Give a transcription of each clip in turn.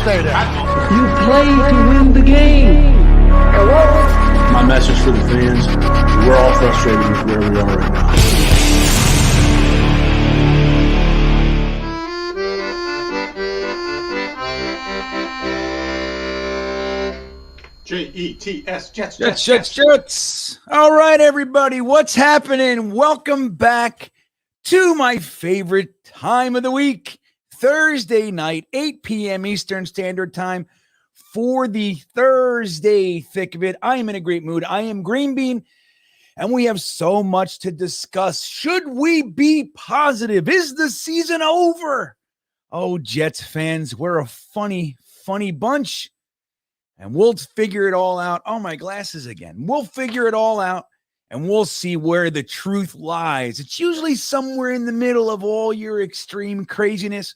stay there. You play to win the game. My message for the fans, we're all frustrated with where we are right now. Jets, Jets. All right, everybody, what's happening? Welcome back to my favorite time of the week, Thursday night, 8 p.m. Eastern Standard Time for the Thursday thick of it. I am in a great mood. I am GreenBean, and we have so much to discuss. Should we be positive? Is the season over? Oh, Jets fans, we're a funny bunch. And we'll figure it all out. Oh, my glasses again. We'll figure it all out, and we'll see where the truth lies. It's usually somewhere in the middle of all your extreme craziness,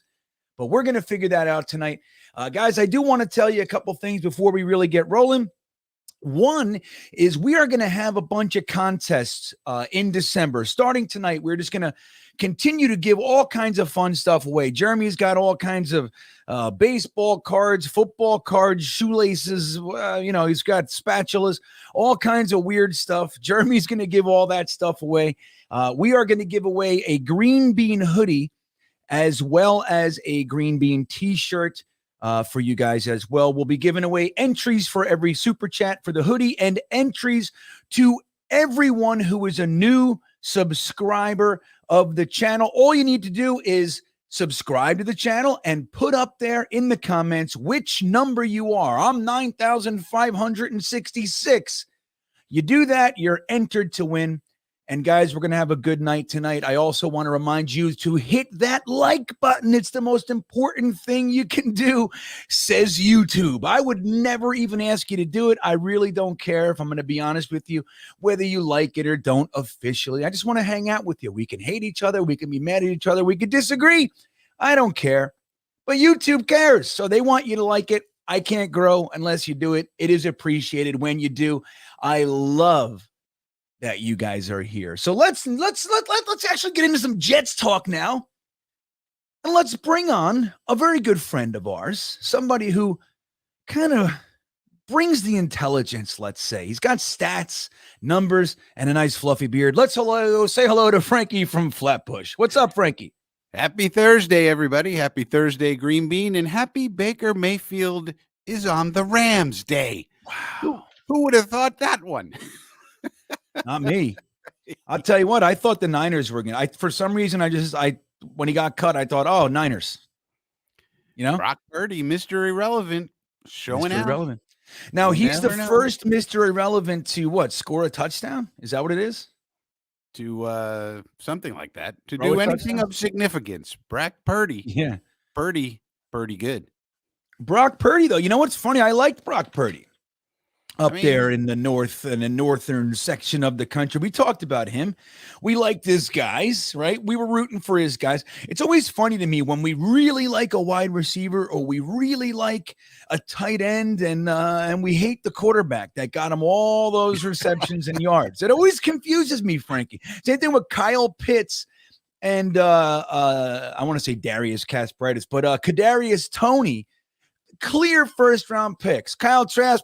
but we're going to figure that out tonight. Guys, I do want to tell you a couple things before we really get rolling. One is we are going to have a bunch of contests in December. Starting tonight, we're just going to continue to give all kinds of fun stuff away. Jeremy's got all kinds of baseball cards, football cards, shoelaces. He's got spatulas, all kinds of weird stuff. Jeremy's going to give all that stuff away. We are going to give away a GreenBean hoodie as well as a GreenBean t-shirt for you guys as well. We'll be giving away entries for every super chat for the hoodie and entries to everyone who is a new subscriber of the channel. All you need to do is subscribe to the channel and put up there in the comments which number you are. I'm 9,566. You do that, you're entered to win. And guys, we're going to have a good night tonight. I also want to remind you to hit that like button. It's the most important thing you can do, says YouTube. I would never even ask you to do it. I really don't care, if I'm going to be honest with you, whether you like it or don't officially. I just want to hang out with you. We can hate each other. We can be mad at each other. We can disagree. I don't care. But YouTube cares. So they want you to like it. I can't grow unless you do it. It is appreciated when you do. I love that you guys are here. So let's actually get into some Jets talk now. And let's bring on a very good friend of ours, somebody who kind of brings the intelligence, let's say. He's got stats, numbers, and a nice fluffy beard. Let's say hello to Frankie from Flatbush. What's up, Frankie? Happy Thursday, everybody. Happy Thursday, GreenBean, and happy Baker Mayfield is on the Rams Day. Wow. Who would have thought that one? Not me. I'll tell you what, I thought the Niners were going to. For some reason, when he got cut, I thought, oh, Niners. Brock Purdy, Mr. Irrelevant, showing Mr. out. Irrelevant. Now, he's the Never know. first Mr. Irrelevant to what? Score a touchdown? Is that what it is? To something like that. To Throw do a anything touchdown? of significance. Brock Purdy. Yeah. Purdy good. Brock Purdy, though. You know what's funny? I liked Brock Purdy. There in the north and the northern section of the country. We talked about him. We liked his guys, right? We were rooting for his guys. It's always funny to me when we really like a wide receiver or we really like a tight end and we hate the quarterback that got him all those receptions and yards. It always confuses me, Frankie. Same thing with Kyle Pitts and I want to say Darius Kasparaitis, but Kadarius Toney. Clear first-round picks. Kyle Trask,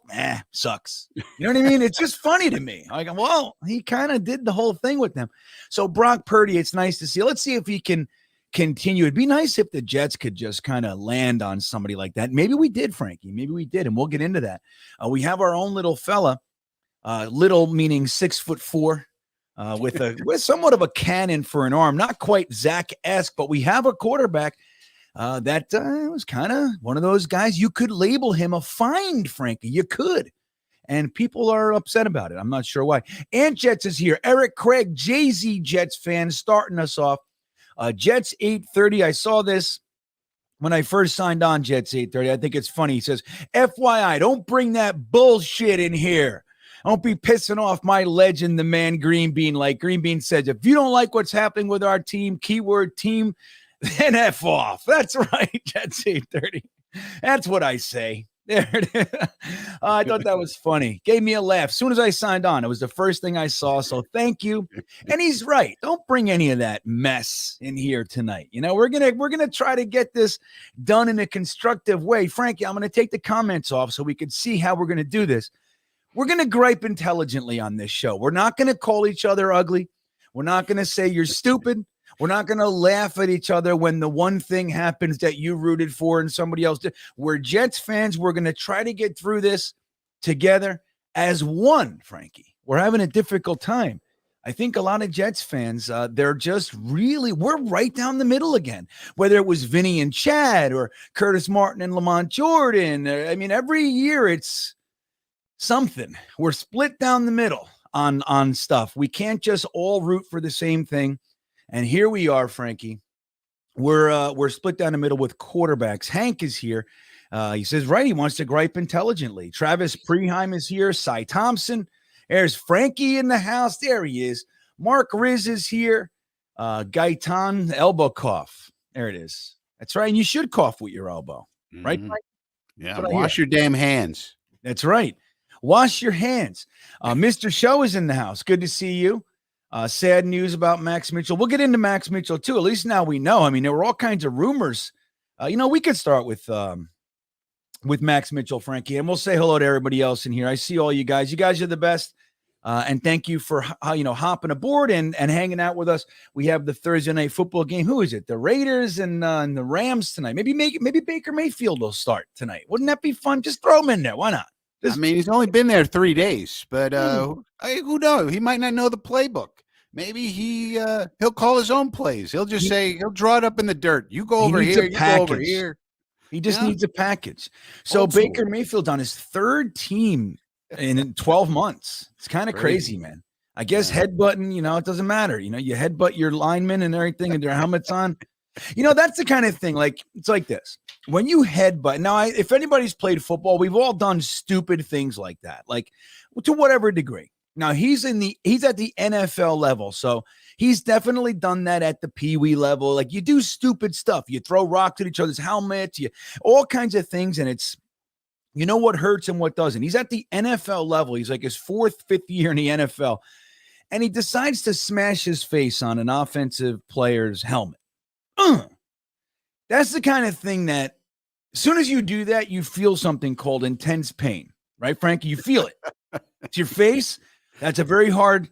sucks. You know what I mean? It's just funny to me. I go, well, he kind of did the whole thing with them. So Brock Purdy, it's nice to see. Let's see if he can continue. It'd be nice if the Jets could just kind of land on somebody like that. Maybe we did, Frankie. Maybe we did, and we'll get into that. We have our own little fella, little meaning 6'4", with somewhat of a cannon for an arm. Not quite Zach-esque, but we have a quarterback that was kind of one of those guys. You could label him a find, Frankie. You could. And people are upset about it. I'm not sure why. And Jets is here. Eric Craig, Jay-Z Jets fan, starting us off. Jets 8:30. I saw this when I first signed on Jets 8:30. I think it's funny. He says, FYI, don't bring that bullshit in here. Don't be pissing off my legend, the man GreenBean. Like GreenBean says, if you don't like what's happening with our team, keyword team, then F off. That's right, Jets 8:30. That's what I say. There it is. I thought that was funny. Gave me a laugh. As soon as I signed on, it was the first thing I saw. So thank you. And he's right. Don't bring any of that mess in here tonight. You know, we're gonna try to get this done in a constructive way. Frankie, I'm gonna take the comments off so we can see how we're gonna do this. We're gonna gripe intelligently on this show. We're not gonna call each other ugly. We're not gonna say you're stupid. We're not going to laugh at each other when the one thing happens that you rooted for and somebody else did. We're Jets fans. We're going to try to get through this together as one, Frankie. We're having a difficult time. I think a lot of Jets fans, they're just really, we're right down the middle again, whether it was Vinny and Chad or Curtis Martin and Lamont Jordan. I mean, every year it's something. We're split down the middle on stuff. We can't just all root for the same thing. And here we are, Frankie. We're split down the middle with quarterbacks. Hank is here. He says, right, he wants to gripe intelligently. Travis Preheim is here. Cy Thompson. There's Frankie in the house. There he is. Mark Riz is here. Gaitan, elbow cough. There it is. That's right. And you should cough with your elbow. Right, Frank? Yeah, wash your damn hands. That's right. Wash your hands. Mr. Show is in the house. Good to see you. Sad news about Max Mitchell. We'll get into Max Mitchell too. At least now we know. I mean, there were all kinds of rumors. We could start with Max Mitchell, Frankie, and we'll say hello to everybody else in here. I see all you guys. You guys are the best. And thank you for hopping aboard and hanging out with us. We have the Thursday night football game. Who is it? The Raiders and the Rams tonight. Maybe Baker Mayfield will start tonight. Wouldn't that be fun? Just throw him in there. Why not? I mean, he's only been there 3 days, but who knows? He might not know the playbook. Maybe he'll call his own plays. He'll just say he'll draw it up in the dirt. You go over here. You go over here. He just needs a package. So Baker Mayfield's on his third team in 12 months. It's kind of crazy, man. I guess headbutting, it doesn't matter. You headbutt your linemen and everything and their helmets on. That's the kind of thing. Like, it's like this. When you headbutt, now, if anybody's played football, we've all done stupid things like that, like to whatever degree. Now he's at the NFL level. So he's definitely done that at the Pee Wee level. Like, you do stupid stuff. You throw rocks at each other's helmets, all kinds of things. And it's, what hurts and what doesn't. He's at the NFL level. He's like his 4th, 5th year in the NFL. And he decides to smash his face on an offensive player's helmet. That's the kind of thing that as soon as you do that, you feel something called intense pain, right, Frankie? You feel it. It's your face. That's a very hard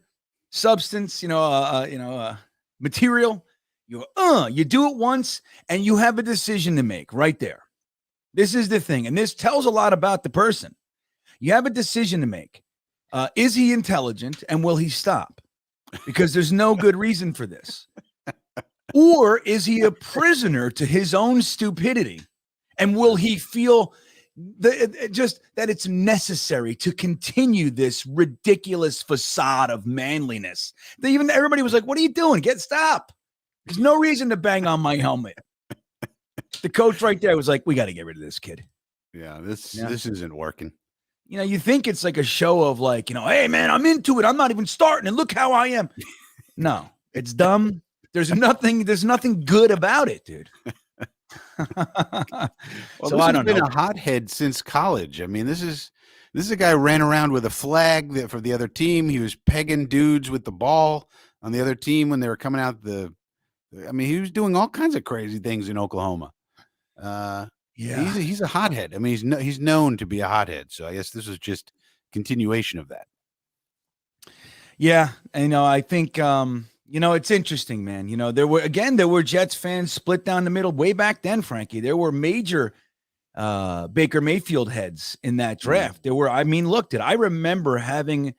substance, material. You do it once and you have a decision to make right there. This is the thing. And this tells a lot about the person. You have a decision to make. Is he intelligent and will he stop? Because there's no good reason for this. Or is he a prisoner to his own stupidity? And will he feel that it's necessary to continue this ridiculous facade of manliness? Everybody was like, what are you doing? Stop. There's no reason to bang on my helmet. The coach right there was like, we got to get rid of this kid. Yeah, this isn't working. You think it's like a show of like, hey man, I'm into it. I'm not even starting and look how I am. No, it's dumb. There's nothing good about it, dude. Well, so I don't know. Been a hothead since college. I mean, this is a guy who ran around with a flag for the other team. He was pegging dudes with the ball on the other team when they were coming out he was doing all kinds of crazy things in Oklahoma. He's a hothead. I mean, he's known to be a hothead. So I guess this was just continuation of that. Yeah, I think it's interesting, man. There were Jets fans split down the middle way back then, Frankie. There were major Baker Mayfield heads in that draft. There were, I remember having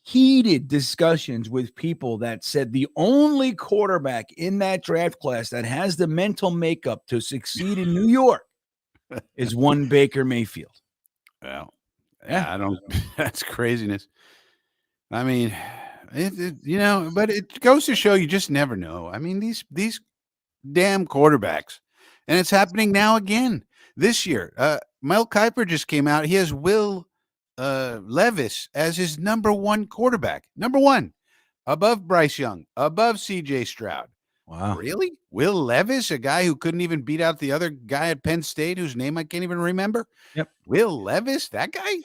heated discussions with people that said the only quarterback in that draft class that has the mental makeup to succeed in New York is one Baker Mayfield. Well, that's craziness. I mean, but it goes to show you just never know. I mean, these damn quarterbacks, and it's happening now again this year. Mel Kiper just came out. He has Will Levis as his number 1 quarterback. Number 1, above Bryce Young, above CJ Stroud. Wow. Really? Will Levis, a guy who couldn't even beat out the other guy at Penn State, whose name I can't even remember. Yep. Will Levis, that guy?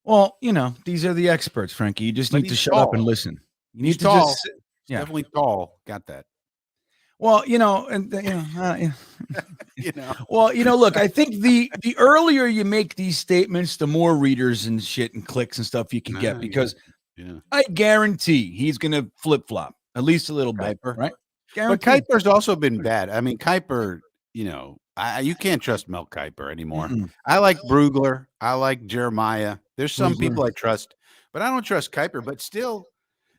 Well, these are the experts, Frankie. You just But need to he's shut up and tall. listen. You He's need to tall. just sit. He's definitely tall. Got that. Well, Well, look, I think the earlier you make these statements, the more readers and shit and clicks and stuff you can get, because I guarantee he's going to flip flop at least a little bit, right? But Kuiper's also been bad. I mean, Kuiper, you can't trust Mel Kiper anymore. I like Brugler. I like Jeremiah. There's some people I trust, but I don't trust Kuiper. But still,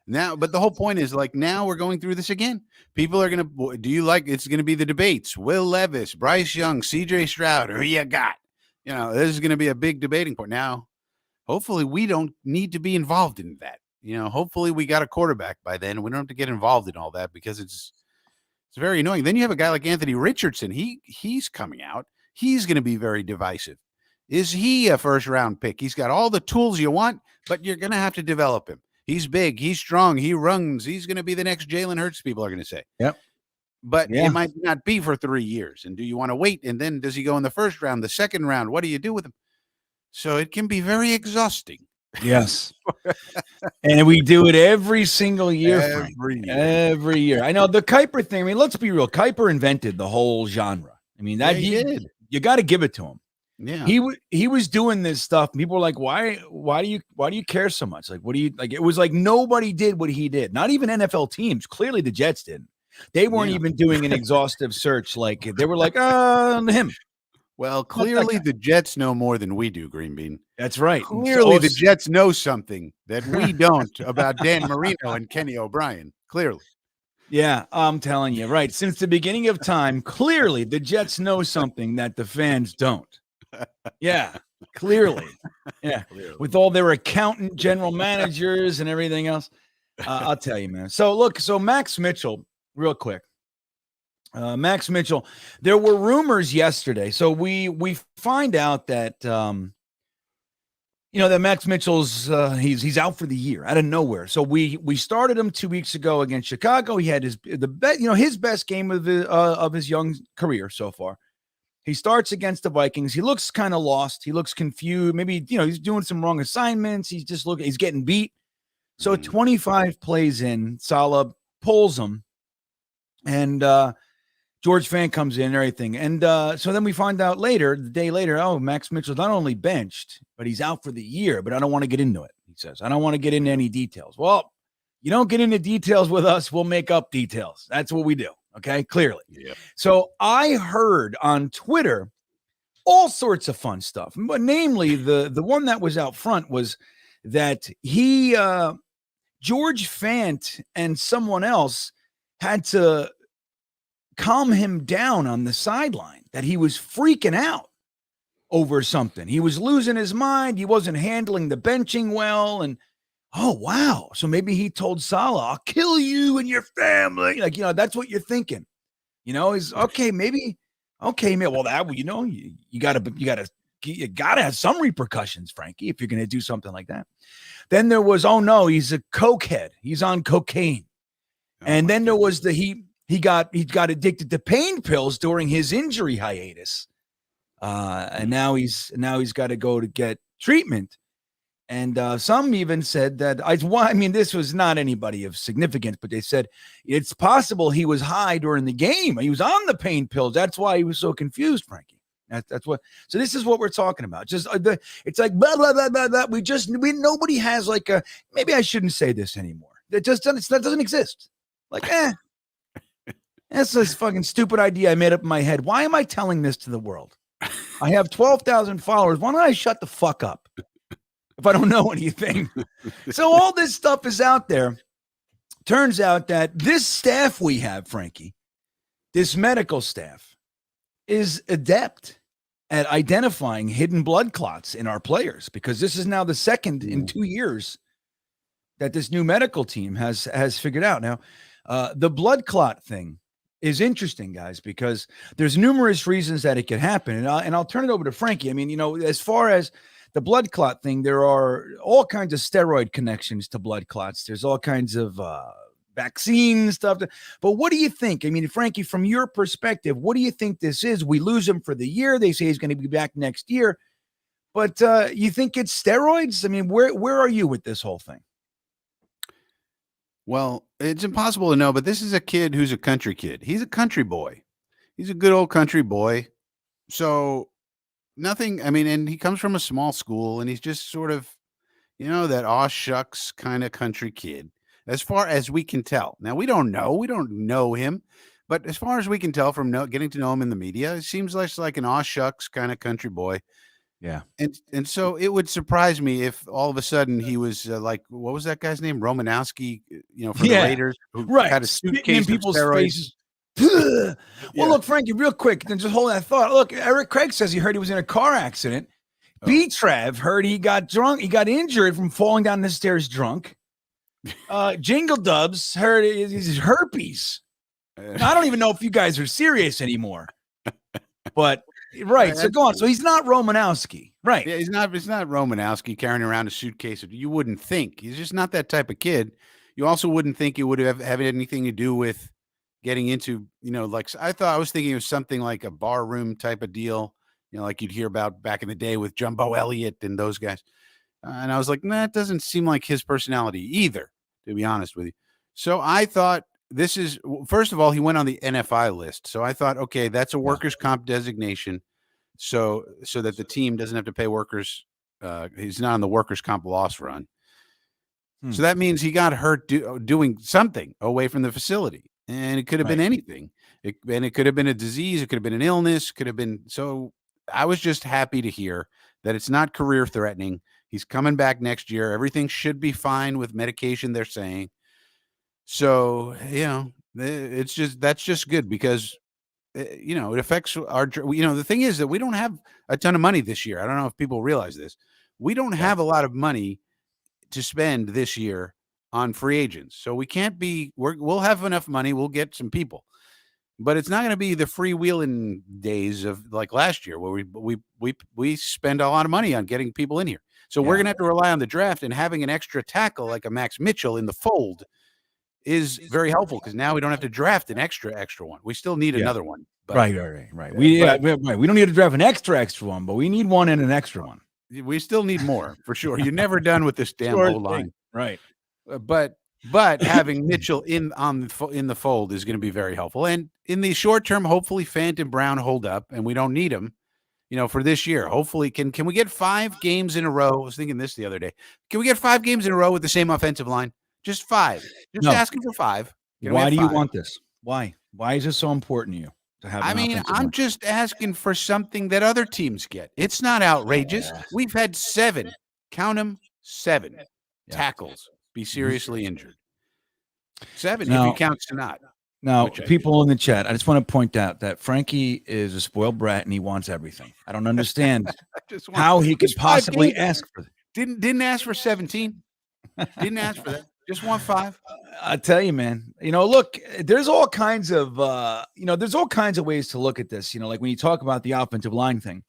but the whole point is, like, now we're going through this again. People are going to, it's going to be the debates. Will Levis, Bryce Young, CJ Stroud, who you got? This is going to be a big debating point. Now, hopefully we don't need to be involved in that. Hopefully we got a quarterback by then. We don't have to get involved in all that, because it's very annoying. Then you have a guy like Anthony Richardson. He's coming out. He's going to be very divisive. Is he a first-round pick? He's got all the tools you want, but you're going to have to develop him. He's big. He's strong. He runs. He's going to be the next Jalen Hurts, people are going to say. Yep. But it might not be for 3 years. And do you want to wait? And then does he go in the first round, the second round? What do you do with him? So it can be very exhausting. Yes. And we do it every single year. Every year. I know the Kuiper thing. I mean, let's be real. Kuiper invented the whole genre. I mean, that he did. You got to give it to him. Yeah. He was doing this stuff. And people were like, why do you care so much? Like, what do you like? It was like nobody did what he did. Not even NFL teams. Clearly the Jets didn't. They weren't even doing an exhaustive search. Like, they were like, him. Well, clearly the Jets know more than we do, Greenbean. That's right. Clearly the Jets know something that we don't about Dan Marino and Kenny O'Brien. Clearly. Yeah, I'm telling you, right. Since the beginning of time, clearly the Jets know something that the fans don't. Yeah, clearly. Yeah, with all their accountant, general managers, and everything else. I'll tell you, man. So look, Max Mitchell, real quick. Max Mitchell, there were rumors yesterday. So we find out that that Max Mitchell's he's out for the year out of nowhere. So we started him 2 weeks ago against Chicago. He had his best game of his young career so far. He starts against the Vikings. He looks kind of lost. He looks confused. Maybe he's doing some wrong assignments. He's getting beat. So 25 plays in, Salah pulls him, and George Fan comes in and everything. And so then we find out the day later, Max Mitchell's not only benched, but he's out for the year. But I don't want to get into it, he says. I don't want to get into any details. Well, you don't get into details with us, we'll make up details. That's what we do, okay? Clearly. Yeah. So I heard on Twitter all sorts of fun stuff. But namely, the one that was out front was that George Fant and someone else had to calm him down on the sideline, that he was freaking out over something. He was losing his mind. He wasn't handling the benching well. And, oh, wow. So maybe he told Salah, I'll kill you and your family. Like, that's what you're thinking. He's okay. Maybe. Well, that, you gotta have some repercussions, Frankie, if you're going to do something like that. Then there was, oh no, he's a cokehead. He's on cocaine. And then there was he got addicted to pain pills during his injury hiatus. And now he's got to go to get treatment. And some even said that this was not anybody of significance, but they said it's possible he was high during the game. He was on the pain pills. That's why he was so confused, Frankie. That's what. So this is what we're talking about. Just it's like blah blah blah blah blah. Nobody has like a. Maybe I shouldn't say this anymore. That doesn't exist. Like that's this fucking stupid idea I made up in my head. Why am I telling this to the world? I have 12,000 followers. Why don't I shut the fuck up if I don't know anything? So all this stuff is out there. Turns out that this staff we have, Frankie, this medical staff, is adept at identifying hidden blood clots in our players, because this is now the second in 2 years that this new medical team has figured out. Now, the blood clot thing is interesting, guys, because there's numerous reasons that it could happen. And I'll turn it over to Frankie. I mean, as far as the blood clot thing, there are all kinds of steroid connections to blood clots. There's all kinds of vaccine stuff. But what do you think? I mean, Frankie, from your perspective, what do you think this is? We lose him for the year. They say he's going to be back next year. But you think it's steroids? I mean, where are you with this whole thing? Well, it's impossible to know, but this is a kid who's a country kid. He's a country boy. He's a good old country boy. So nothing, I mean, and he comes from a small school and he's just sort of, that aw shucks kind of country kid, as far as we can tell. Now, we don't know him, but as far as we can tell from getting to know him in the media, it seems like an aw shucks kind of country boy. Yeah. And so it would surprise me if all of a sudden he was like, what was that guy's name? Romanowski, from the Raiders, who had a suitcase in people's faces. Well, look, Frankie, real quick, then just hold that thought. Look, Eric Craig says he heard he was in a car accident. B-Trav heard he got drunk. He got injured from falling down the stairs drunk. Jingle Dubs heard his herpes. I don't even know if you guys are serious anymore. But right, so go on. So he's not Romanowski, right? Yeah, he's not Romanowski carrying around a suitcase. You wouldn't think. He's just not that type of kid. You also wouldn't think it would have anything to do with getting into, like I was thinking it was something like a bar room type of deal, like you'd hear about back in the day with Jumbo Elliott and those guys. And I was like, nah, it doesn't seem like his personality either, to be honest with you. So I thought first of all, he went on the NFI list. So I thought, okay, that's a workers' comp designation. So that the team doesn't have to pay workers. He's not on the workers' comp loss run. So that means he got hurt doing something away from the facility. And it could have been anything. It could have been a disease. It could have been an illness. Could have been. So I was just happy to hear that it's not career threatening. He's coming back next year. Everything should be fine with medication, they're saying. So, that's just good because, it affects our, the thing is that we don't have a ton of money this year. I don't know if people realize this. We don't have a lot of money to spend this year on free agents. So we can't we'll have enough money. We'll get some people, but it's not going to be the freewheeling days of like last year where we spend a lot of money on getting people in here. So we're going to have to rely on the draft, and having an extra tackle like a Max Mitchell in the fold is very helpful because now we don't have to draft an extra one. We still need another one. But, right. We don't need to draft an extra one, but we need one and an extra one. We still need more for sure. You're never done with this damn whole line. Right. But having Mitchell in the fold is going to be very helpful. And in the short term, hopefully Fant and Brown hold up, and we don't need them, for this year. Hopefully, can we get 5 games in a row? I was thinking this the other day. Can we get 5 games in a row with the same offensive line? Just 5. Asking for 5. Why do you want this? Why? Why is this so important to you to have? I'm just asking for something that other teams get. It's not outrageous. We've had 7. Count them. 7 tackles be seriously injured. 7 if you count Sanat. Now, people in the chat, I just want to point out that Frankie is a spoiled brat and he wants everything. I don't understand how he could possibly ask for it. Didn't ask for 17. Didn't ask for that. Just want 5. I tell you, man. Look, there's all kinds of ways to look at this. Like when you talk about the offensive line thing.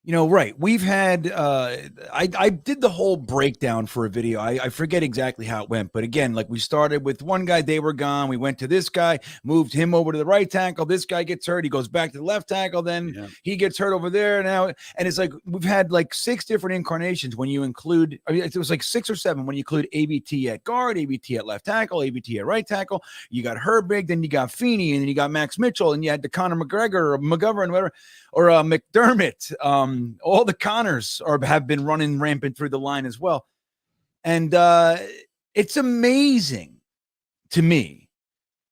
Right. We've had, I did the whole breakdown for a video. I forget exactly how it went, but again, like we started with one guy, they were gone. We went to this guy, moved him over to the right tackle. This guy gets hurt. He goes back to the left tackle. Then he gets hurt over there now. And it's like, we've had like 6 different incarnations when you include, it was like 6 or 7 when you include ABT at guard, ABT at left tackle, ABT at right tackle. You got Herbig, then you got Feeney, and then you got Max Mitchell, and you had the Conor McGregor or McGovern, whatever, or McDermott. All the Connors have been running rampant through the line as well. And it's amazing to me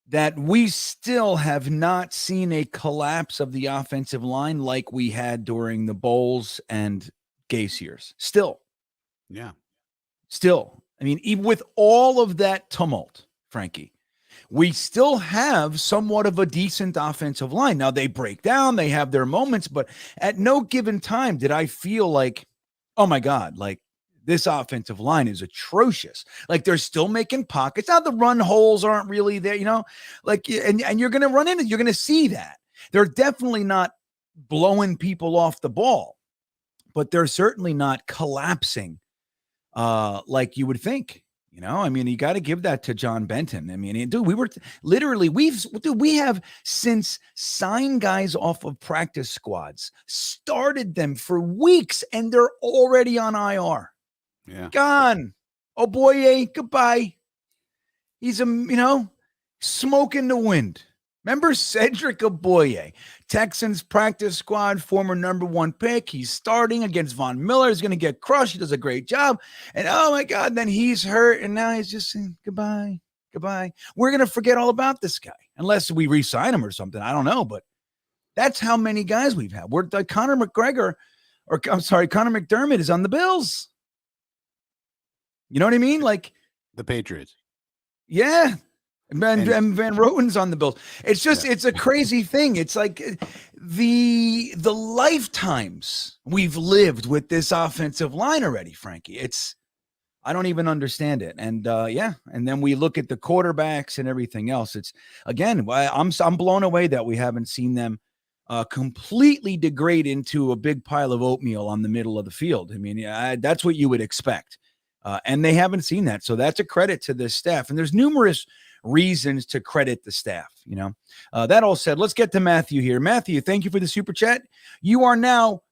that we still have not seen a collapse of the offensive line like we had during the Bowles and Gase years. Still. Yeah. Still. I mean, even with all of that tumult, Frankie, we still have somewhat of a decent offensive line. Now they break down, they have their moments, but at no given time did I feel like, oh my God, like this offensive line is atrocious. Like they're still making pockets. Now the run holes aren't really there, like, and you're going to run into, you're going to see that. They're definitely not blowing people off the ball, but they're certainly not collapsing like you would think. You know, I mean, you got to give that to John Benton. I mean, dude, we have since signed guys off of practice squads, started them for weeks, and they're already on IR. Yeah. Gone. Oh boy, goodbye. He's smoke in the wind. Remember Cedric Oboye, Texans practice squad, former number 1 pick. He's starting against Von Miller. He's going to get crushed. He does a great job. And oh my God, then he's hurt. And now he's just saying goodbye. We're going to forget all about this guy unless we re-sign him or something. I don't know. But that's how many guys we've had. We're like Connor McDermott is on the Bills. You know what I mean? Like the Patriots. Yeah. And Van Roten's on the Bills. It's just, it's a crazy thing. It's like the lifetimes we've lived with this offensive line already, Frankie. I don't even understand it. And and then we look at the quarterbacks and everything else. It's again, I'm blown away that we haven't seen them completely degrade into a big pile of oatmeal on the middle of the field. I mean, that's what you would expect. And they haven't seen that. So that's a credit to this staff. And there's numerous reasons to credit the staff. That all said, let's get to Matthew here. Matthew, thank you for the super chat. You are now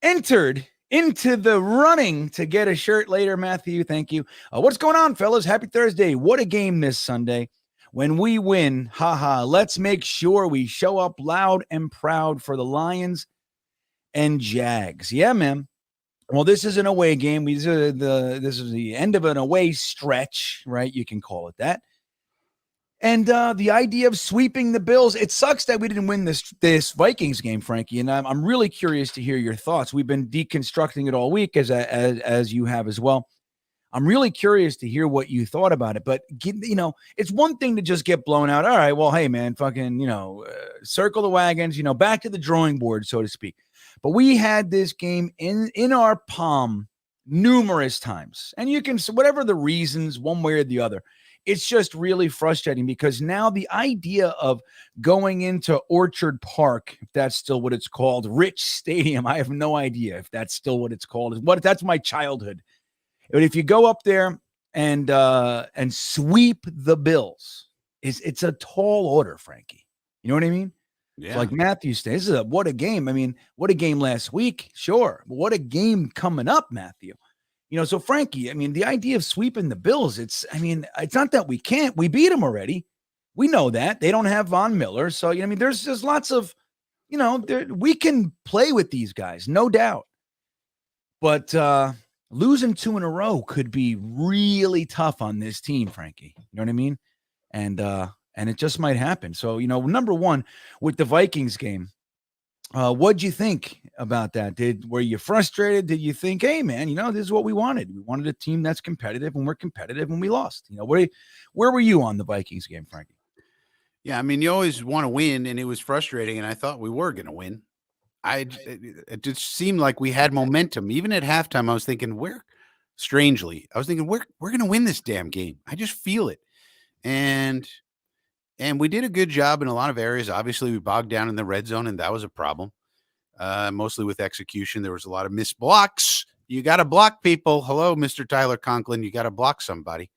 entered into the running to get a shirt later, Matthew. Thank you. What's going on, fellas? Happy Thursday. What a game this Sunday. When we win, let's make sure we show up loud and proud for the Lions and Jags. Yeah, man. Well, this is an away game. This is the end of an away stretch, right? You can call it that. And the idea of sweeping the Bills, it sucks that we didn't win this Vikings game, Frankie. And I'm really curious to hear your thoughts. We've been deconstructing it all week, as you have as well. I'm really curious to hear what you thought about it. But it's one thing to just get blown out. All right, well, hey man, fucking circle the wagons. Back to the drawing board, so to speak. But we had this game in our palm numerous times, and you can, whatever the reasons, one way or the other. It's just really frustrating because now the idea of going into Orchard Park, if that's still what it's called, Rich Stadium, I have no idea if that's still what it's called. That's my childhood. But if you go up there and sweep the Bills, it's a tall order, Frankie. You know what I mean? Yeah. It's like Matthew says, what a game. I mean, what a game last week, sure. But what a game coming up, Matthew. So Frankie, I mean, the idea of sweeping the Bills, it's not that we can't. We beat them already. We know that. They don't have Von Miller. So, there's lots of, we can play with these guys, no doubt. But losing 2 in a row could be really tough on this team, Frankie. You know what I mean? And it just might happen. So, number one, with the Vikings game, what'd you think about that? Were you frustrated? Did you think, hey man, this is what we wanted. We wanted a team that's competitive, and we're competitive, and we lost. Where were you on the Vikings game, Frankie? Yeah, I mean, you always want to win, and it was frustrating, and I thought we were going to win. It just seemed like we had momentum. Even at halftime, I was thinking, we're going to win this damn game. I just feel it. And we did a good job in a lot of areas. Obviously, we bogged down in the red zone, and that was a problem. Mostly with execution. There was a lot of missed blocks. You got to block people. Hello, Mr. Tyler Conklin. You got to block somebody.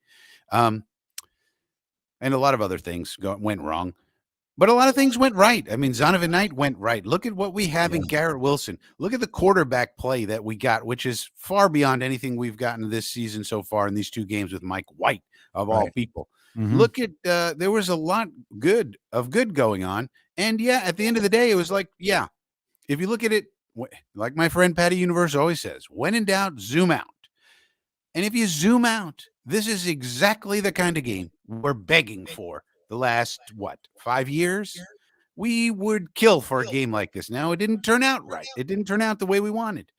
And a lot of other things went wrong. But a lot of things went right. I mean, Zonovan Knight went right. Look at what we have in Garrett Wilson. Look at the quarterback play that we got, which is far beyond anything we've gotten this season so far in these 2 games with Mike White, of all people. Mm-hmm. Look at there was a lot good going on. And at the end of the day, it was like, if you look at it, like my friend Patty Universe always says, when in doubt, zoom out. And if you zoom out, this is exactly the kind of game we're begging for the last, 5 years? We would kill for a game like this. Now, it didn't turn out right. It didn't turn out the way we wanted.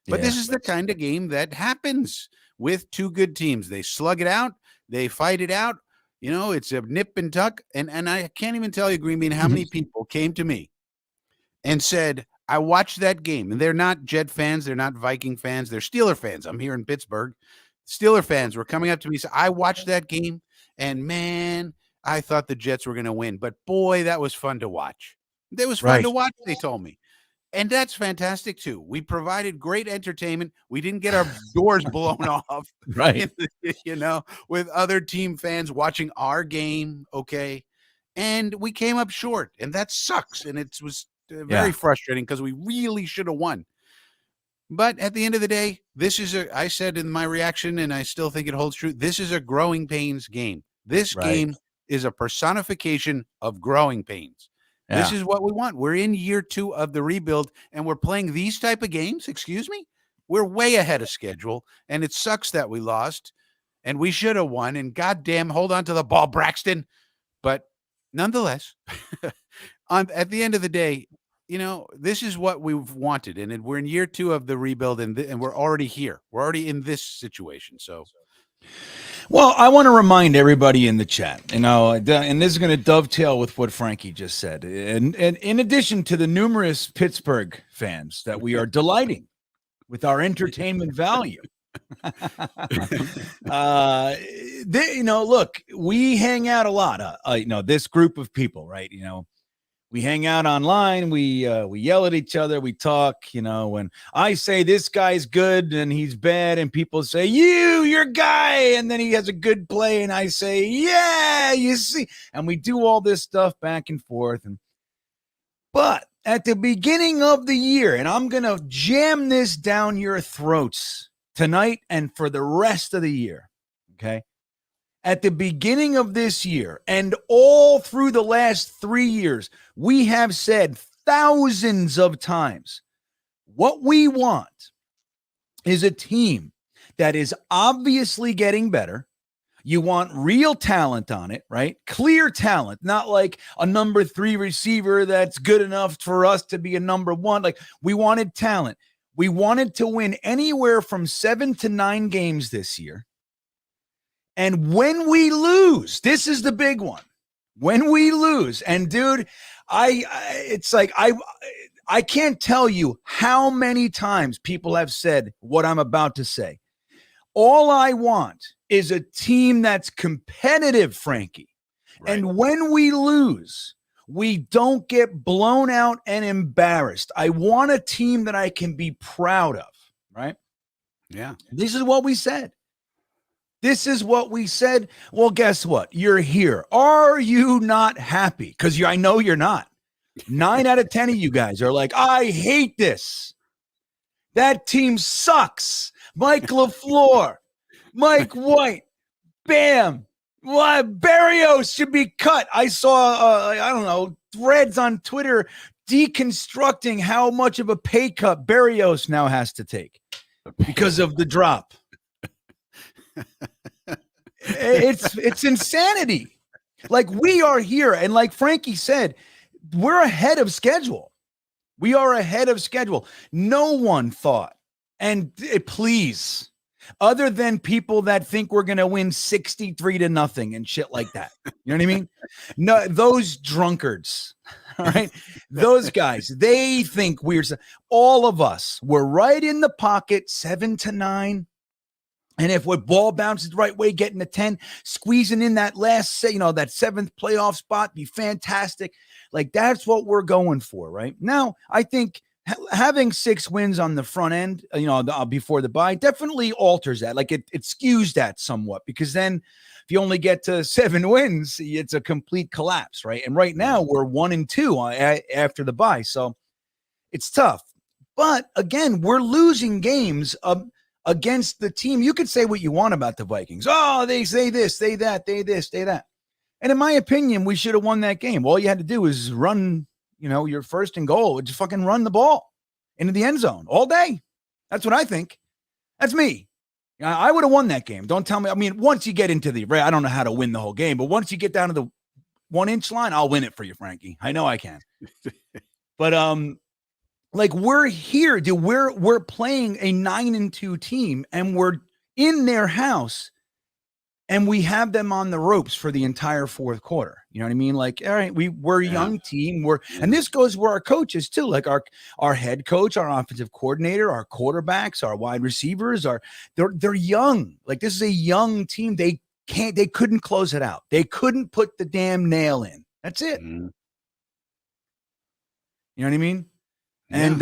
But this is the kind of game that happens with 2 good teams. They slug it out. They fight it out. It's a nip and tuck. And I can't even tell you, GreenBean, how many people came to me and said, I watched that game. And they're not Jet fans. They're not Viking fans. They're Steeler fans. I'm here in Pittsburgh. Steeler fans were coming up to me and said, I watched that game. And, man, I thought the Jets were going to win. But, boy, that was fun to watch. It was fun to watch, they told me. And that's fantastic too. We provided great entertainment. We didn't get our doors blown off, Right. with other team fans watching our game. Okay. And we came up short, and that sucks. And it was very frustrating because we really should have won. But at the end of the day, I said in my reaction, and I still think it holds true. This is a growing pains game. This game is a personification of growing pains. Yeah. This is what we want. We're in year 2 of the rebuild, and we're playing these type of games. Excuse me. We're way ahead of schedule, and it sucks that we lost, and we should have won. And goddamn, hold on to the ball, Braxton. But nonetheless, at the end of the day, this is what we've wanted, and we're in year 2 of the rebuild, and we're already here. We're already in this situation. So, well, I want to remind everybody in the chat, and this is going to dovetail with what Frankie just said. And in addition to the numerous Pittsburgh fans that we are delighting with our entertainment value, look, we hang out a lot. This group of people, right? We hang out online. We yell at each other. We talk, when I say this guy's good and he's bad, and people say, your guy. And then he has a good play. And I say, yeah, you see, and we do all this stuff back and forth. But at the beginning of the year, and I'm going to jam this down your throats tonight and for the rest of the year. Okay. At the beginning of this year and all through the last 3 years, we have said thousands of times, what we want is a team that is obviously getting better. You want real talent on it, right? Clear talent, not like a number 3 receiver that's good enough for us to be a number 1. Like, we wanted talent. We wanted to win anywhere from 7 to 9 games this year. And when we lose, this is the big one. When we lose, and dude, it's like I can't tell you how many times people have said what I'm about to say. All I want is a team that's competitive, Frankie. Right. And when we lose, we don't get blown out and embarrassed. I want a team that I can be proud of, right? Yeah. This is what we said. This is what we said. Well, guess what? You're here. Are you not happy? Because I know you're not. 9 out of 10 of you guys are like, I hate this. That team sucks. Mike LaFleur, Mike White, Bam. Berrios should be cut. I saw, threads on Twitter deconstructing how much of a pay cut Berrios now has to take because of the drop. It's insanity. Like, we are here, and like Frankie said, we're ahead of schedule. We are ahead of schedule. No one thought, and please, other than people that think we're going to win 63-0 and shit like that. You know what I mean? No, those drunkards, all right? Those guys, they think all of us, we're right in the pocket, 7-9. And if what ball bounces the right way, getting to 10, squeezing in that last, that 7th playoff spot, be fantastic. Like, that's what we're going for right now. I think having 6 wins on the front end, before the bye, definitely alters that. Like, it skews that somewhat, because then if you only get to 7 wins, it's a complete collapse, right? And right now we're 1-2 after the bye, so it's tough. But again, we're losing games against the team. You could say what you want about the Vikings. Oh, they say this, they that, they this, they that. And in my opinion, we should have won that game. All you had to do was run, your first and goal. Just fucking run the ball into the end zone all day. That's what I think. That's me. I would have won that game. Don't tell me. I mean, once you get into I don't know how to win the whole game, but once you get down to the 1-inch line, I'll win it for you, Frankie. I know I can. But like, we're here, dude. We're playing a 9-2 team, and we're in their house, and we have them on the ropes for the entire 4th quarter. You know what I mean? Like, all right, we're a young team. And this goes where our coaches too, like our head coach, our offensive coordinator, our quarterbacks, our wide receivers they're young. Like, this is a young team. They couldn't close it out. They couldn't put the damn nail in. That's it. Mm-hmm. You know what I mean? And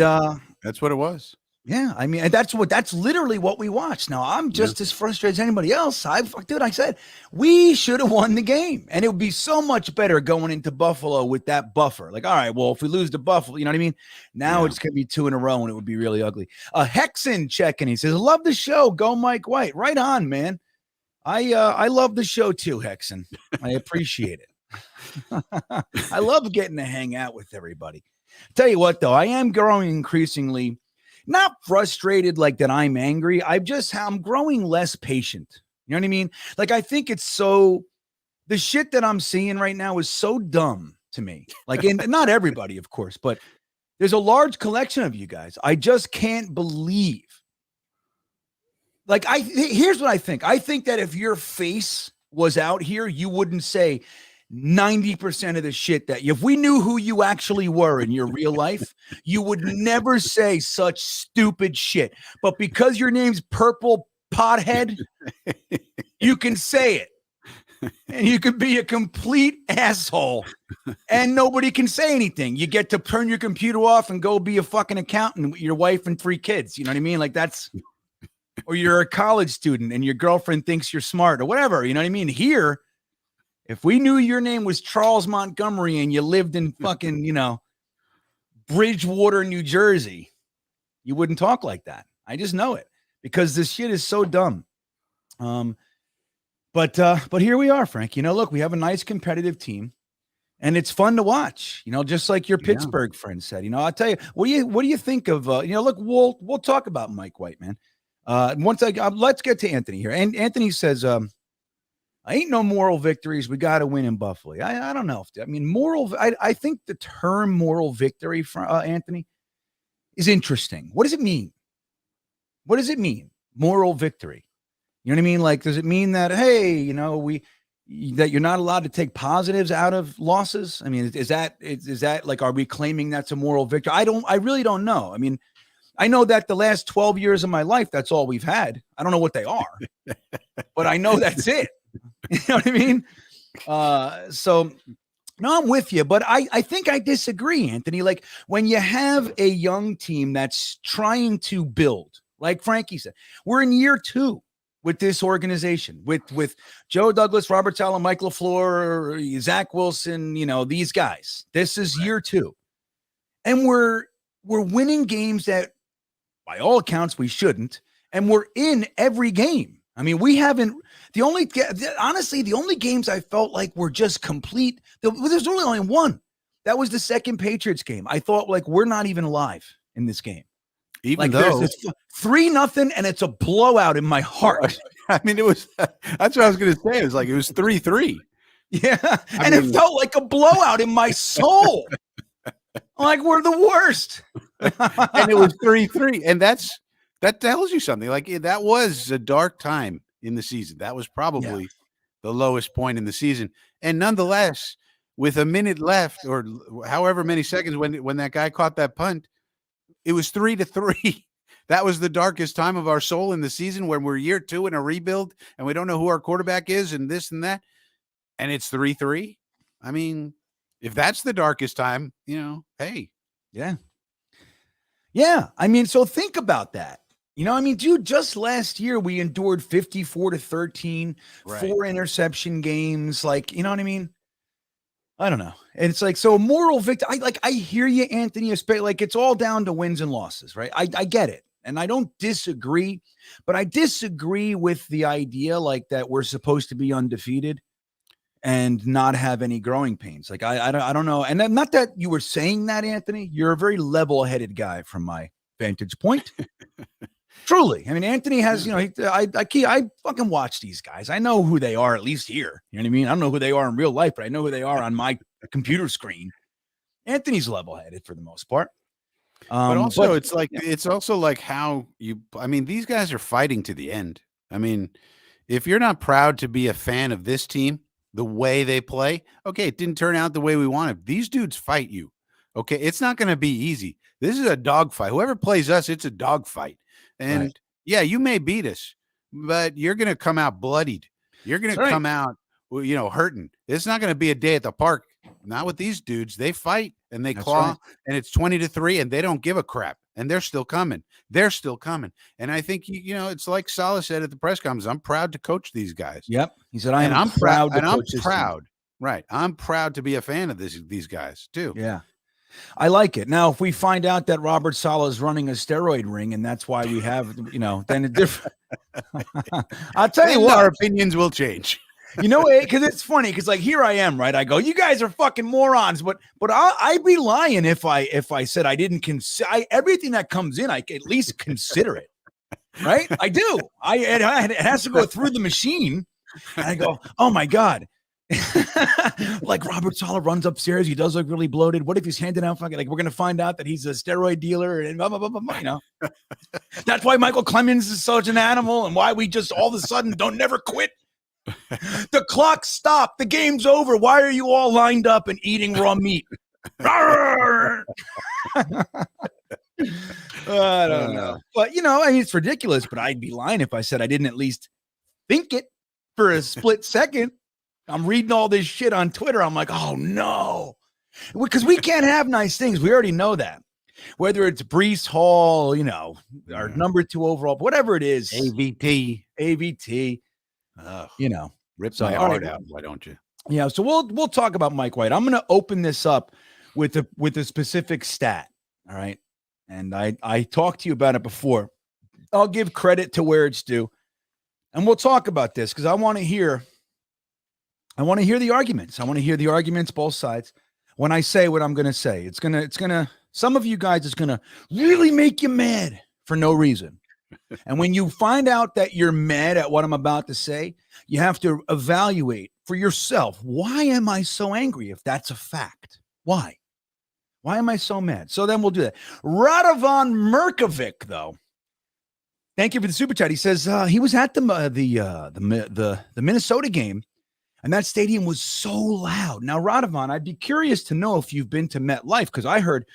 that's what it was. yeah, I mean, and that's literally what we watched. Now, I'm just as frustrated as anybody else. Dude, I said we should have won the game, and it would be so much better going into Buffalo with that buffer. Like, all right, well, if we lose to Buffalo, you know what I mean? Now it's gonna be 2 in a row, and it would be really ugly. Hexen checking. He says, "Love the show. Go Mike White." Right on, man. I love the show too, Hexen. I appreciate it. I love getting to hang out with everybody. Tell you what, though, I am growing increasingly not frustrated like that I'm angry. I'm growing less patient. You know what I mean? Like, I think it's the shit that I'm seeing right now is so dumb to me. Like, and not everybody, of course, but there's a large collection of you guys. I just can't believe. Like, here's what I think. I think that if your face was out here, you wouldn't say 90% of the shit that if we knew who you actually were in your real life, you would never say such stupid shit. But because your name's Purple Pothead, you can say it. And you could be a complete asshole and nobody can say anything. You get to turn your computer off and go be a fucking accountant with your wife and 3 kids. You know what I mean? Like, that's, or you're a college student and your girlfriend thinks you're smart or whatever. You know what I mean? Here, if we knew your name was Charles Montgomery and you lived in fucking, Bridgewater, New Jersey, you wouldn't talk like that. I just know it because this shit is so dumb. But here we are, Frank. Look, we have a nice competitive team and it's fun to watch, just like your Pittsburgh friend said. I'll tell you, what do you think of look, we'll talk about Mike White, man. Let's get to Anthony here. And Anthony says, ain't no moral victories. We got to win in Buffalo. I don't know. I think the term moral victory for Anthony is interesting. What does it mean? What does it mean? Moral victory. You know what I mean? Like, does it mean that, hey, that you're not allowed to take positives out of losses? I mean, is that like, are we claiming that's a moral victory? I really don't know. I mean, I know that the last 12 years of my life, that's all we've had. I don't know what they are, but I know that's it. You know what I mean? So no, I'm with you, but I think I disagree, Anthony. Like, when you have a young team that's trying to build, like Frankie said, we're in year 2 with this organization, with Joe Douglas, Robert Saleh, Mike LaFleur, Zach Wilson, these guys. This is year 2. And we're winning games that, by all accounts, we shouldn't. And we're in every game. I mean, we haven't, honestly, the only games I felt like were just complete. There's only one. That was the second Patriots game. I thought, like, we're not even alive in this game. Even like, though there's 3-0 and it's a blowout in my heart. I mean, that's what I was going to say. It was like, it was 3-3. Yeah. It felt like a blowout in my soul. Like, we're the worst. And it was 3-3. And that tells you something. Like, that was a dark time in the season. That was probably the lowest point in the season. And nonetheless, with a minute left or however many seconds when that guy caught that punt, it was 3-3. That was the darkest time of our soul in the season, when we're year 2 in a rebuild and we don't know who our quarterback is and this and that. And it's 3-3. I mean, if that's the darkest time, hey. Yeah. Yeah. I mean, so think about that. Dude, just last year we endured 54-13, 4 interception games. Like, you know what I mean? I don't know. And it's like, so moral victory. I hear you, Anthony. Like, it's all down to wins and losses, right? I get it. And I don't disagree, but I disagree with the idea like that we're supposed to be undefeated and not have any growing pains. Like, I don't know. And not that you were saying that, Anthony. You're a very level-headed guy from my vantage point. Truly. I mean, Anthony has, I fucking watch these guys. I know who they are, at least here. You know what I mean? I don't know who they are in real life, but I know who they are on my computer screen. Anthony's level-headed for the most part. But also, it's also like how these guys are fighting to the end. I mean, if you're not proud to be a fan of this team, the way they play, okay, it didn't turn out the way we wanted. These dudes fight you. Okay, it's not going to be easy. This is a dogfight. Whoever plays us, it's a dogfight. And yeah, you may beat us, but you're going to come out bloodied. You're going to come out, hurting. It's not going to be a day at the park Not with these dudes. They fight and they That's claw, right. and it's 20-3, and they don't give a crap. And they're still coming. They're still coming. And I think it's like Salah said at the press conference. I'm proud to coach these guys. Yep. He said, I'm proud. And I'm proud. Right. I'm proud to be a fan of these guys too. Yeah. I like it. Now, if we find out that Robert Saleh is running a steroid ring and that's why we have, then a different. I'll tell you what, our opinions will change. Because it's funny. Because like here I am, right? I go, you guys are fucking morons. But I'd be lying if I said I didn't consider everything that comes in. I at least consider it, right? I do. It has to go through the machine, and I go, oh my god. Like Robert Saleh runs upstairs. He does look really bloated. What if he's handing out fucking, like, we're going to find out that he's a steroid dealer and blah, blah, blah, blah, blah, That's why Michael Clemens is such an animal and why we just all of a sudden don't never quit. The clock stopped. The game's over. Why are you all lined up and eating raw meat? I don't know. But, it's ridiculous, but I'd be lying if I said I didn't at least think it for a split second. I'm reading all this shit on Twitter. I'm like, oh no, because we can't have nice things. We already know that. Whether it's Breece Hall, our number 2 overall, whatever it is, AVT, rip my heart out. Why don't you? Yeah. So we'll talk about Mike White. I'm going to open this up with a specific stat. All right. And I talked to you about it before. I'll give credit to where it's due. And we'll talk about this because I want to hear the arguments. I want to hear the arguments, both sides. When I say what I'm going to say, it's going to, some of you guys, it's going to really make you mad for no reason. And when you find out that you're mad at what I'm about to say, you have to evaluate for yourself. Why am I so angry if that's a fact? Why? Why am I so mad? So then we'll do that. Radovan Merkovic, though. Thank you for the super chat. He says he was at the Minnesota game. And that stadium was so loud. Now, Radovan, I'd be curious to know if you've been to MetLife, because I heard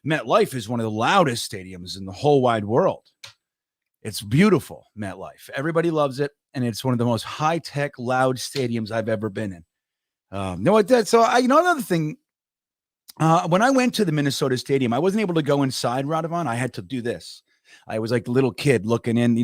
MetLife is one of the loudest stadiums in the whole wide world. It's beautiful, MetLife. Everybody loves it, and it's one of the most high-tech, loud stadiums I've ever been in. Another thing, when I went to the Minnesota Stadium, I wasn't able to go inside, Radovan. I had to do this. I was like the little kid looking in,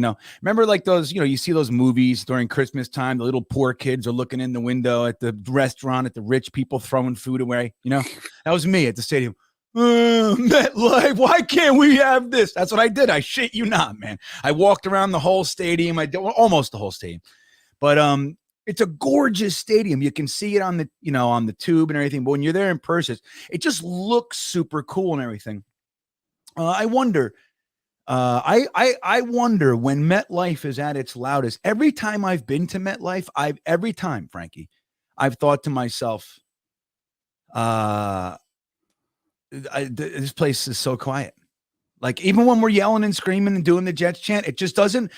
remember like those, you see those movies during Christmas time, the little poor kids are looking in the window at the restaurant, at the rich people throwing food away. That was me at the stadium. MetLife, why can't we have this? That's what I did. I shit you not, man. I walked around the whole stadium. Almost the whole stadium, but it's a gorgeous stadium. You can see it on the, on the tube and everything. But when you're there in person, it just looks super cool and everything. I wonder when MetLife is at its loudest. Every time I've been to MetLife, Frankie, I've thought to myself, this place is so quiet. Like even when we're yelling and screaming and doing the Jets chant, it doesn't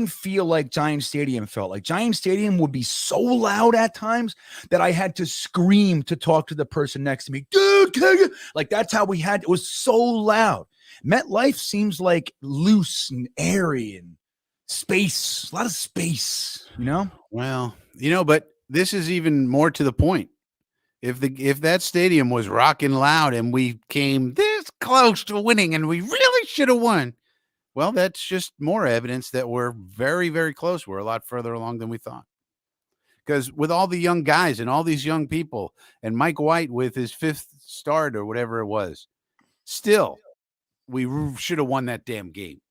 feel like Giant Stadium felt. Like Giant Stadium would be so loud at times that I had to scream to talk to the person next to me. Dude, like that's how it was so loud. MetLife seems like loose and airy and space, a lot of space, Well, but this is even more to the point. If that stadium was rocking loud and we came this close to winning and we really should have won, well, that's just more evidence that we're very, very close. We're a lot further along than we thought. Because with all the young guys and all these young people and Mike White with his 5th start or whatever it was, still, we should have won that damn game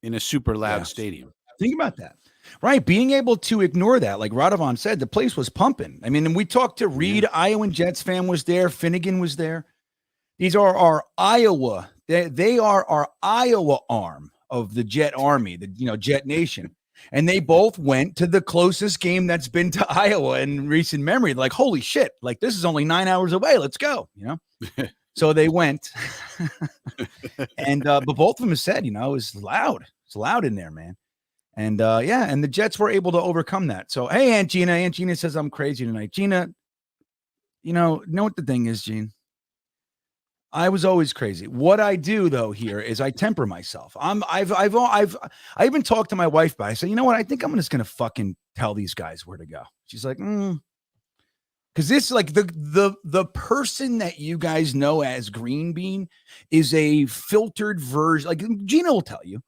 in a super loud stadium. Think about that. Right. Being able to ignore that, like Radovan said, the place was pumping. I mean, and we talked to Reed, Iowa Jetsfan was there. Finnegan was there. These are our Iowa. They are our Iowa arm of the Jet Army, the Jetnation. And they both went to the closest game that's been to Iowa in recent memory. Like, holy shit, like this is only 9 hours away. Let's go, So they went. And but both of them said, it was loud. It's loud in there, man. And and the Jets were able to overcome that. So hey, Aunt Gina says I'm crazy tonight. Gina, know what the thing is, Gene? I was always crazy. What I do though here is I temper myself. I even talked to my wife about it. I said, you know what? I think I'm just gonna fucking tell these guys where to go. She's like, Because this, like, the person that you guys know as GreenBean is a filtered version. Like Gina will tell you,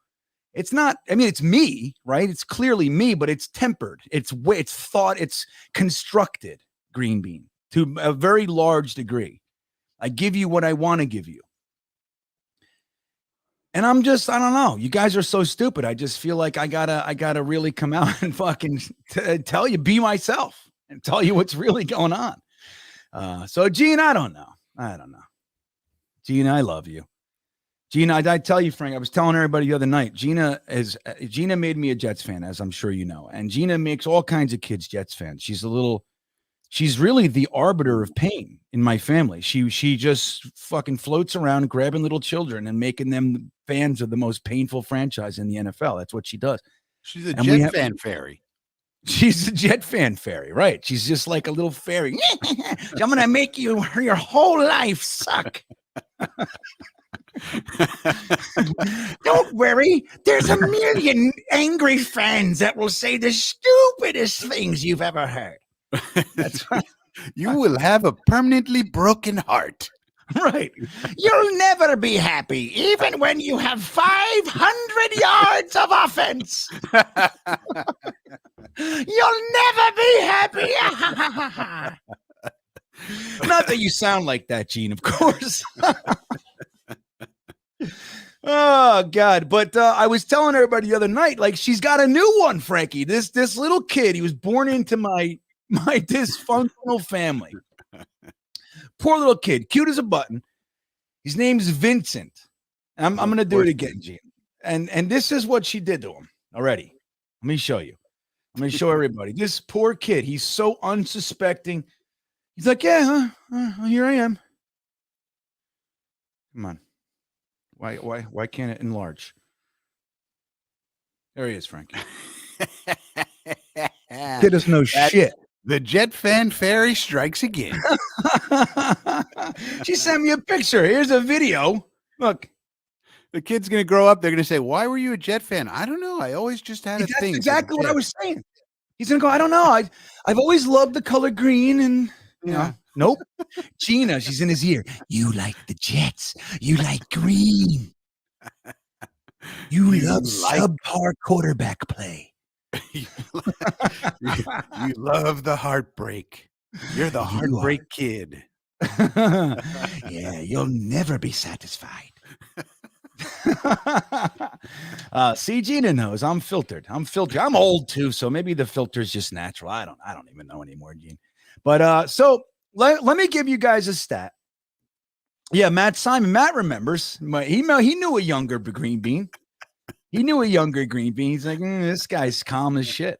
it's not. I mean, it's me, right? It's clearly me, but it's tempered. It's thought. It's constructed GreenBean to a very large degree. I give you what I want to give you, and I don't know. You guys are so stupid. I just feel like I gotta really come out and fucking tell you, be myself. And tell you what's really going on. So Gene, I don't know. Gina, I love you. Gina, I tell you, Frank, I was telling everybody the other night, Gina made me a Jets fan, as I'm sure you know. And Gina makes all kinds of kids Jets fans. She's really the arbiter of pain in my family. She just fucking floats around grabbing little children and making them fans of the most painful franchise in the NFL. That's what she does. She's a Jet fan fairy. She's a Jet fan fairy, right? She's just like a little fairy. I'm going to make your whole life suck. Don't worry. There's a million angry fans that will say the stupidest things you've ever heard. That's right. You will have a permanently broken heart. Right. You'll never be happy, even when you have 500 yards of offense. You'll never be happy. Not that you sound like that, Gene, of course. Oh, God. But I was telling everybody the other night, like, she's got a new one, Frankie. This little kid, he was born into my dysfunctional family. Poor little kid, cute as a button. His name's Vincent. I'm going to do it again, Gene. And this is what she did to him already. Let me show you. I'm going to show everybody. This poor kid, he's so unsuspecting. He's like, yeah, here I am. Come on. Why can't it enlarge? There he is, Frankie. Kid doesn't know shit. The Jet fan fairy strikes again. She sent me a picture. Here's a video. Look. The kid's going to grow up. They're going to say, why were you a Jet fan? I don't know. I always just had a thing. That's exactly what I was saying. He's going to go, I don't know. I've always loved the color green and, you know. Nope. Gina, she's in his ear. You like the Jets. You like green. You love subpar quarterback play. You love the heartbreak. You're the heartbreak kid. Yeah, you'll never be satisfied. See, Gina knows I'm filtered. I'm old too, so maybe the filter's just natural. I don't even know anymore, Gene. But so let me give you guys a stat. Yeah, Matt remembers. He knew a younger GreenBean. He knew a younger GreenBean. He's like, this guy's calm as shit.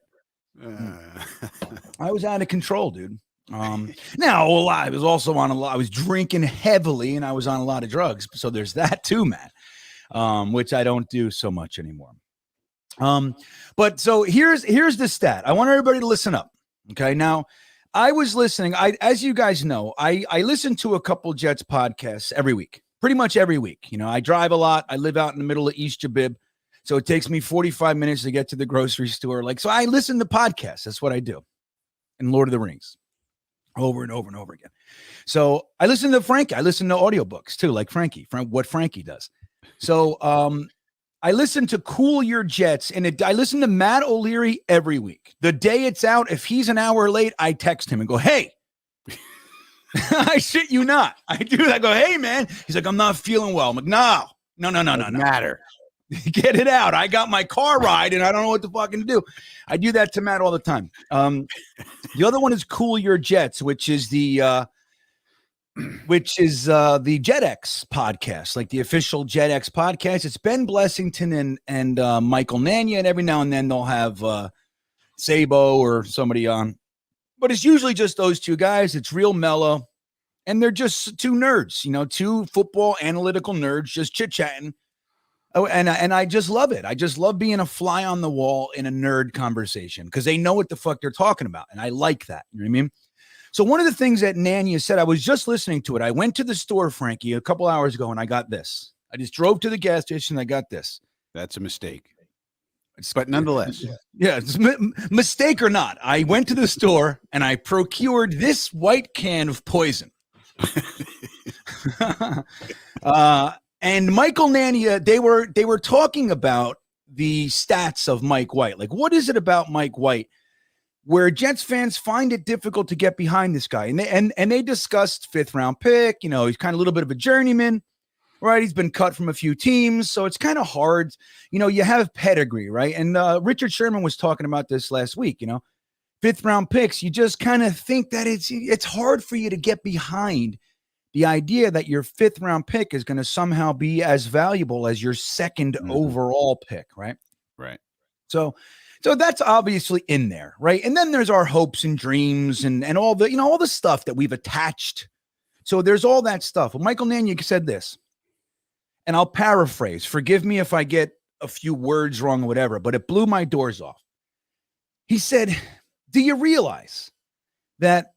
I was out of control, dude. Now I was also on I was drinking heavily and I was on a lot of drugs. So there's that too, Matt, which I don't do so much anymore. But so here's the stat. I want everybody to listen up. Okay. Now I was listening. As you guys know, I listen to a couple Jets podcasts every week, pretty much every week. You know, I drive a lot. I live out in the middle of East Jabib. So it takes me 45 minutes to get to the grocery store. So I listen to podcasts. That's what I do. And Lord of the Rings over and over and over again. So I listen to Frankie. I listen to audiobooks too, like Frankie, what Frankie does. So I listen to Cool Your Jets, and I listen to Matt O'Leary every week. The day it's out, if he's an hour late, I text him and go, hey, I shit you not. I do that. I go, hey, man. He's like, I'm not feeling well. I'm like, no. Matter. Get it out. I got my car ride and I don't know what to fucking do. I do that to Matt all the time. The other one is Cool Your Jets, which is the JetX podcast, like the official JetX podcast. It's Ben Blessington and Michael Nania, and every now and then they'll have Sabo or somebody on. But it's usually just those two guys. It's real mellow, and they're just two nerds, two football analytical nerds just chit-chatting. Oh, and I just love it. I just love being a fly on the wall in a nerd conversation because they know what the fuck they're talking about. And I like that. You know what I mean? So one of the things that Nania said, I was just listening to it. I went to the store, Frankie, a couple hours ago, and I got this. I just drove to the gas station. And I got this. That's a mistake. But nonetheless, yeah, mistake or not, I went to the store and I procured this white can of poison. And Michael Nania, they were talking about the stats of Mike White. Like, what is it about Mike White where Jets fans find it difficult to get behind this guy? And they discussed 5th round pick. You know, he's kind of a little bit of a journeyman, right? He's been cut from a few teams, so it's kind of hard. You know, you have pedigree, right? And Richard Sherman was talking about this last week. You know, 5th round picks, you just kind of think that it's hard for you to get behind the idea that your 5th round pick is going to somehow be as valuable as your 2nd overall pick, right? Right. So that's obviously in there, right? And then there's our hopes and dreams and all the, you know, all the stuff that we've attached. So there's all that stuff. Well, Michael Nania said this, and I'll paraphrase. Forgive me if I get a few words wrong or whatever, but it blew my doors off. He said, do you realize that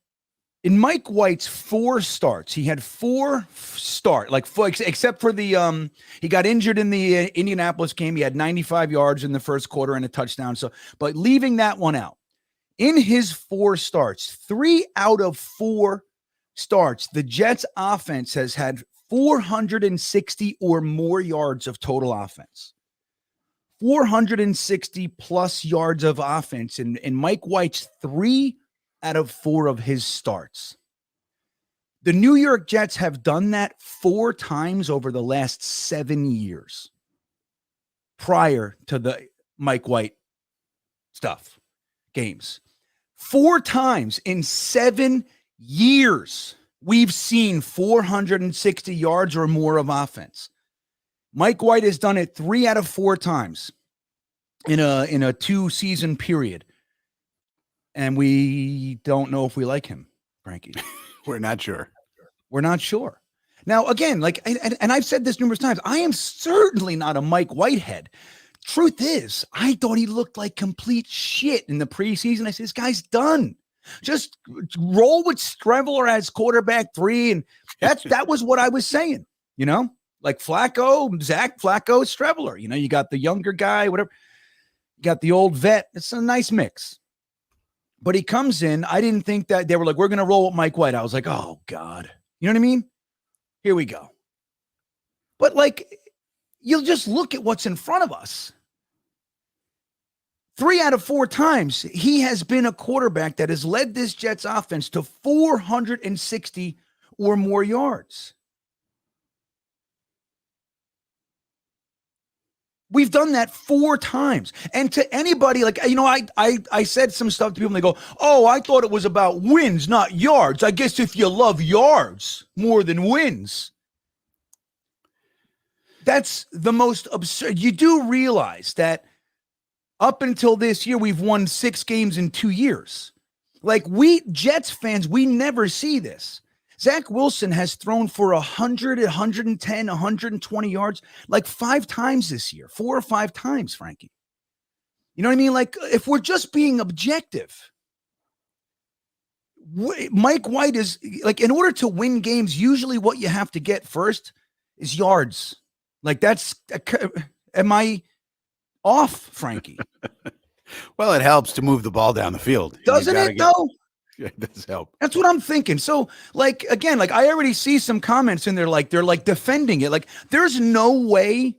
in Mike White's 4 starts, he had 4 except for the he got injured in the Indianapolis game. He had 95 yards in the first quarter and a touchdown. So, but leaving that one out, in his 4 starts, 3 out of 4 starts, the Jets offense has had 460 or more yards of total offense. 460 plus yards of offense in Mike White's 3 out of 4 of his starts. The New York Jets have done that 4 times over the last 7 years prior to the Mike White games. 4 times in 7 years, we've seen 460 yards or more of offense. Mike White has done it 3 out of 4 times in a 2-season period. And we don't know if we like him, Frankie. We're not sure. We're not sure. Now, again, like, and I've said this numerous times, I am certainly not a Mike Whitehead. Truth is, I thought he looked like complete shit in the preseason. I said, this guy's done. Just roll with Streveler as quarterback 3. And that was what I was saying, you know, like Flacco, Zach Flacco, Streveler. You know, you got the younger guy, whatever. You got the old vet. It's a nice mix. But he comes in. I didn't think that they were like, we're going to roll with Mike White. I was like, oh, God. You know what I mean? Here we go. But, like, you'll just look at what's in front of us. 3 out of 4 times, he has been a quarterback that has led this Jets offense to 460 or more yards. We've done that 4 times. And to anybody, like, you know, I said some stuff to people and they go, oh, I thought it was about wins, not yards. I guess if you love yards more than wins. That's the most absurd. You do realize that up until this year, we've won 6 games in 2 years. Like, we Jets fans, we never see this. Zach Wilson has thrown for 100, 110, 120 yards like 5 times this year, 4 or 5 times, Frankie. You know what I mean? Like, if we're just being objective, Mike White is like, in order to win games, usually what you have to get first is yards. Like, am I off, Frankie? Well, it helps to move the ball down the field. Doesn't it, though? Yeah, it does help. That's what I'm thinking. So, like, again, like, I already see some comments in there, like, they're like defending it. Like, there's no way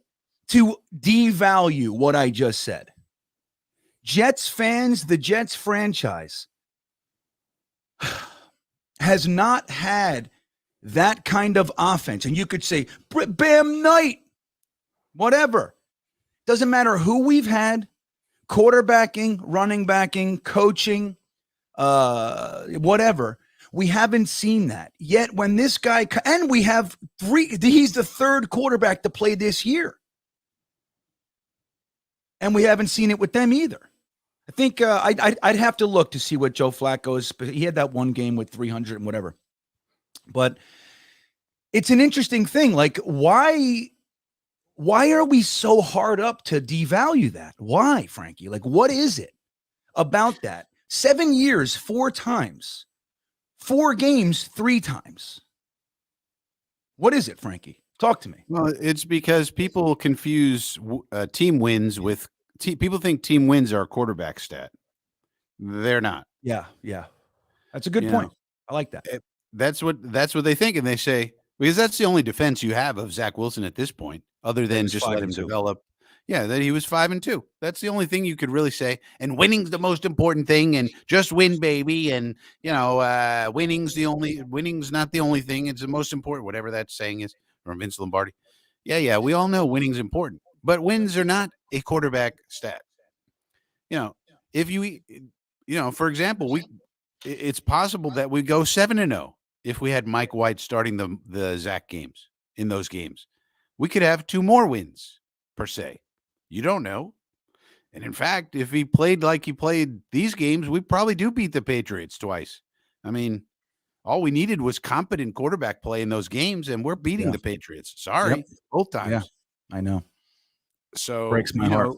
to devalue what I just said. Jets fans, the Jets franchise has not had that kind of offense. And you could say, Bam Knight, whatever. Doesn't matter who we've had, quarterbacking, running backing, coaching, whatever. We haven't seen that yet. When this guy, and we have 3, he's the 3rd quarterback to play this year. And we haven't seen it with them either. I think I'd have to look to see what Joe Flacco is. He had that one game with 300 and whatever. But it's an interesting thing. Like, why are we so hard up to devalue that? Why, Frankie? Like, what is it about that? 7 years, 4 times, 4 games, 3 times. What is it, Frankie? Talk to me. Well, it's because people confuse team wins with people think team wins are a quarterback stat. They're not. Yeah. That's a good You point. know, I like that. That's what they think, and they say, because that's the only defense you have of Zach Wilson at this point, other That he than was just let 5-2. him develop. Yeah, that he was 5-2. That's the only thing you could really say. And winning's the most important thing, and just win, baby. And winning's not the only thing. It's the most important, whatever that saying is, from Vince Lombardi. Yeah, we all know winning's important, but wins are not a quarterback stat. If for example, it's possible that we go 7-0 if we had Mike White starting the Zach games in those games. We could have 2 more wins per se. You don't know. And in fact, if he played like he played these games, we probably do beat the Patriots twice. I mean, all we needed was competent quarterback play in those games, and we're beating the Patriots. Sorry, both times. Yeah, I know. So Breaks my heart.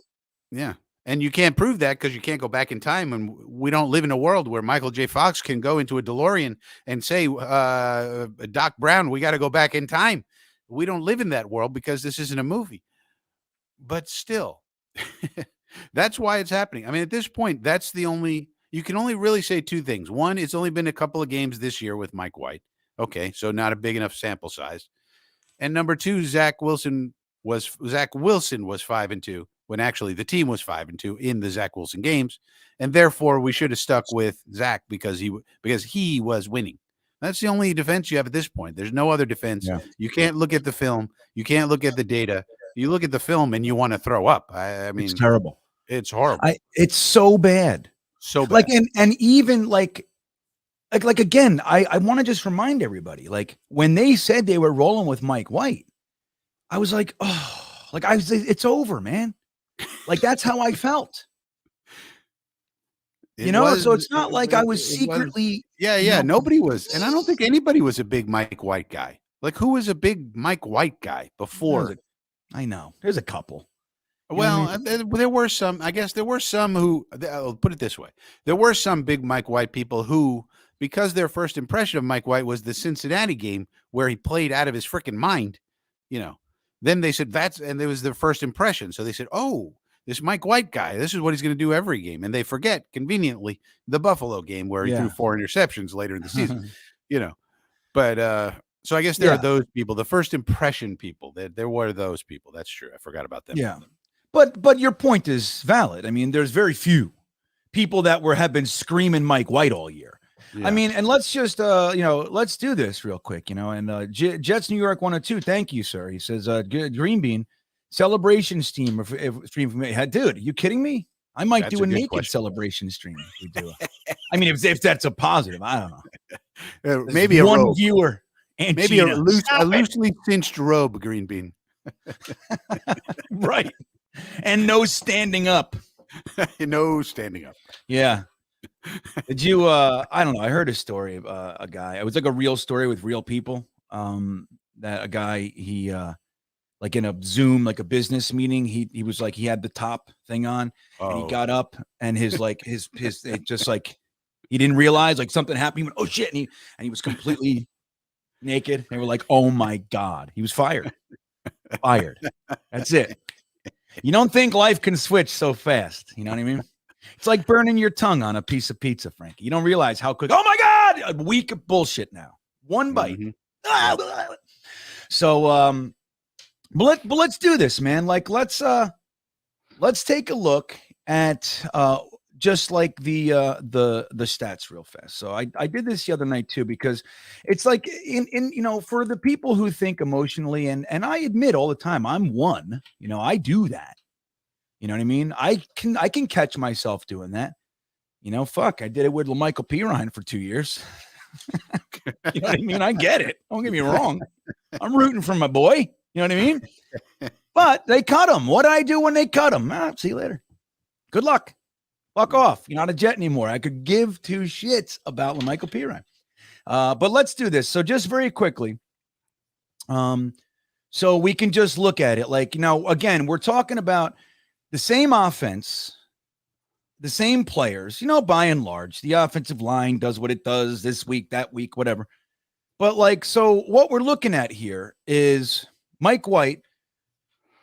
Yeah. And you can't prove that because you can't go back in time, and we don't live in a world where Michael J. Fox can go into a DeLorean and say, Doc Brown, we got to go back in time. We don't live in that world because this isn't a movie. But still, that's why it's happening. I mean, at this point, you can only really say 2 things. One, it's only been a couple of games this year with Mike White. Okay, so not a big enough sample size. And number 2, Zach Wilson was 5-2 when actually the team was 5-2 in the Zach Wilson games, and therefore we should have stuck with Zach because he was winning. That's the only defense you have at this point. There's no other defense. Yeah. You can't look at the film. You can't look at the data. You look at the film and you want to throw up. I mean, it's terrible. It's horrible. It's so bad. So bad. Like, and even like again, I want to just remind everybody, like when they said they were rolling with Mike White, I was like, oh, like it's over, man. Like that's how I felt. So it's not like I was secretly. Nobody was. And I don't think anybody was a big Mike White guy. Like, who was a big Mike White guy before? I know. There's a couple. Well, there were some. I guess there were some who. I'll put it this way: there were some big Mike White people who, because their first impression of Mike White was the Cincinnati game where he played out of his freaking mind. Then they said and it was their first impression. So they said, "Oh, this Mike White guy, this is what he's going to do every game." And they forget conveniently the Buffalo game where he threw 4 interceptions later in the season. But so I guess there are those people, the first impression people. There were those people. That's true. I forgot about them. Yeah. But your point is valid. I mean, there's very few people that have been screaming Mike White all year. Yeah. I mean, and let's just let's do this real quick, and Jets New York 102. Thank you, sir. He says GreenBean celebration stream from me. Dude, are you kidding me? I might do a naked celebration stream if we do it. I mean, if that's a positive, I don't know. Maybe one robe. Viewer. And maybe a loosely cinched robe, GreenBean. Right. And no standing up. No standing up. Yeah. Did you I don't know, I heard a story of a guy. It was like a real story with real people. That a guy, he like in a Zoom, like a business meeting, he was like, he had the top thing on and he got up and his like his it just like he didn't realize like something happened. He went, oh shit, and he was completely naked. They were like, oh my God. He was fired. That's it. You don't think life can switch so fast. You know what I mean? It's like burning your tongue on a piece of pizza, Frankie. You don't realize how quick. Oh my God, a week of bullshit now. One bite. Mm-hmm. So, but let's do this, man. Like, let's take a look at just like the stats real fast. So I did this the other night too, because it's like in for the people who think emotionally, and I admit all the time I'm one. I do that. You know what I mean? I can catch myself doing that. Fuck, I did it with Michael Pirine for 2 years. You know what I mean? I get it. Don't get me wrong. I'm rooting for my boy. You know what I mean? But they cut him. What did I do when they cut him? See you later. Good luck. Fuck off. You're not a Jet anymore. I could give 2 shits about Michael Pirine. But let's do this. So just very quickly. So we can just look at it. Like, again, we're talking about the same offense, the same players, by and large. The offensive line does what it does this week, that week, whatever. But so what we're looking at here is Mike White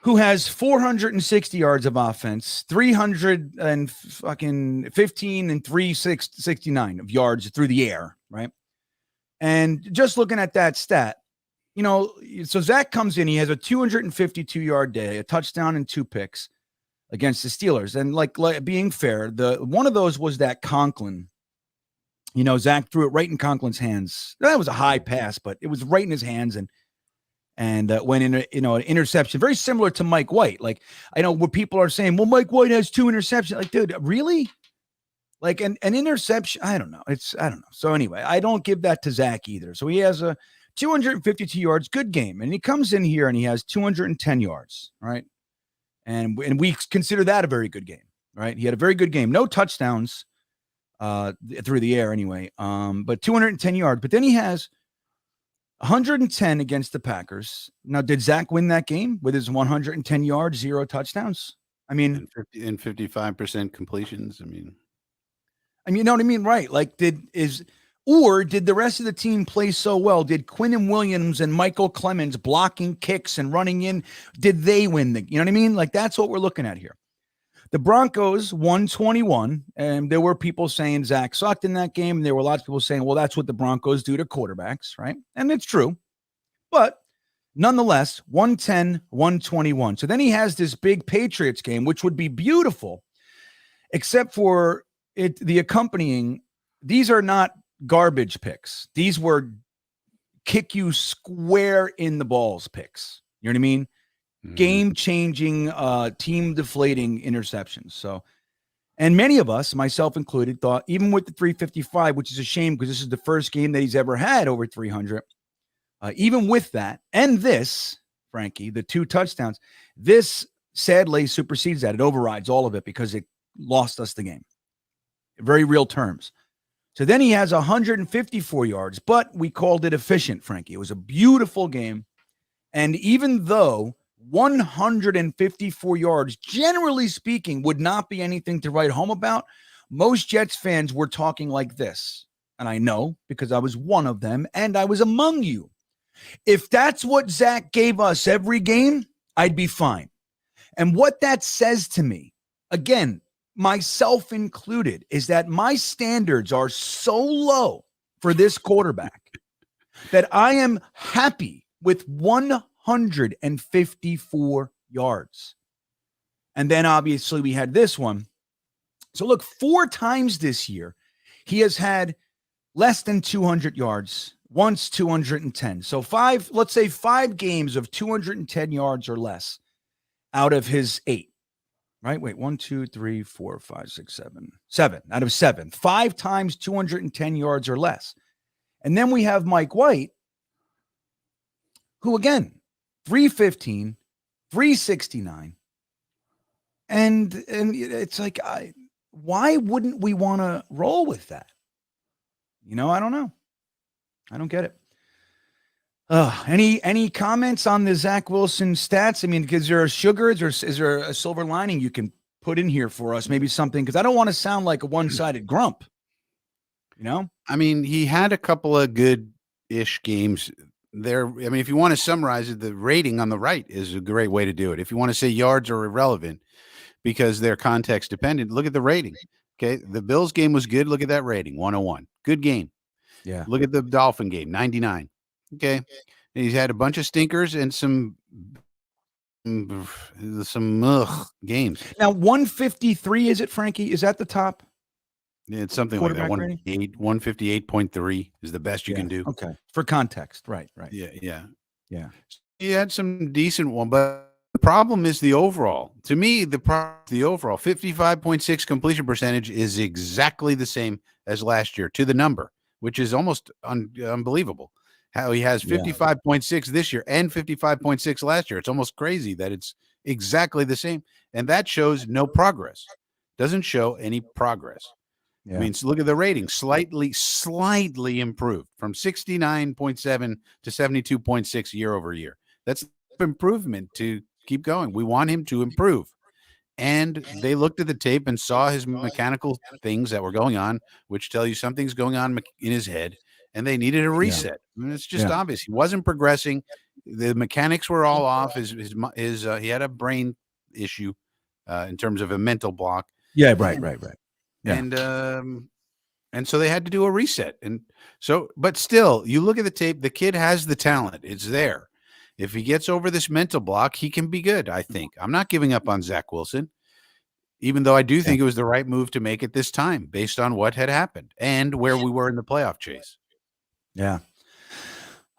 who has 460 yards of offense, 315 and 369 of yards through the air, right? And just looking at that stat, so Zach comes in, he has a 252-yard day, a touchdown and 2 picks against the Steelers. And like being fair, one of those was that Conklin. Zach threw it right in Conklin's hands. That was a high pass, but it was right in his hands and went in, an interception, very similar to Mike White. Like, I know what people are saying, well, Mike White has 2 interceptions. Like, dude, really? Like an interception? I don't know. I don't know. So anyway, I don't give that to Zach either. So he has a 252 yards, good game. And he comes in here and he has 210 yards, right? And we consider that a very good game, right? He had a very good game. No touchdowns through the air anyway, but 210 yards. But then he has 110 against the Packers. Now, did Zach win that game with his 110 yards, 0 touchdowns? I mean, and 55% completions. I mean, you know what I mean? Right. Like did the rest of the team play so well? Did Quinnen Williams and Michael Clemens blocking kicks and running in? Did they win you know what I mean? Like that's what we're looking at here. The Broncos won 21, and there were people saying Zach sucked in that game. And there were lots of people saying, well, that's what the Broncos do to quarterbacks, right? And it's true. But nonetheless, 110, 121. So then he has this big Patriots game, which would be beautiful, except for the accompanying. These are not garbage picks. These were kick you square in the balls picks. You know what I mean? Game-changing, team-deflating interceptions. So, and many of us, myself included, thought even with the 355, which is a shame because this is the first game that he's ever had over 300, even with that, and this, Frankie, the 2 touchdowns, this sadly supersedes that. It overrides all of it because it lost us the game. Very real terms. So then he has 154 yards, but we called it efficient, Frankie. It was a beautiful game. And even though 154 yards, generally speaking, would not be anything to write home about, most Jets fans were talking like this. And I know because I was one of them and I was among you. If that's what Zach gave us every game, I'd be fine. And what that says to me, again, myself included, is that my standards are so low for this quarterback that I am happy with 154 yards. And then obviously we had this one. So look, 4 times this year, he has had less than 200 yards, once 210. So let's say 5 games of 210 yards or less out of his 8, right? Wait, 1, 2, 3, 4, 5, 6, 7, 7 out of 7, 5 times 210 yards or less. And then we have Mike White, who again, 315, 369. And it's like, why wouldn't we want to roll with that? I don't know. I don't get it. Any comments on the Zach Wilson stats? I mean, is there a sugar? Is there a silver lining you can put in here for us? Maybe something, because I don't want to sound like a one-sided grump. I mean, he had a couple of good-ish games there. I mean, if you want to summarize it, the rating on the right is a great way to do it. If you want to say yards are irrelevant because they're context dependent, look at the rating. Okay. The Bills game was good. Look at that rating, 101. Good game. Yeah. Look at the Dolphin game, 99. Okay. And he's had a bunch of stinkers and some games. Now, 153, is it, Frankie? Is that the top? It's something like that. 158.3 is the best you can do. Okay. For context. Right. Yeah. He had some decent one, but the problem is the overall. To me, the overall 55.6 completion percentage is exactly the same as last year to the number, which is almost unbelievable. How he has 55.6 this year and 55.6 last year. It's almost crazy that it's exactly the same. And that shows no progress. Doesn't show any progress. Yeah. I mean, so look at the rating, slightly improved from 69.7 to 72.6 year over year. That's improvement to keep going. We want him to improve. And they looked at the tape and saw his mechanical things that were going on, which tell you something's going on in his head, and they needed a reset. I mean, it's just obvious. He wasn't progressing. The mechanics were all off. He had a brain issue in terms of a mental block. Yeah, right. Yeah. And so they had to do a reset. And so, but still, you look at the tape, the kid has the talent. It's there. If he gets over this mental block, he can be good, I think. I'm not giving up on Zach Wilson, even though I do think it was the right move to make at this time based on what had happened and where we were in the playoff chase. Yeah.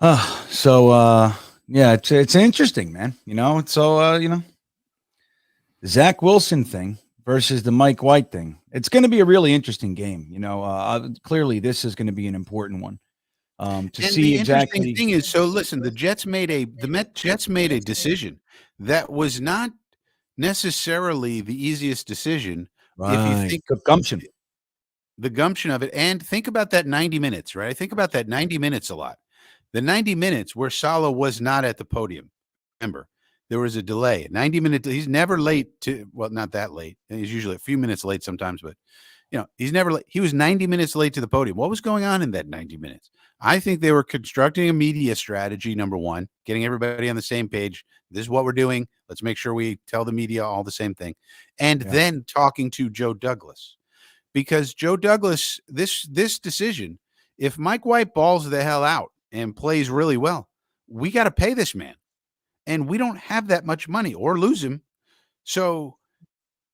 Yeah, it's interesting, man. The Zach Wilson thing versus the Mike White thing. It's going to be a really interesting game. Clearly this is going to be an important one. See exactly. Interesting thing is, so listen, the Jets made a decision that was not necessarily the easiest decision. Right. If you think the gumption of it, and think about that 90 minutes, right? I think about that 90 minutes a lot. The 90 minutes where Saleh was not at the podium. Remember, there was a delay. 90 minutes. He's never late not that late. He's usually a few minutes late sometimes, but he's never late. He was 90 minutes late to the podium. What was going on in that 90 minutes? I think they were constructing a media strategy, number one, getting everybody on the same page. This is what we're doing. Let's make sure we tell the media all the same thing. And then talking to Joe Douglas. Because Joe Douglas, this decision, if Mike White balls the hell out and plays really well, we got to pay this man. And we don't have that much money or lose him. So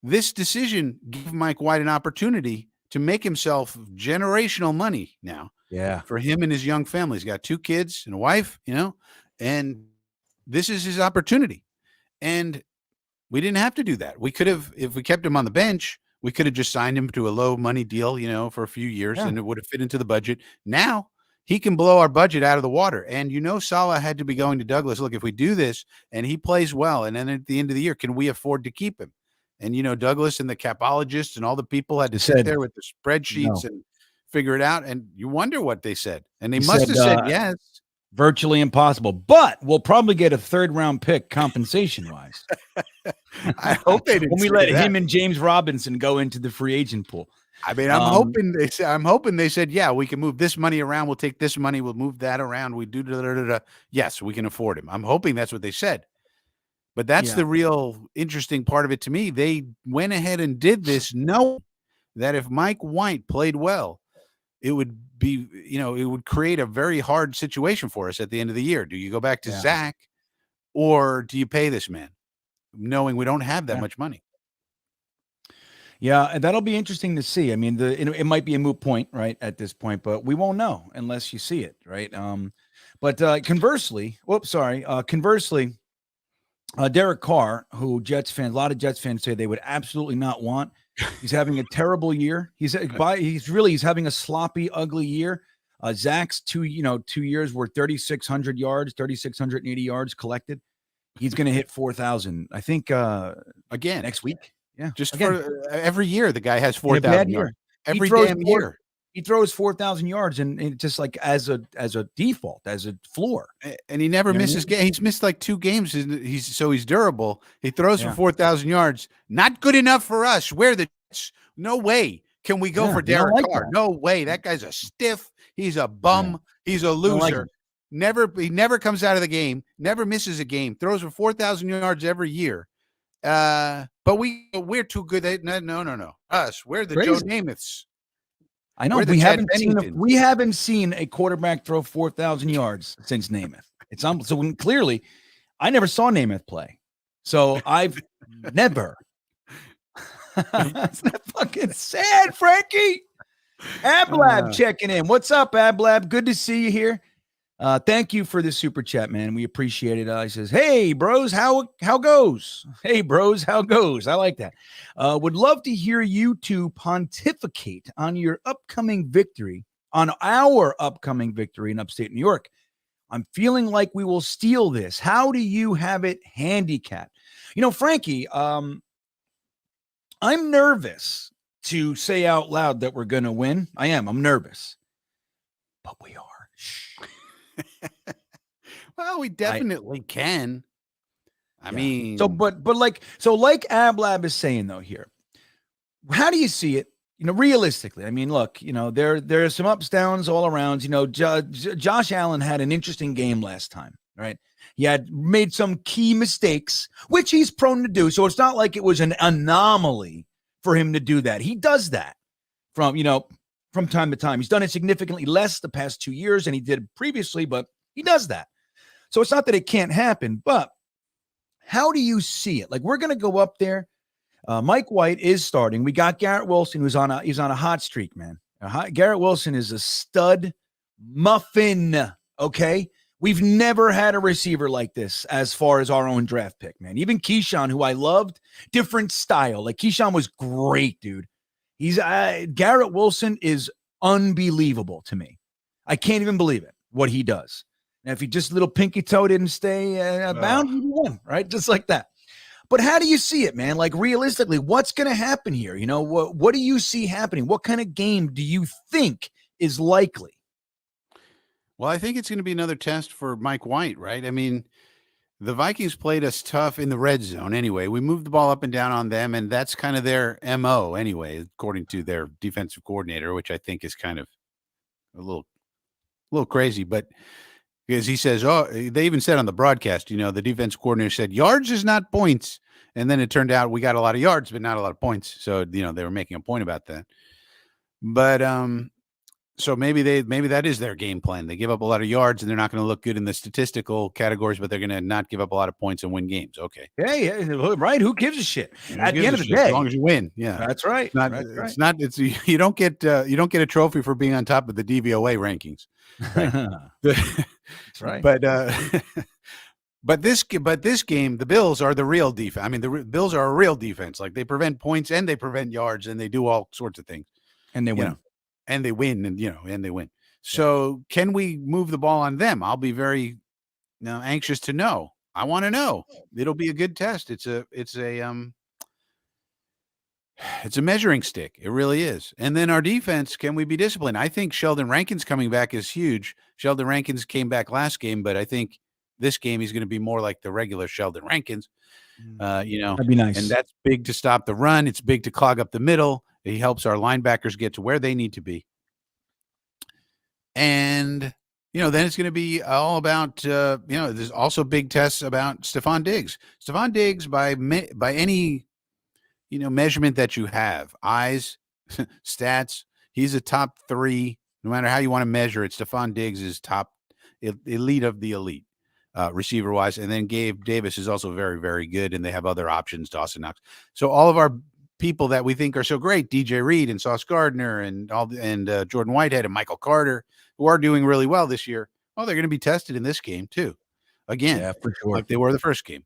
this decision gave Mike White an opportunity to make himself generational money now. Yeah. For him and his young family. He's got 2 kids and a wife, and this is his opportunity. And we didn't have to do that. We could have, if we kept him on the bench, we could have just signed him to a low money deal, for a few years, and it would have fit into the budget. Now he can blow our budget out of the water. And Saleh had to be going to Douglas. Look, if we do this and he plays well, and then at the end of the year, can we afford to keep him? And Douglas and the capologists and all the people had to sit there with the spreadsheets and figure it out. And you wonder what they said. And they must have said yes. Virtually impossible, but we'll probably get a 3rd-round pick compensation-wise. I hope they didn't. When we let him and James Robinson go into the free agent pool. I mean, I'm hoping they said, yeah, we can move this money around. We'll take this money. We'll move that around. We do. Yes, we can afford him. I'm hoping that's what they said. But that's the real interesting part of it to me. They went ahead and did this knowing that if Mike White played well, it would be, it would create a very hard situation for us at the end of the year. Do you go back to Zach, or do you pay this man, knowing we don't have that much money? Yeah, and that'll be interesting to see. I mean, it might be a moot point, right, at this point, but we won't know unless you see it, right? Conversely, Derek Carr, who a lot of Jets fans say they would absolutely not want. He's having a terrible year. He's having a sloppy, ugly year. Zach's 2 years were 3,600 yards, 3,680 yards collected. He's going to hit 4,000. I think again next week. Yeah, just for every year the guy has 4,000 yards. Every damn year he throws 4,000 yards, and just like as a default, as a floor. And he never misses game. He's missed like 2 games. He's durable. He throws for 4,000 yards. Not good enough for us. We're the Jets. No way can we go for Derek Carr. No way. That guy's a stiff. He's a bum. He's a loser. He never comes out of the game. Never misses a game. Throws for 4,000 yards every year. But we're too good. No. Us. We're the Joe Namaths. I know we haven't seen a quarterback throw 4,000 yards since Namath. So clearly, I never saw Namath play, so I've never. That's not fucking sad, Frankie. Ablab checking in. What's up, Ablab? Good to see you here. Thank you for the super chat, man. We appreciate it. He says, "Hey, bros, how goes? Hey, bros, how goes?" I like that. Would love to hear you two pontificate on our upcoming victory in upstate New York. I'm feeling like we will steal this. How do you have it handicapped? Frankie, I'm nervous to say out loud that we're going to win. I'm nervous, but we are. Well, we definitely can. I mean, like Ablab is saying though here, how do you see it? Realistically, I mean, look, there are some ups, downs all around. Josh Allen had an interesting game last time, right? He had made some key mistakes, which he's prone to do. So it's not like it was an anomaly for him to do that. He does that from time to time. He's done it significantly less the past 2 years than he did previously, but he does that. So it's not that it can't happen, but how do you see it? Like, we're going to go up there. Mike White is starting. We got Garrett Wilson, he's on a hot streak, man. Garrett Wilson is a stud muffin. Okay. We've never had a receiver like this as far as our own draft pick, man. Even Keyshawn, who I loved, different style. Like, Keyshawn was great, dude. Garrett Wilson is unbelievable to me. I can't even believe it, what he does. And if he just little pinky toe didn't stay bound, he won, right? Just like that. But how do you see it, man? Like, realistically, what's going to happen here? What do you see happening? What kind of game do you think is likely? Well, I think it's going to be another test for Mike White, right? I mean, the Vikings played us tough in the red zone anyway. We moved the ball up and down on them, and that's kind of their MO anyway, according to their defensive coordinator, which I think is kind of a little crazy. But because he says, they even said on the broadcast, the defense coordinator said, yards is not points. And then it turned out we got a lot of yards, but not a lot of points. So, they were making a point about that. But so maybe that is their game plan. They give up a lot of yards and they're not going to look good in the statistical categories, but they're going to not give up a lot of points and win games. Okay. Yeah, right. Who gives a shit? At the end of the day, as long as you win. Yeah, that's right. You don't get a trophy for being on top of the DVOA rankings. Right? That's right. But this game, the Bills are the real defense. I mean, the Bills are a real defense. Like, they prevent points and they prevent yards and they do all sorts of things. And they win. And they win, and they win. So can we move the ball on them? I'll be very anxious to know. I want to know. It'll be a good test. It's a measuring stick. It really is. And then our defense, can we be disciplined? I think Sheldon Rankins coming back is huge. Sheldon Rankins came back last game, but I think this game he's going to be more like the regular Sheldon Rankins. That'd be nice. And that's big to stop the run. It's big to clog up the middle. He helps our linebackers get to where they need to be. And, then it's going to be all about, there's also big tests about Stephon Diggs. Stephon Diggs, by any, measurement that you have, eyes, stats, he's a top 3, no matter how you want to measure it. Stephon Diggs is top elite of the elite receiver wise. And then Gabe Davis is also very, very good. And they have other options, Dawson Knox. So all of our people that we think are so great, DJ Reed and Sauce Gardner and Jordan Whitehead and Michael Carter, who are doing really well this year, they're going to be tested in this game too. Again, yeah, for sure, like they were the first game.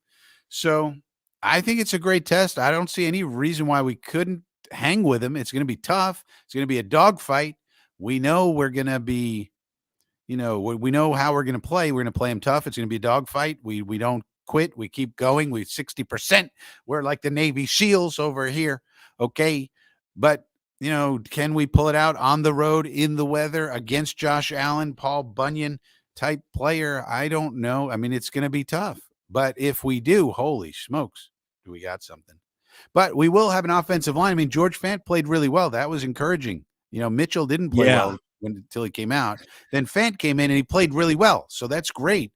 So I think it's a great test. I don't see any reason why we couldn't hang with them. It's going to be tough. It's going to be a dogfight. We know we're going to be, we know how we're going to play. We're going to play them tough. It's going to be a dogfight. We don't quit. We keep going. We 60%. We're like the Navy SEALs over here. Okay. But, can we pull it out on the road in the weather against Josh Allen, Paul Bunyan type player? I don't know. I mean, it's going to be tough. But if we do, holy smokes, do we got something? But we will have an offensive line. I mean, George Fant played really well. That was encouraging. Mitchell didn't play well until he came out. Then Fant came in and he played really well. So that's great.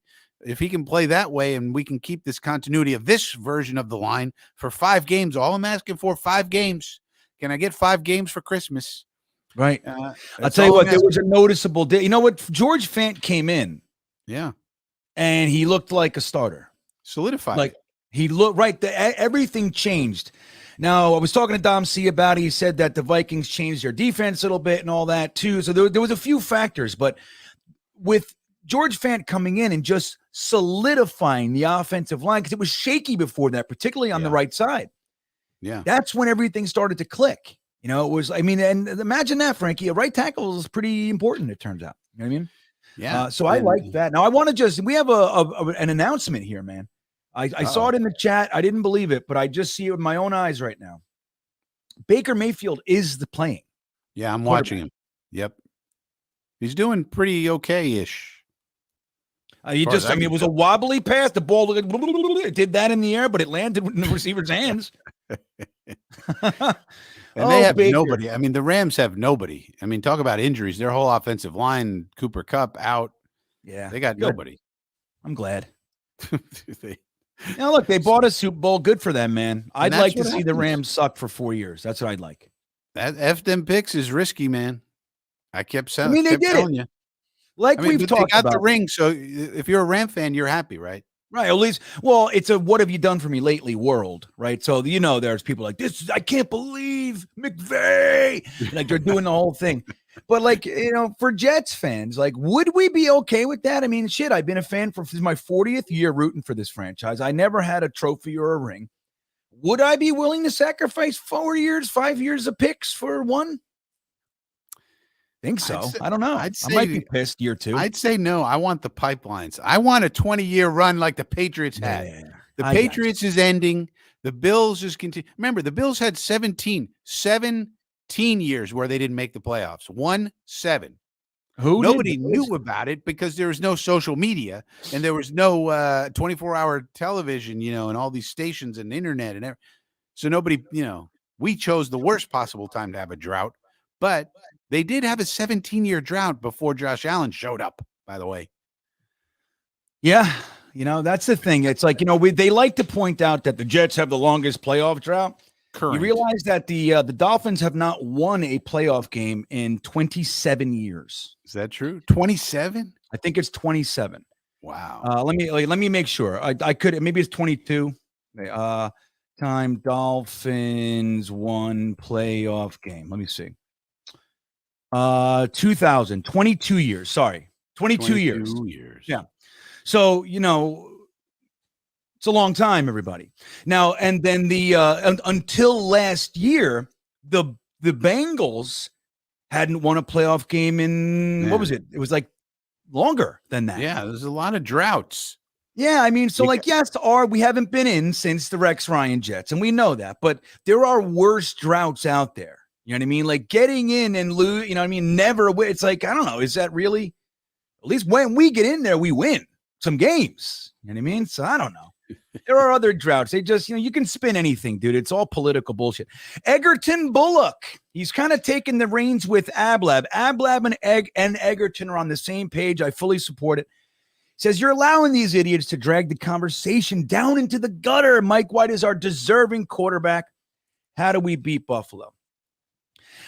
If he can play that way and we can keep this continuity of this version of the line for 5 games, all I'm asking for, 5 games. Can I get 5 games for Christmas? Right. I'll tell you what, there was a noticeable day. You know what? George Fant came in. Yeah. And he looked like a starter. Solidified. Like he looked right. Everything changed. Now, I was talking to Dom C about it. He said that the Vikings changed their defense a little bit and all that too. So there was a few factors, but with George Fant coming in and just solidifying the offensive line, because it was shaky before that, particularly on the right side. Yeah. That's when everything started to click. It was, and imagine that, Frankie, a right tackle is pretty important, it turns out. You know what I mean? Yeah. So I like that. Now I want to we have an announcement here, man. I saw it in the chat. I didn't believe it, but I just see it with my own eyes right now. Baker Mayfield is the playing. Yeah, I'm watching him. Yep. He's doing pretty okay-ish. It was a wobbly pass. The ball it did that in the air, but it landed in the receiver's hands. And they have nobody. I mean, the Rams have nobody. I mean, talk about injuries. Their whole offensive line, Cooper Kupp out. Yeah. They got nobody. I'm glad. They- Now, look, they bought a Super Bowl. Good for them, man. I'd that's like to what see the happens. Rams suck for 4 years. That's what I'd like. That F them picks is risky, man. I kept I saying, mean, they did telling it. you. Like I mean, we've but they talked got the about. ring, so if you're a Ram fan, you're happy, right? Right. At least, well, it's a what have you done for me lately world, right? So, there's people like this. I can't believe McVay. Like they're doing the whole thing. But like, for Jets fans, like, would we be okay with that? I mean, shit, I've been a fan this is my 40th year rooting for this franchise. I never had a trophy or a ring. Would I be willing to sacrifice 4 years, 5 years of picks for one? Think so. I don't know. I might be pissed year 2. I'd say no. I want the pipelines. I want a 20-year run like the Patriots had. Yeah, The Patriots is ending. The Bills is continue. Remember, the Bills had 17 years where they didn't make the playoffs. 1-7. Nobody knew about it because there was no social media and there was no 24-hour television, and all these stations and internet and everything. So nobody, we chose the worst possible time to have a drought, but they did have a 17-year drought before Josh Allen showed up, by the way. Yeah. That's the thing. It's like, they like to point out that the Jets have the longest playoff drought. Current. You realize that the Dolphins have not won a playoff game in 27 years. Is that true? 27? I think it's 27. Wow. Let me make sure. I could, maybe it's 22. Time Dolphins won playoff game. Let me see. 2000, 22 years. Sorry. 22 years. Yeah. So, it's a long time, everybody. Now, and then until last year, the Bengals hadn't won a playoff game in, what was it? It was like longer than that. Yeah, there's a lot of droughts. Yeah, I mean, so yes, we haven't been in since the Rex Ryan Jets, and we know that, but there are worse droughts out there. You know what I mean? Like getting in and lose, never win. It's like, I don't know. Is that really, at least when we get in there, we win some games. You know what I mean? So I don't know. There are other droughts. They just, you can spin anything, dude. It's all political bullshit. Egerton Bullock. He's kind of taking the reins with Ablab. Ablab and Egerton are on the same page. I fully support it. Says you're allowing these idiots to drag the conversation down into the gutter. Mike White is our deserving quarterback. How do we beat Buffalo?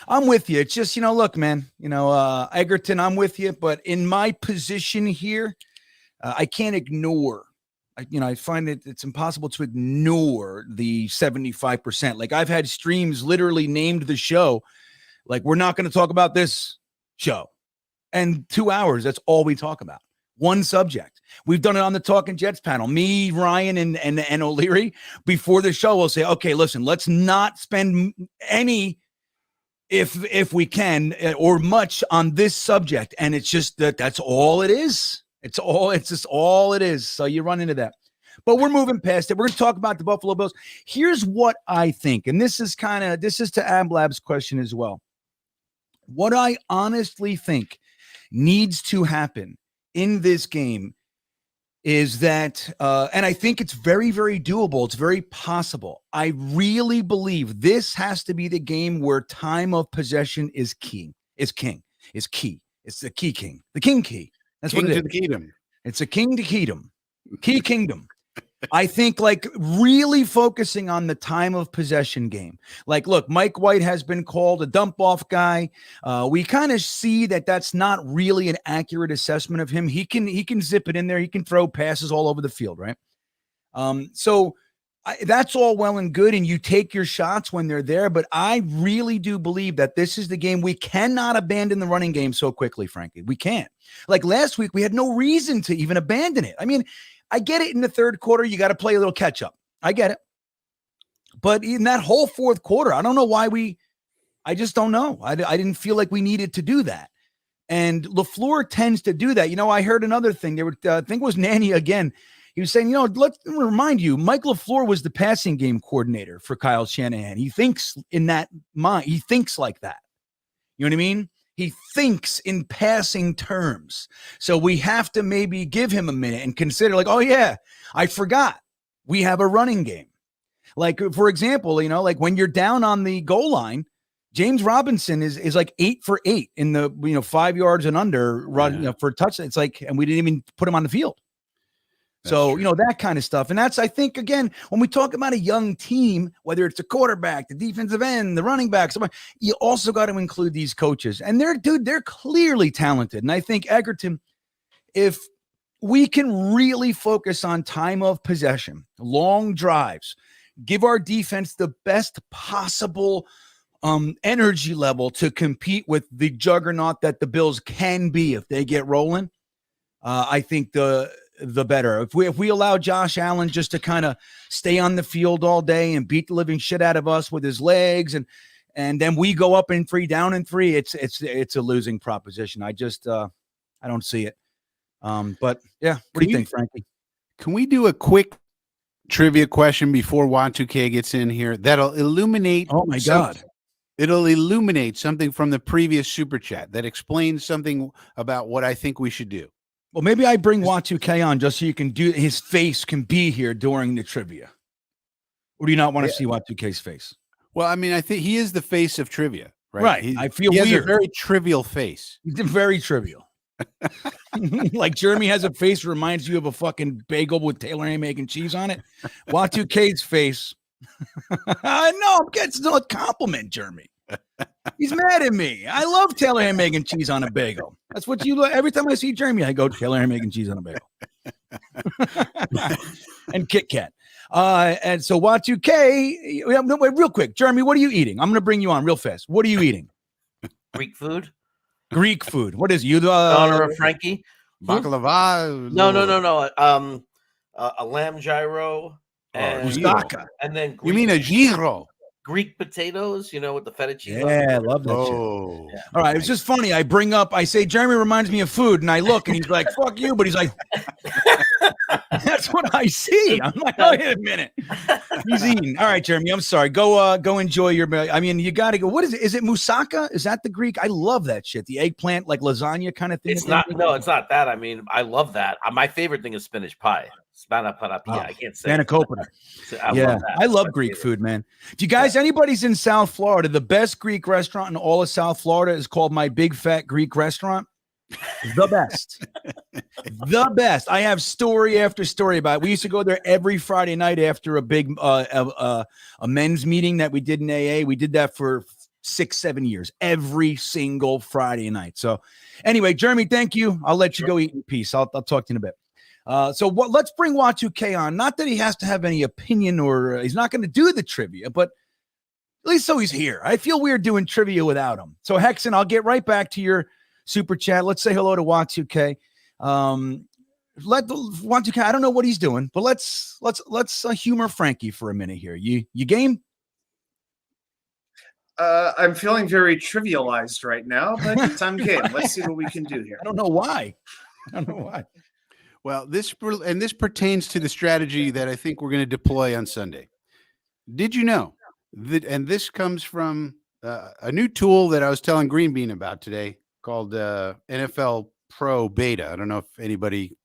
I'm with you. It's just, look, man, Egerton, I'm with you. But in my position here, I can't ignore. I find it's impossible to ignore the 75%. Like I've had streams literally named the show, like we're not going to talk about this show. And 2 hours, that's all we talk about. One subject. We've done it on the Talking Jets panel. Me, Ryan, and O'Leary. Before the show, we'll say, okay, listen, let's not spend any, if we can, or much on this subject. And it's just that's all it is. It's just all it is. So you run into that. But we're moving past it. We're going to talk about the Buffalo Bills. Here's what I think. And this is to Ablab's question as well. What I honestly think needs to happen in this game is that, and I think it's very, very doable. It's very possible. I really believe this has to be the game where time of possession is key. It's the king. The king key. That's king what it is. The kingdom. It's a king to kingdom. Key kingdom. I think like really focusing on the time of possession game. Like, look, Mike White has been called a dump off guy. We kind of see that that's not really an accurate assessment of him. He can zip it in there. He can throw passes all over the field, right? So that's all well and good, and you take your shots when they're there. But I really do believe that this is the game. We cannot abandon the running game so quickly, Frankie. We can't. Like last week, we had no reason to even abandon it. I mean, I get it in the third quarter. You got to play a little catch up. I get it. But in that whole fourth quarter, I don't know why I just don't know. I didn't feel like we needed to do that. And LaFleur tends to do that. I heard another thing. I think it was Nanny again. He was saying, let's remind you, Mike LaFleur was the passing game coordinator for Kyle Shanahan. He thinks in that mind. He thinks like that. You know what I mean? He thinks in passing terms. So we have to maybe give him a minute and consider like, oh yeah, I forgot we have a running game. Like, for example, like when you're down on the goal line, James Robinson is like 8 for 8 in the, 5 yards and under run for a touchdown. It's like, and we didn't even put him on the field. So, that kind of stuff. And that's, I think, again, when we talk about a young team, whether it's a quarterback, the defensive end, the running back, you also got to include these coaches. And they're clearly talented. And I think Egerton, if we can really focus on time of possession, long drives, give our defense the best possible energy level to compete with the juggernaut that the Bills can be if they get rolling, I think the better. If we allow Josh Allen just to kind of stay on the field all day and beat the living shit out of us with his legs, and then we go up in 3, down in 3, it's a losing proposition. I just I don't see it. But yeah, what do you think, Frankie? Can we do a quick trivia question before Y2K gets in here that'll illuminate? Oh my God. It'll illuminate something from the previous super chat that explains something about what I think we should do. Well, maybe I bring Y2K on just so you can his face can be here during the trivia. Or do you not want to see Y2K's face? Well, I mean, I think he is the face of trivia, right? Right. I feel he weird. Has a very trivial face. It's very trivial. Like Jeremy has a face that reminds you of a fucking bagel with Taylor ham, egg, and cheese on it. Y2K's face. No, it's not a compliment, Jeremy. He's mad at me. I love Taylor ham, egg, and cheese on a bagel. That's what you. Every time I see Jeremy, I go Taylor ham, egg, and cheese on a bagel. And Kit Kat. And so Y2K. Wait, real quick, Jeremy, what are you eating? I'm going to bring you on real fast. What are you eating? Greek food. Greek food. What is you? In honor of Frankie. Baklava. No. A lamb gyro and then you mean a gyro? Greek potatoes, with the feta cheese. Yeah, I love that shit. Yeah. All right, it's just funny. I say Jeremy reminds me of food, and I look, and he's like, "Fuck you," but he's like, "That's what I see." I'm like, "Oh, wait a minute." He's eating. All right, Jeremy. I'm sorry. Go enjoy your. I mean, you got to go. What is it? Is it moussaka? Is that the Greek? I love that shit. The eggplant, like lasagna kind of thing. It's not. No, it's not that. I mean, I love that. My favorite thing is spinach pie. I can't say. Manacopita. I love Greek food, man. Do you guys, anybody's in South Florida, the best Greek restaurant in all of South Florida is called My Big Fat Greek Restaurant. The best. The best. I have story after story about it. We used to go there every Friday night after a big a men's meeting that we did in AA. We did that for 6-7 years, every single Friday night. So anyway, Jeremy, thank you. I'll let you go eat in peace. I'll talk to you in a bit. Let's bring Y2K on. Not that he has to have any opinion or he's not going to do the trivia, but at least so he's here. I feel weird doing trivia without him. So Hexen, I'll get right back to your super chat. Let's say hello to Y2K. Let Y2K. I don't know what he's doing, but let's humor Frankie for a minute here. You game? I'm feeling very trivialized right now, but I'm game. Let's see what we can do here. I don't know why. Well, this pertains to the strategy that I think we're going to deploy on Sunday. Did you know that? And this comes from a new tool that I was telling GreenBean about today called NFL Pro Beta. I don't know if anybody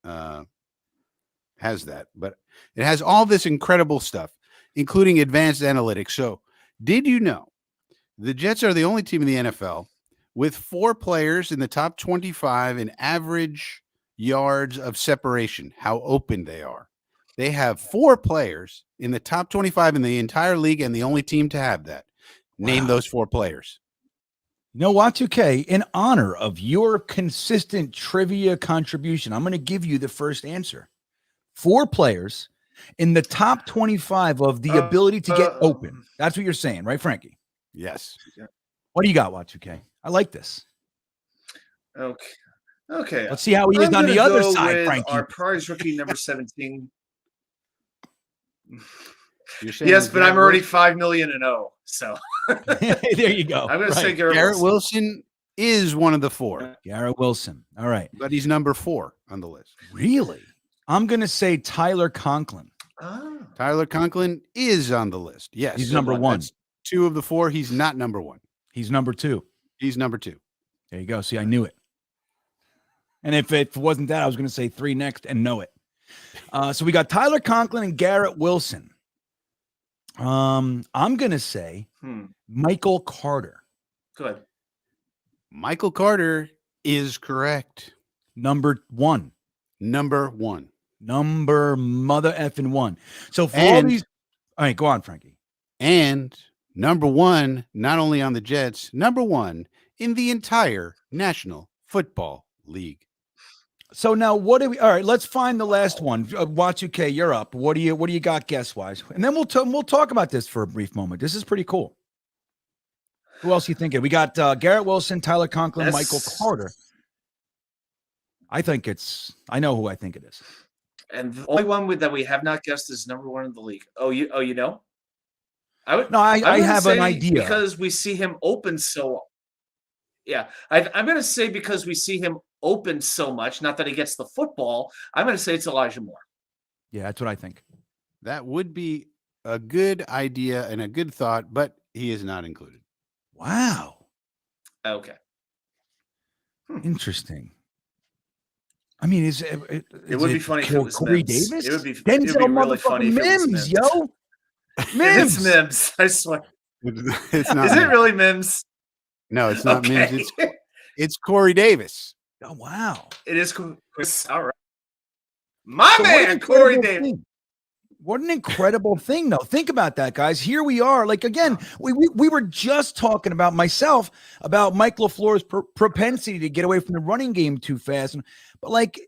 has that, but it has all this incredible stuff, including advanced analytics. So, did you know the Jets are the only team in the NFL with 4 players in the top 25 in average yards of separation, how open they are? They have 4 players in the top 25 in the entire league and the only team to have that. Name those 4 players. Y2K, in honor of your consistent trivia contribution, I'm going to give you the first answer. 4 players in the top 25 of the ability to get open. That's what you're saying, right, Frankie? Yes. What do you got, Y2K? I like this. Okay. Let's see how he is on the other side, with Frankie. our prize rookie number 17. Yes, but I'm already 5 million and 0. So there you go. I'm going to say Garrett Wilson is one of the 4. Garrett Wilson. All right. But he's number 4 on the list. Really? I'm going to say Tyler Conklin. Oh. Tyler Conklin is on the list. Yes. He's number 1. That's 2 of the 4. He's not number 1. He's number 2. He's number 2. There you go. See, I knew it. And if it wasn't that, I was going to say 3 next and know it. So we got Tyler Conklin and Garrett Wilson. I'm going to say Michael Carter. Good. Michael Carter is correct. Number 1. Number 1. Number mother effing one. So for all And- these, all right, go on, Frankie. And number one, not only on the Jets, number one in the entire National Football League. So now what do we? All right, let's find the last one. Watch UK, you're up. What do you got guess wise? And then we'll talk about this for a brief moment. This is pretty cool. Who else you thinking? We got Garrett Wilson, Tyler Conklin, Michael Carter. I know who I think it is. And the only one that we have not guessed is number one in the league. Oh, you know? I would have an say idea because we see him open so. Yeah, I'm going to say because we see him open so much. Not that he gets the football. I'm going to say it's Elijah Moore. Yeah, that's what I think. That would be a good idea and a good thought, but he is not included. Wow. Okay. Interesting. I mean, it would be funny if it was Corey Mims. Davis? It would be Denzel really funny if it was Mims, Mims. yo. Mims. It's Mims. I swear. It's not. Is it really Mims? No, it's not Okay. Mims. It's Corey Davis. Oh, wow. It is. All right. My So what an man, Corey incredible Davis. thing. What an incredible thing, though. Think about that, guys. Here we are. Like, again, we were just talking about Mike LaFleur's propensity to get away from the running game too fast. But, like,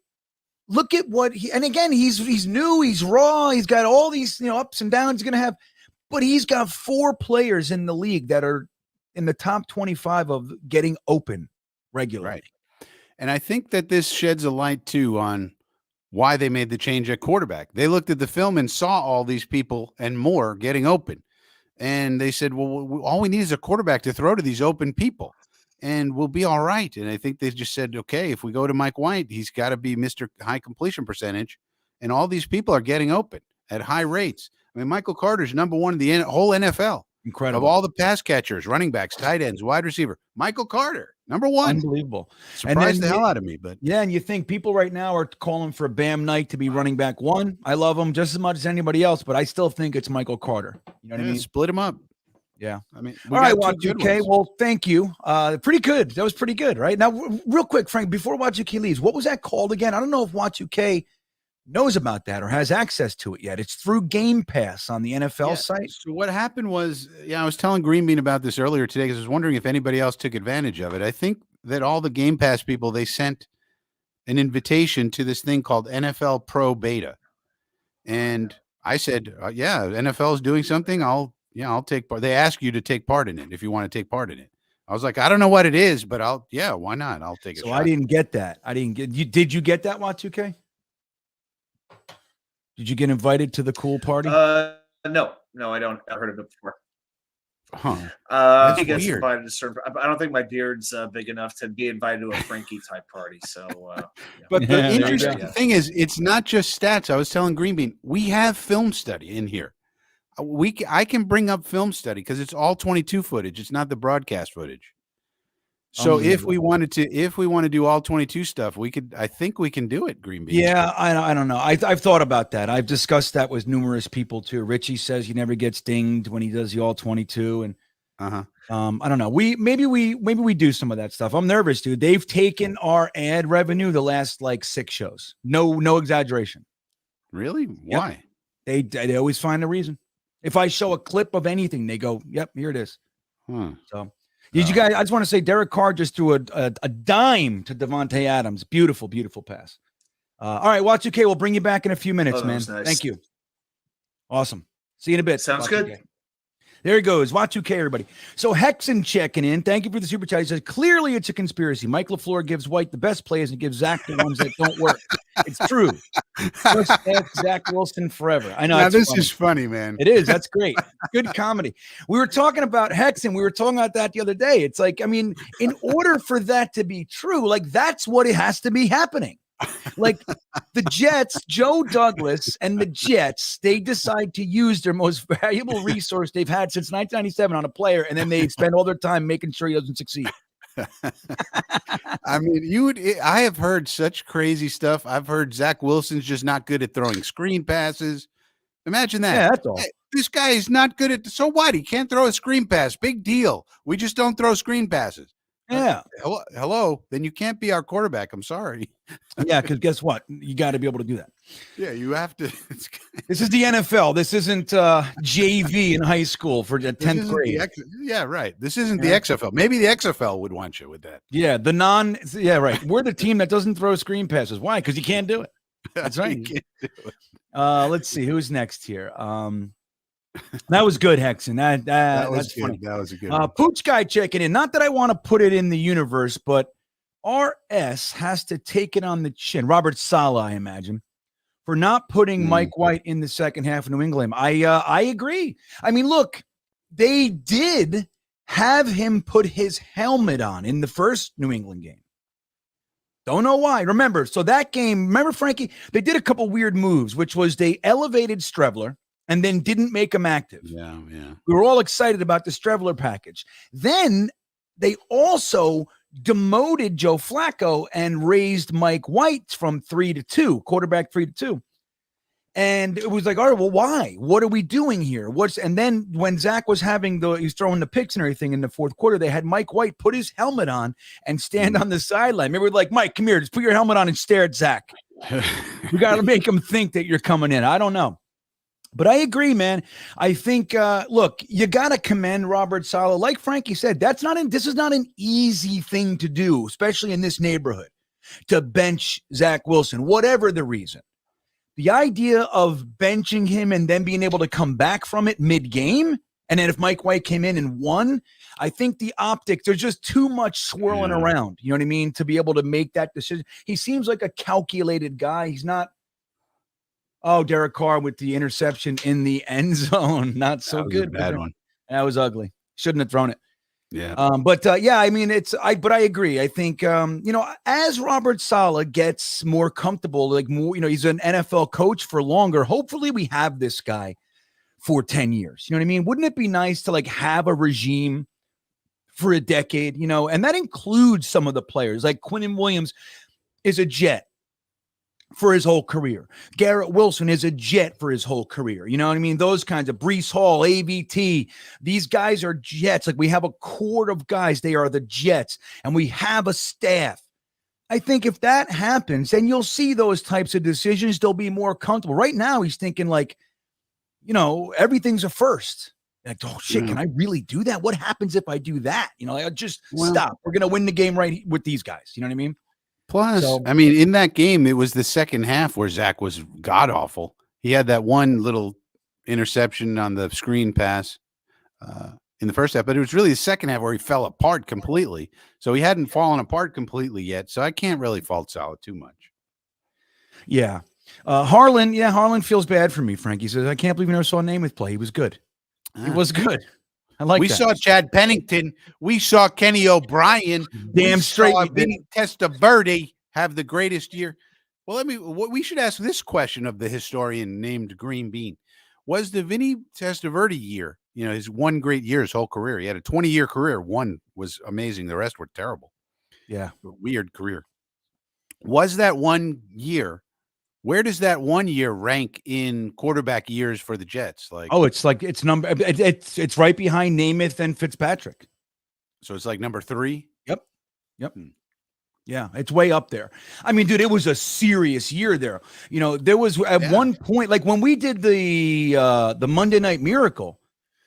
look at what and again, he's new, he's raw, he's got all these, ups and downs he's going to have. But he's got 4 players in the league that are in the top 25 of getting open regularly. Right. And I think that this sheds a light, too, on why they made the change at quarterback. They looked at the film and saw all these people and more getting open. And they said, well, all we need is a quarterback to throw to these open people, and we'll be all right. And I think they just said, okay, if we go to Mike White, he's got to be Mr. High Completion Percentage. And all these people are getting open at high rates. I mean, Michael Carter's number one in the whole NFL. Incredible. Of all the pass catchers, running backs, tight ends, wide receiver, Michael Carter, number one. Unbelievable. Surprised the hell out of me, but yeah, and you think people right now are calling for Bam Knight to be running back 1. I love him just as much as anybody else, but I still think it's Michael Carter. You know what I mean? Split him up. Yeah. I mean, all right, Watch UK. Well, thank you. Pretty good. That was pretty good, right? Now, real quick, Frank, before Watch UK leaves, what was that called again? I don't know if Watch UK knows about that or has access to it yet. It's through Game Pass on the NFL site. So what happened was, I was telling GreenBean about this earlier today because I was wondering if anybody else took advantage of it. I think that all the Game Pass people, they sent an invitation to this thing called NFL Pro Beta. And I said, NFL is doing something. I'll take part. They ask you to take part in it if you want to take part in it. I was like, I don't know what it is, but why not? I'll take it. So I didn't get that. Did you get that, Watch UK? Did you get invited to the cool party? No, I don't. I've heard of it before. Huh. I think it's weird. invited to certain. I don't think my beard's big enough to be invited to a Frankie type party. So, But the Yeah, there you interesting go. thing is, it's not just stats. I was telling GreenBean, we have film study in here. I can bring up film study because it's all 22 footage. It's not the broadcast footage. So if we want to do all 22 stuff, I think we can do it, GreenBean. Yeah, I don't know. I've thought about that. I've discussed that with numerous people too. Richie says he never gets dinged when he does the all 22, and I don't know. Maybe we do some of that stuff. I'm nervous, dude. They've taken our ad revenue the last like 6 shows. No exaggeration. Really? Why? They always find a reason. If I show a clip of anything, they go, "Yep, here it is." So. Did you guys? I just want to say Derek Carr just threw a dime to Devontae Adams. Beautiful, beautiful pass. All right, Watch UK. We'll bring you back in a few minutes, man. Nice. Thank you. Awesome. See you in a bit. Sounds Watch good. UK. There he goes. Watch UK, everybody. So Hexen checking in. Thank you for the super chat. He says, clearly it's a conspiracy. Mike LaFleur gives White the best plays and gives Zach the ones that don't work. It's true. Just ask Zach Wilson forever. I know. Now, it's this funny. is funny, man. It is. That's great. Good comedy. We were talking about Hexen. We were talking about that the other day. It's like, I mean, in order for that to be true, like that's what it has to be happening. Like the Jets, Joe Douglas and the Jets, they decide to use their most valuable resource they've had since 1997 on a player, and then they spend all their time making sure he doesn't succeed. I mean, I have heard such crazy stuff. I've heard Zach Wilson's just not good at throwing screen passes. Imagine that. Yeah, that's all. Hey, this guy is not good at. So what? He can't throw a screen pass. Big deal. We just don't throw screen passes. Yeah. Hello. Then you can't be our quarterback. I'm sorry. Yeah, because guess what? You got to be able to do that. Yeah, you have to. This is the NFL. This isn't JV in high school for the 10th grade. Yeah, right. This isn't the XFL. Maybe the XFL would want you with that. Yeah, yeah, right. We're the team that doesn't throw screen passes. Why? Because you can't do it. That's right. You can't do it. Let's see who's next here. That was good, Hexen. That's good. funny. That was a good one. Pooch guy checking in. Not that I want to put it in the universe, but RS has to take it on the chin. Robert Saleh, I imagine, for not putting Mike White in the second half of New England. I agree. I mean, look, they did have him put his helmet on in the first New England game. Don't know why. Remember, so that game, remember, Frankie, they did a couple weird moves, which was they elevated Strevler and then didn't make him active. Yeah. We were all excited about the Strevler package. Then they also demoted Joe Flacco and raised Mike White from 3 to 2, quarterback 3 to 2. And it was like, all right, well, why? What are we doing here? And then when Zach was he's throwing the picks and everything in the fourth quarter, they had Mike White put his helmet on and stand on the sideline. Maybe we're like, Mike, come here, just put your helmet on and stare at Zach. We got to make him think that you're coming in. I don't know. But I agree, man. I think, look, you got to commend Robert Saleh. Like Frankie said, this is not an easy thing to do, especially in this neighborhood, to bench Zach Wilson, whatever the reason. The idea of benching him and then being able to come back from it mid-game, and then if Mike White came in and won, I think the optics, there's just too much swirling around, you know what I mean, to be able to make that decision. He seems like a calculated guy. He's not, Derek Carr with the interception in the end zone. Not so good. Bad one. That was ugly. Shouldn't have thrown it. Yeah. I mean, but I agree. I think, as Robert Saleh gets more comfortable, like more, he's an NFL coach for longer. Hopefully we have this guy for 10 years. You know what I mean? Wouldn't it be nice to like have a regime for a decade, and that includes some of the players like Quinnen Williams is a Jet for his whole career. Garrett Wilson is a Jet for his whole career. You know what I mean? Those kinds of Breece Hall, AVT. These guys are Jets. Like we have a core of guys. They are the Jets. And we have a staff. I think if that happens, then you'll see those types of decisions. They'll be more comfortable. Right now, he's thinking like, everything's a first. Like, oh shit, can I really do that? What happens if I do that? I'll just stop. We're going to win the game right with these guys. You know what I mean? Plus, I mean, in that game, it was the second half where Zach was god-awful. He had that one little interception on the screen pass in the first half, but it was really the second half where he fell apart completely. So he hadn't fallen apart completely yet, so I can't really fault Saleh too much. Yeah. Harlan feels bad for me, Frankie says, I can't believe we never saw Namath play. He was good. He was good. We saw Chad Pennington. We saw Kenny O'Brien. Damn straight. Vinny Testaverde have the greatest year. Well, we should ask this question of the historian named GreenBean. Was the Vinny Testaverde year, his one great year, his whole career? He had a 20-year career. One was amazing. The rest were terrible. Yeah. Weird career. Was that one year? Where does that 1 year rank in quarterback years for the Jets? It's right behind Namath and Fitzpatrick. So it's like number 3. Yep. Yeah, it's way up there. I mean, dude, it was a serious year there. There was at one point, like when we did the Monday Night Miracle,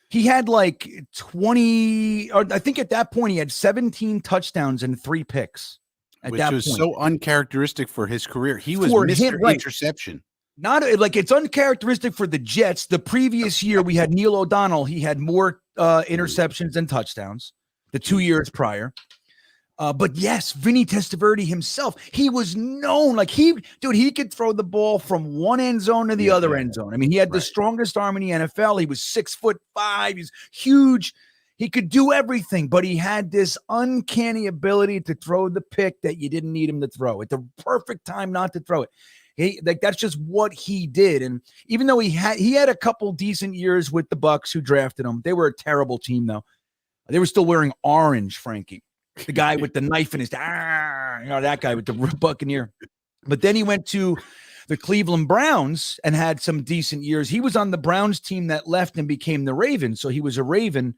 he had like 20, or I think at that point he had 17 touchdowns and 3 picks. Which was so uncharacteristic for his career. He was Mr. Interception. Not like it's uncharacteristic for the Jets. The previous year we had Neil O'Donnell. He had more interceptions than touchdowns the 2 years prior. But yes, Vinny Testaverde himself, he was known like he could throw the ball from one end zone to the other end zone. I mean, he had the strongest arm in the NFL. He was 6'5". He's huge. He could do everything, but he had this uncanny ability to throw the pick that you didn't need him to throw at the perfect time not to throw it. That's just what he did. And even though he had a couple decent years with the Bucks who drafted him, they were a terrible team though. They were still wearing orange, Frankie, the guy with the knife in his, that guy with the Buccaneer. But then he went to the Cleveland Browns and had some decent years. He was on the Browns team that left and became the Ravens. So he was a Raven.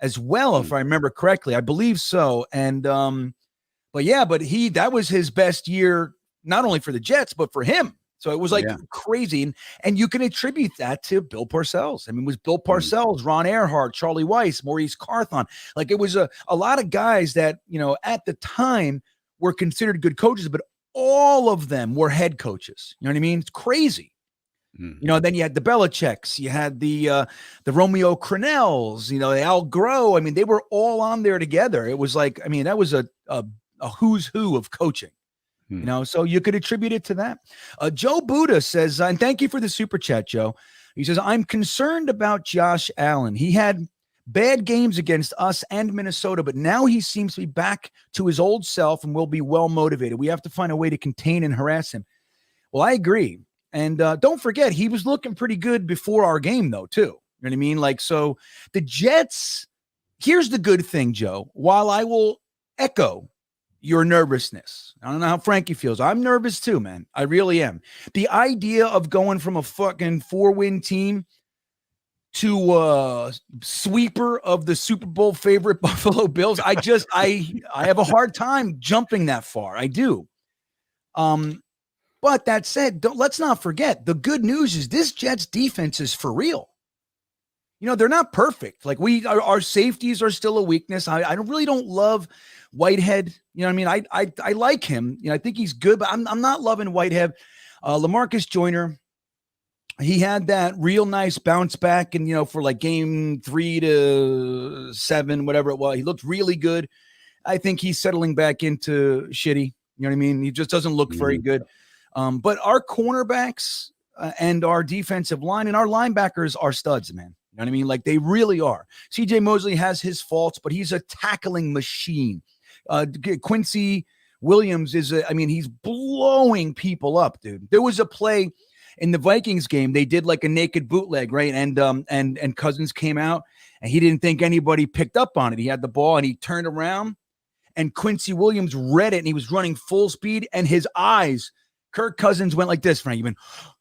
as well, if I remember correctly. I believe so. And but that was his best year, not only for the Jets, but for him. So it was like crazy. And you can attribute that to Bill Parcells. I mean, it was Bill Parcells, Ron Earhart, Charlie Weiss, Maurice Carthon. Like, it was a lot of guys that, at the time were considered good coaches, but all of them were head coaches. You know what I mean? It's crazy. Then you had the Belichicks, you had the Romeo Crennels, the Al Groh. I mean, they were all on there together. It was like, I mean, that was a who's who of coaching. So you could attribute it to that. Joe Buddha says, and thank you for the super chat, Joe. He says, I'm concerned about Josh Allen. He had bad games against us and Minnesota, but now he seems to be back to his old self and will be well motivated. We have to find a way to contain and harass him. Well, I agree. And don't forget, he was looking pretty good before our game, though, too. You know what I mean? Like, so the Jets, here's the good thing, Joe. While I will echo your nervousness, I don't know how Frankie feels. I'm nervous too, man. I really am. The idea of going from a fucking 4-win team to sweeper of the Super Bowl favorite Buffalo Bills, I have a hard time jumping that far. I do. But that said, let's not forget, the good news is this Jets defense is for real. They're not perfect. Like, our safeties are still a weakness. I really don't love Whitehead. You know what I mean? I like him. I think he's good, but I'm not loving Whitehead. LaMarcus Joyner, he had that real nice bounce back, and for like game 3 to 7, whatever it was, he looked really good. I think he's settling back into shitty. You know what I mean? He just doesn't look very good. But our cornerbacks and our defensive line and our linebackers are studs, man. You know what I mean? Like, they really are. CJ Mosley has his faults, but he's a tackling machine. Quincy Williams he's blowing people up, dude. There was a play in the Vikings game. They did like a naked bootleg, right? And Cousins came out, and he didn't think anybody picked up on it. He had the ball, and he turned around, and Quincy Williams read it, and he was running full speed, and his eyes, Kirk Cousins went like this, Frank.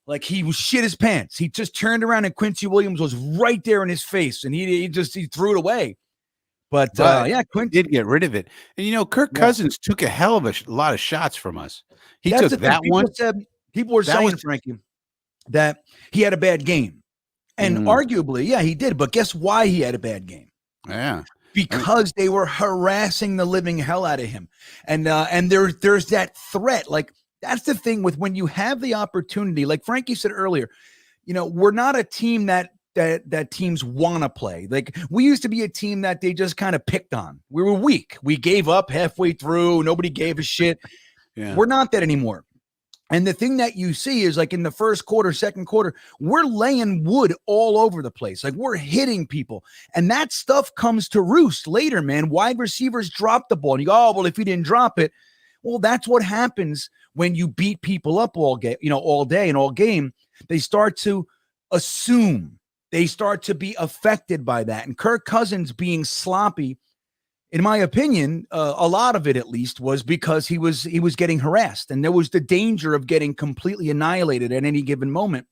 Like, he was shit his pants. He just turned around, and Quincy Williams was right there in his face, and he threw it away. But Quincy did get rid of it. And Kirk Cousins took a hell of a lot of shots from us. He took that one. People were saying, Frankie, that he had a bad game, and arguably, he did. But guess why he had a bad game? Yeah, because they were harassing the living hell out of him, and there's that threat, like. That's the thing with when you have the opportunity, like Frankie said earlier, we're not a team that teams want to play. Like, we used to be a team that they just kind of picked on. We were weak. We gave up halfway through. Nobody gave a shit. Yeah. We're not that anymore. And the thing that you see is, like, in the first quarter, second quarter, we're laying wood all over the place. Like, we're hitting people. And that stuff comes to roost later, man. Wide receivers drop the ball. And you go, oh, well, if he didn't drop it, well, that's what happens when you beat people up all day and all game. They start to assume, they start to be affected by that. And Kirk Cousins being sloppy, in my opinion, a lot of it at least was because he was getting harassed, and there was the danger of getting completely annihilated at any given moment.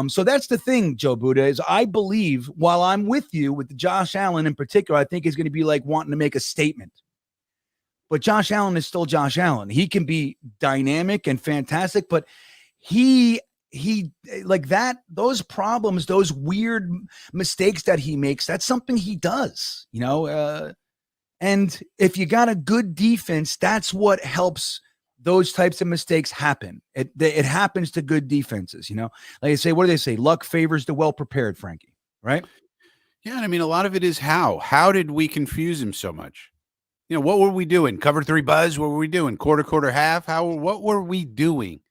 So that's the thing, Joe Buddha, is I believe, while I'm with you with Josh Allen in particular, I think he's going to be like wanting to make a statement. But Josh Allen is still Josh Allen. He can be dynamic and fantastic, but he like that, those problems, those weird mistakes that he makes, that's something he does, and if you got a good defense, that's what helps those types of mistakes happen. It happens to good defenses, Like they say, what do they say? Luck favors the well-prepared, Frankie, right? Yeah, and I mean, a lot of it is how did we confuse him so much? What were we doing? Cover 3 buzz? What were we doing? Quarter, half? What were we doing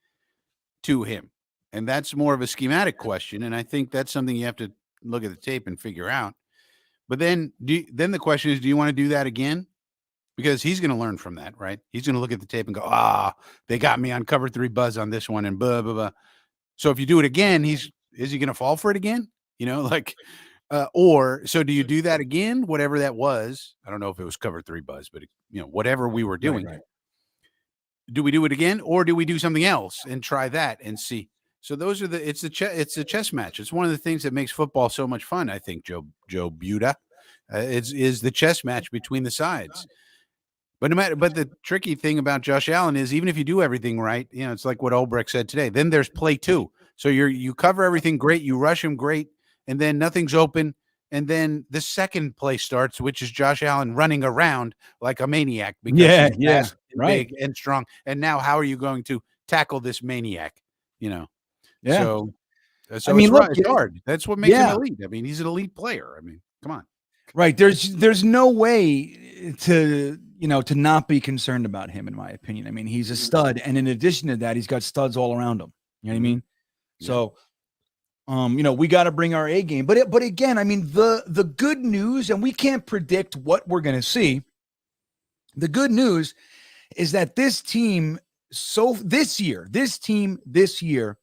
to him? And that's more of a schematic question. And I think that's something you have to look at the tape and figure out. But then the question is, do you want to do that again? Because he's going to learn from that, right? He's going to look at the tape and go, they got me on cover 3 buzz on this one and blah, blah, blah. So if you do it again, is he going to fall for it again? So do you do that again? Whatever that was, I don't know if it was cover 3 buzz, but whatever we were doing, right. Do we do it again, or do we do something else and try that and see? So those are it's a chess match. It's one of the things that makes football so much fun, I think, Joe Buda. is the chess match between the sides. But but the tricky thing about Josh Allen is even if you do everything right, it's like what Olbrich said today. Then there's play 2. So you cover everything great, you rush him great, and then nothing's open. And then the second play starts, which is Josh Allen running around like a maniac because he's fast and big and strong. And now how are you going to tackle this maniac? Yeah. So I mean, look, it's hard. That's what makes him elite. I mean, he's an elite player. I mean, come on. Right. There's no way to not be concerned about him, in my opinion. I mean, he's a stud. And in addition to that, he's got studs all around him. You know what I mean? Yeah. So, we got to bring our A game. But again, I mean, the good news, and we can't predict what we're going to see. The good news is that this team, this year,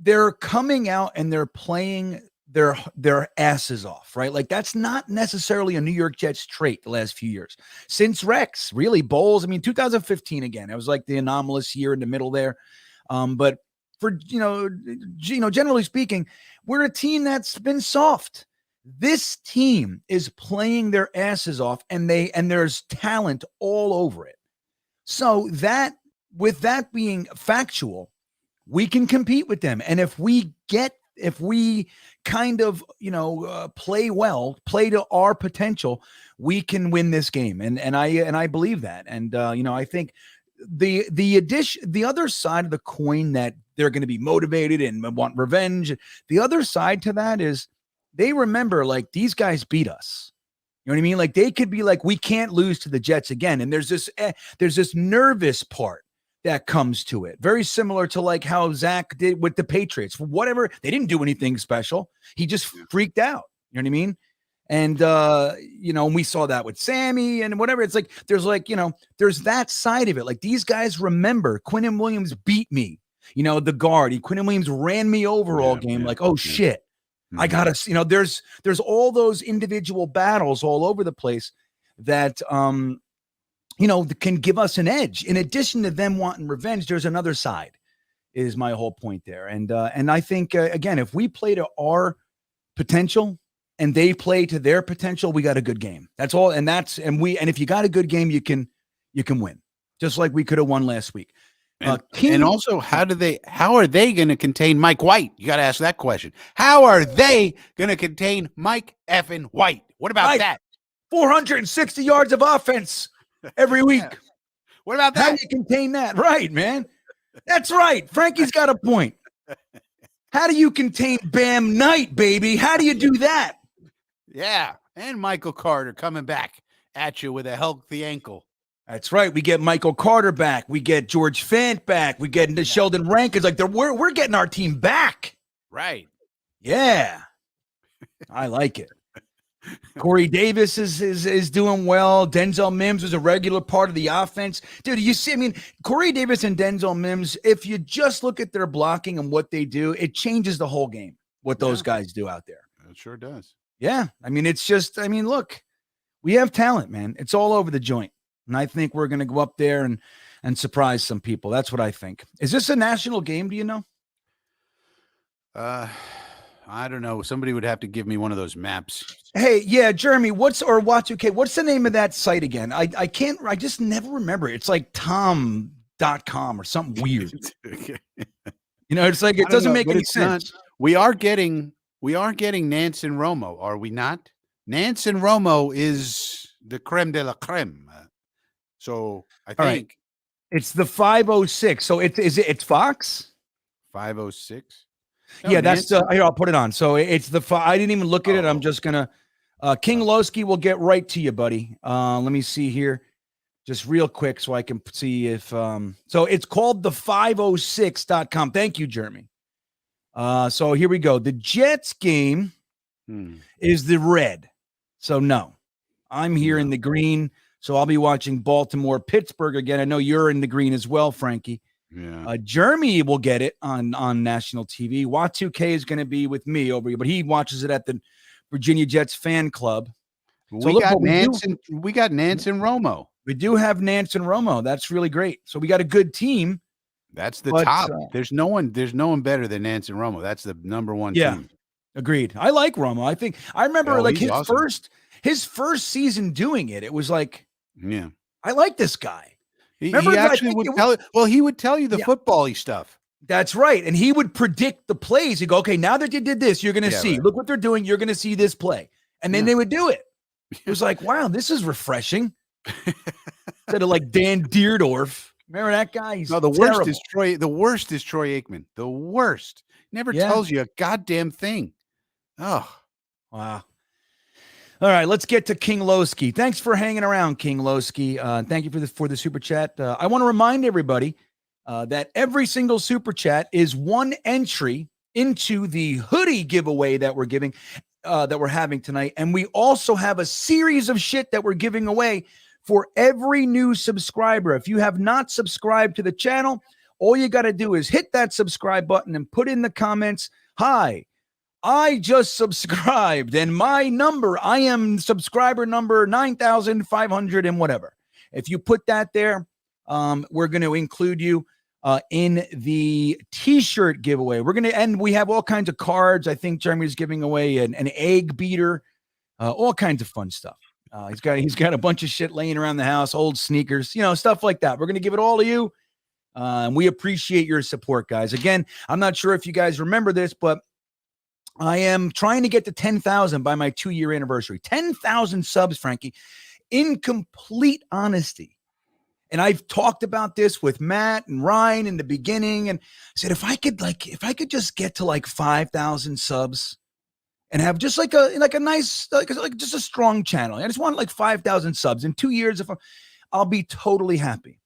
they're coming out and they're playing their asses off, right? Like that's not necessarily a New York Jets trait the last few years. Since Rex, really, Bowles, I mean, 2015 again, it was like the anomalous year in the middle there. But for, generally speaking, we're a team that's been soft. This team is playing their asses off and there's talent all over it. So that, with that being factual, we can compete with them. And if we kind of, play well, play to our potential, we can win this game. And I believe that. And, I think the other side of the coin that they're going to be motivated and want revenge. The other side to that is they remember like these guys beat us. You know what I mean? Like they could be like, we can't lose to the Jets again. And there's this nervous part that comes to it. Very similar to like how Zach did with the Patriots. Whatever, they didn't do anything special. He just freaked out. You know what I mean? And, and we saw that with Sammy and whatever. It's like, there's that side of it. Like these guys remember Quinnen Williams beat me, the guard. Quinnen Williams ran me over all game. Like, oh shit. I gotta, there's all those individual battles all over the place that, can give us an edge. In addition to them wanting revenge, there's another side is my whole point there. And I think, again, if we play to our potential and they play to their potential, we got a good game. That's all. And if you got a good game, you can win just like we could have won last week. And also, how are they going to contain Mike White? You got to ask that question. How are they going to contain Mike effing White? What about that? 460 yards of offense every week. What about that? How do you contain that? Right, man. That's right. Frankie's got a point. How do you contain Bam Knight, baby? How do you do that? Yeah. And Michael Carter coming back at you with a healthy ankle. That's right. We get Michael Carter back. We get George Fant back. We get Sheldon Rankins. Like we're getting our team back. Right. Yeah. I like it. Corey Davis is doing well. Denzel Mims was a regular part of the offense. Dude, you see, I mean, Corey Davis and Denzel Mims, if you just look at their blocking and what they do, it changes the whole game, what those guys do out there. It sure does. Yeah. I mean, look, we have talent, man. It's all over the joint. And I think we're going to go up there and surprise some people. That's what I think. Is this a national game? Do you know? I don't know. Somebody would have to give me one of those maps. Hey, yeah, Jeremy, what's the name of that site again? I just never remember. It's like tom.com or something weird. It's like, it doesn't make any sense. We are getting Nance and Romo, are we not? Nance and Romo is the creme de la creme. So I think it's the 506. So it's Fox 506. No, yeah, that's here. I'll put it on. So it's I didn't even look at it. I'm just gonna. King Lowski will get right to you, buddy. Let me see here, just real quick, so I can see if. So it's called the 506.com. Thank you, Jeremy. So here we go. The Jets game is the red. So no, I'm here in the green. So I'll be watching Baltimore, Pittsburgh again. I know you're in the green as well, Frankie. Yeah. Jeremy will get it on national TV. Wat2K is going to be with me over here, but he watches it at the Virginia Jets fan club. We got Nance and Romo. We do have Nance and Romo. That's really great. So we got a good team. That's the top. There's no one better than Nance and Romo. That's the number one team. Agreed. I like Romo. I remember like he's awesome. his first season doing it. It was like, Yeah. I like this guy. He Remember, I actually think would it tell it. Well, he would tell you the Yeah. football-y stuff. That's right. And he would predict the plays. He'd go, okay, now that you did this, you're going to Yeah, see. right. Look what they're doing. You're going to see this play. And then Yeah. they would do it. It was like, wow, this is refreshing. Instead of like Dan Deerdorf. Remember that guy? He's No, the terrible. worst is Troy. The worst is Troy Aikman. The worst. Never Yeah. tells you a goddamn thing. Oh, Wow. All right, let's get to King Lowski. Thanks for hanging around, King Lowski. Thank you for the super chat. I want to remind everybody that every single super chat is one entry into the hoodie giveaway that we're giving, that we're having tonight, and we also have a series of shit that we're giving away for every new subscriber. If you have not subscribed to the channel, all you got to do is hit that subscribe button and put in the comments, "Hi, I just subscribed, and my number, I am subscriber number 9,500 and whatever." If you put that there, we're going to include you in the t-shirt giveaway. And we have all kinds of cards. I think Jeremy's giving away an egg beater, all kinds of fun stuff. He's got a bunch of shit laying around the house, old sneakers, stuff like that. We're going to give it all to you. And we appreciate your support, guys. Again, I'm not sure if you guys remember this, but I am trying to get to 10,000 by my 2-year anniversary. 10,000 subs, Frankie, in complete honesty. And I've talked about this with Matt and Ryan in the beginning, and I said, if I could just get to like 5,000 subs and have just like a nice, like just a strong channel. I just want like 5,000 subs in 2 years. I'll be totally happy.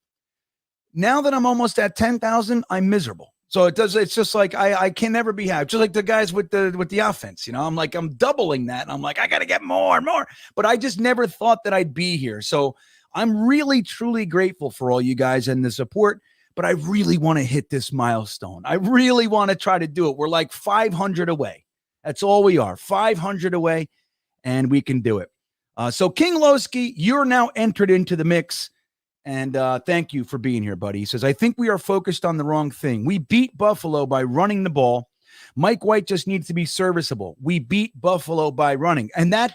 Now that I'm almost at 10,000, I'm miserable. So it's just like I can never be happy. Just like the guys with the offense, I'm doubling that. And I'm like, I got to get more and more. But I just never thought that I'd be here. So I'm really, truly grateful for all you guys and the support. But I really want to hit this milestone. I really want to try to do it. We're like 500 away. That's all we are, 500 away, and we can do it. So King Lowski, you're now entered into the mix. And thank you for being here, buddy. He says, I think we are focused on the wrong thing. We beat Buffalo by running the ball. Mike White just needs to be serviceable. We beat Buffalo by running. And that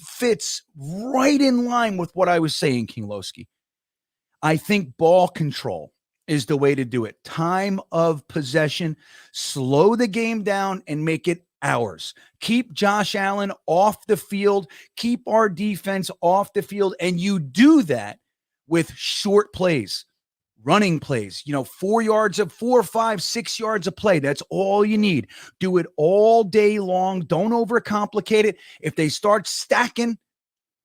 fits right in line with what I was saying, King Lowski. I think ball control is the way to do it. Time of possession, slow the game down and make it ours. Keep Josh Allen off the field. Keep our defense off the field. And you do that with short plays, running plays, 4, 5, 6 yards of play. That's all you need. Do it all day long. Don't overcomplicate it. If they start stacking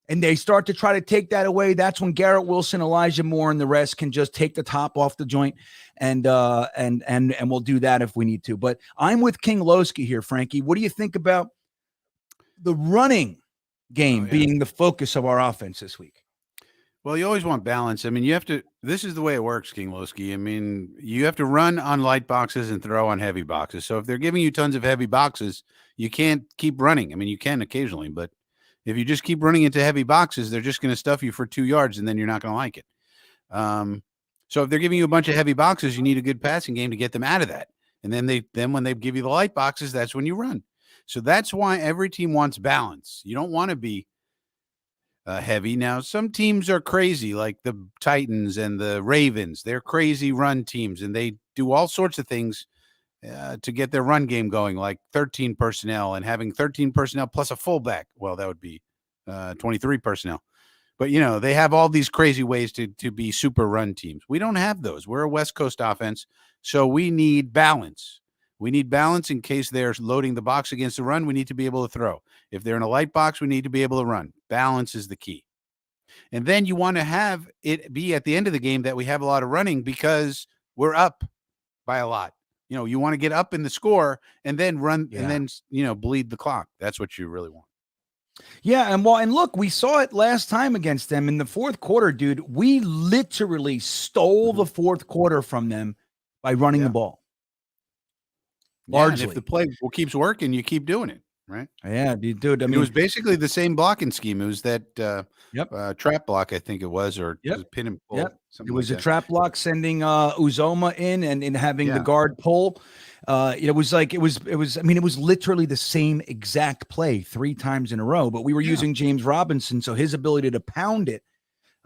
and they start to try to take that away, that's when Garrett Wilson, Elijah Moore, and the rest can just take the top off the joint, and we'll do that if we need to. But I'm with King Lowski here, Frankie. What do you think about the running game being the focus of our offense this week? Well, you always want balance. I mean, this is the way it works, King Lowski. I mean, you have to run on light boxes and throw on heavy boxes. So if they're giving you tons of heavy boxes, you can't keep running. I mean, you can occasionally, but if you just keep running into heavy boxes, they're just going to stuff you for 2 yards, and then you're not going to like it. So if they're giving you a bunch of heavy boxes, you need a good passing game to get them out of that. And then when they give you the light boxes, that's when you run. So that's why every team wants balance. You don't want to be heavy. Now, some teams are crazy, like the Titans and the Ravens. They're crazy run teams, and they do all sorts of things to get their run game going, like 13 personnel and having 13 personnel plus a fullback. Well, that would be 23 personnel. But, they have all these crazy ways to be super run teams. We don't have those. We're a West Coast offense, so we need balance. We need balance in case they're loading the box against the run. We need to be able to throw. If they're in a light box, we need to be able to run. Balance is the key. And then you want to have it be at the end of the game that we have a lot of running because we're up by a lot. You want to get up in the score and then run and then, bleed the clock. That's what you really want. Yeah, and look, we saw it last time against them in the fourth quarter, dude. We literally stole the fourth quarter from them by running the ball. Yeah, Largely. if the play keeps working, you keep doing it. right? Yeah, dude. I And mean, it was basically the same blocking scheme. It was that yep, trap block, I think it was, or yep, was it pin and yep. pull, It something like was a that. trap block sending Uzoma in and having the Yeah. guard pull. It was like it was. I mean, it was literally the same exact play 3 times in a row. But we were Yeah. using James Robinson, so his ability to pound it.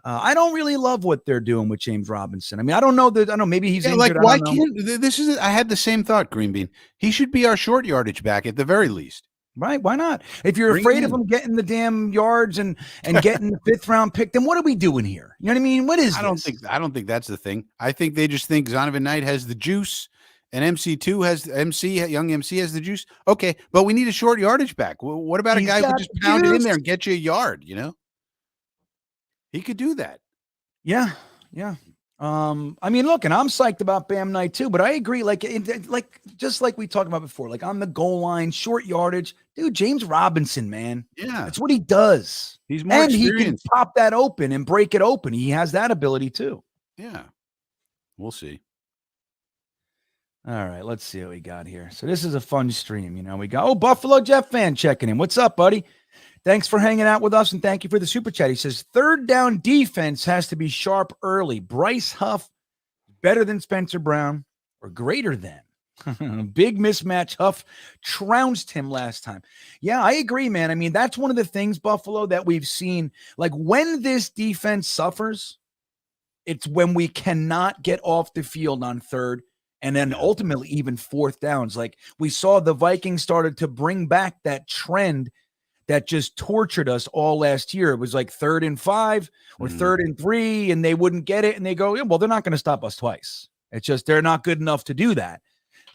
I don't really love what they're doing with James Robinson. I mean, I don't know that. I don't know. Maybe he's Yeah, injured. like I why don't know. can't this is? I had the same thought, Greenbean. He should be our short yardage back at the very least. Right? Why not? If you're Bring afraid him of in. him getting the damn yards and getting the 5th round pick, then what are we doing here? You know what I mean? What is I don't this? think that's the thing. I think they just think Zonovan Knight has the juice, and MC2 has young MC has the juice. Okay, but we need a short yardage back. What about He's a guy who got just pound it in juice. there and get you a yard? You know, he could do that. Yeah, yeah. I mean, look, and I'm psyched about Bam Knight too, but I agree. Like just like we talked about before, like on the goal line, short yardage, dude. James Robinson, man, Yeah, that's what he does, he's more and he can experienced. pop that open and break it open. He has that ability too. Yeah, we'll see. All right, let's see what we got here. So this is a fun stream. You know, we got Buffalo Jetsfan checking in. What's up, buddy? Thanks for hanging out with us, and thank you for the super chat. He says, 3rd down defense has to be sharp early. Bryce Huff, better than Spencer Brown, or greater than. Big mismatch. Huff trounced him last time. Yeah, I agree, man. I mean, that's one of the things, Buffalo, that we've seen. Like, when this defense suffers, it's when we cannot get off the field on 3rd and then ultimately even 4th downs. Like, we saw the Vikings started to bring back that trend that just tortured us all last year. It was like 3rd and 5 or 3rd and 3, and they wouldn't get it. And they go, yeah, well, they're not going to stop us twice. It's just they're not good enough to do that.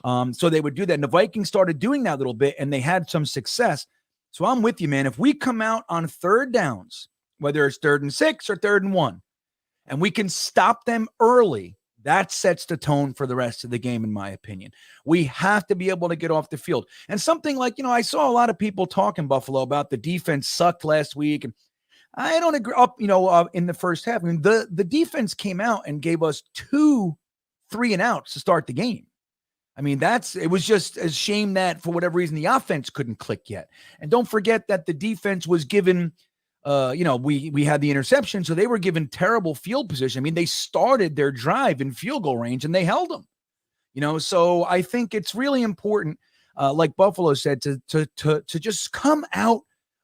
So they would do that. And the Vikings started doing that a little bit, and they had some success. So I'm with you, man. If we come out on 3rd downs, whether it's 3rd and 6 or 3rd and 1, and we can stop them early, that sets the tone for the rest of the game, in my opinion. We have to be able to get off the field. And something like, I saw a lot of people talking, Buffalo, about the defense sucked last week. And I don't agree in the first half. I mean, the defense came out and gave us 2 3-and-outs to start the game. I mean, it was just a shame that for whatever reason, the offense couldn't click yet. And don't forget that the defense was given we had the interception, so they were given terrible field position. I mean, they started their drive in field goal range and they held them. So I think it's really important, like Buffalo said, to just come out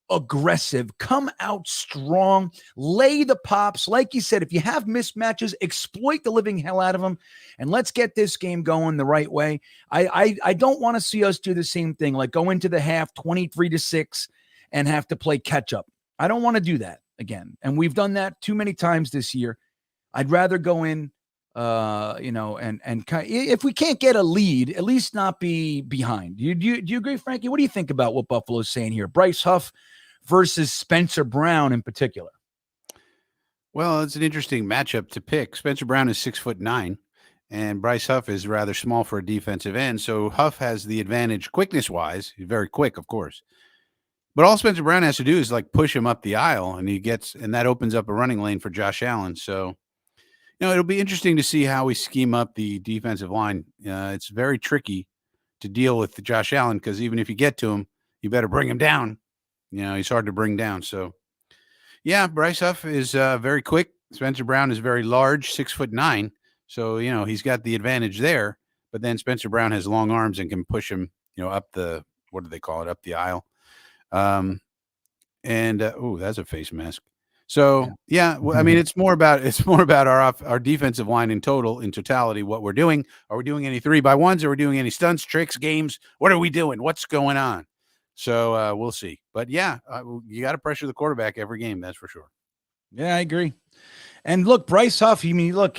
aggressive, come out strong, lay the pops. Like you said, if you have mismatches, exploit the living hell out of them, and let's get this game going the right way. I don't want to see us do the same thing, like go into the half 23-6 and have to play catch up. I don't want to do that again. And we've done that too many times this year. I'd rather go in, and if we can't get a lead, at least not be behind. Do you agree, Frankie? What do you think about what Buffalo's saying here? Bryce Huff versus Spencer Brown in particular. Well, it's an interesting matchup to pick. Spencer Brown is 6'9", and Bryce Huff is rather small for a defensive end. So Huff has the advantage quickness-wise. He's very quick, of course. But all Spencer Brown has to do is like push him up the aisle, and that opens up a running lane for Josh Allen. So, it'll be interesting to see how we scheme up the defensive line. It's very tricky to deal with Josh Allen because even if you get to him, you better bring him down. He's hard to bring down. So, yeah, Bryce Huff is very quick. Spencer Brown is very large, 6'9". So, he's got the advantage there. But then Spencer Brown has long arms and can push him, up the, what do they call it, up the aisle. That's a face mask. So I mean, it's more about our defensive line in totality, what we're doing. Are we doing any 3x1s? Are we doing any stunts, tricks, games? What are we doing? What's going on? So we'll see. But you got to pressure the quarterback every game. That's for sure. Yeah, I agree. And look, Bryce Huff, last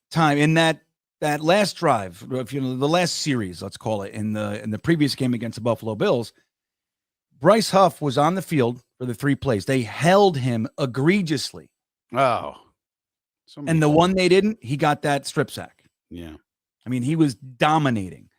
time in that last drive, the last series, let's call it, in the previous game against the Buffalo Bills, Bryce Huff was on the field for the 3 plays. They held him egregiously. Oh. And the one they didn't, he got that strip sack. Yeah. I mean, he was dominating.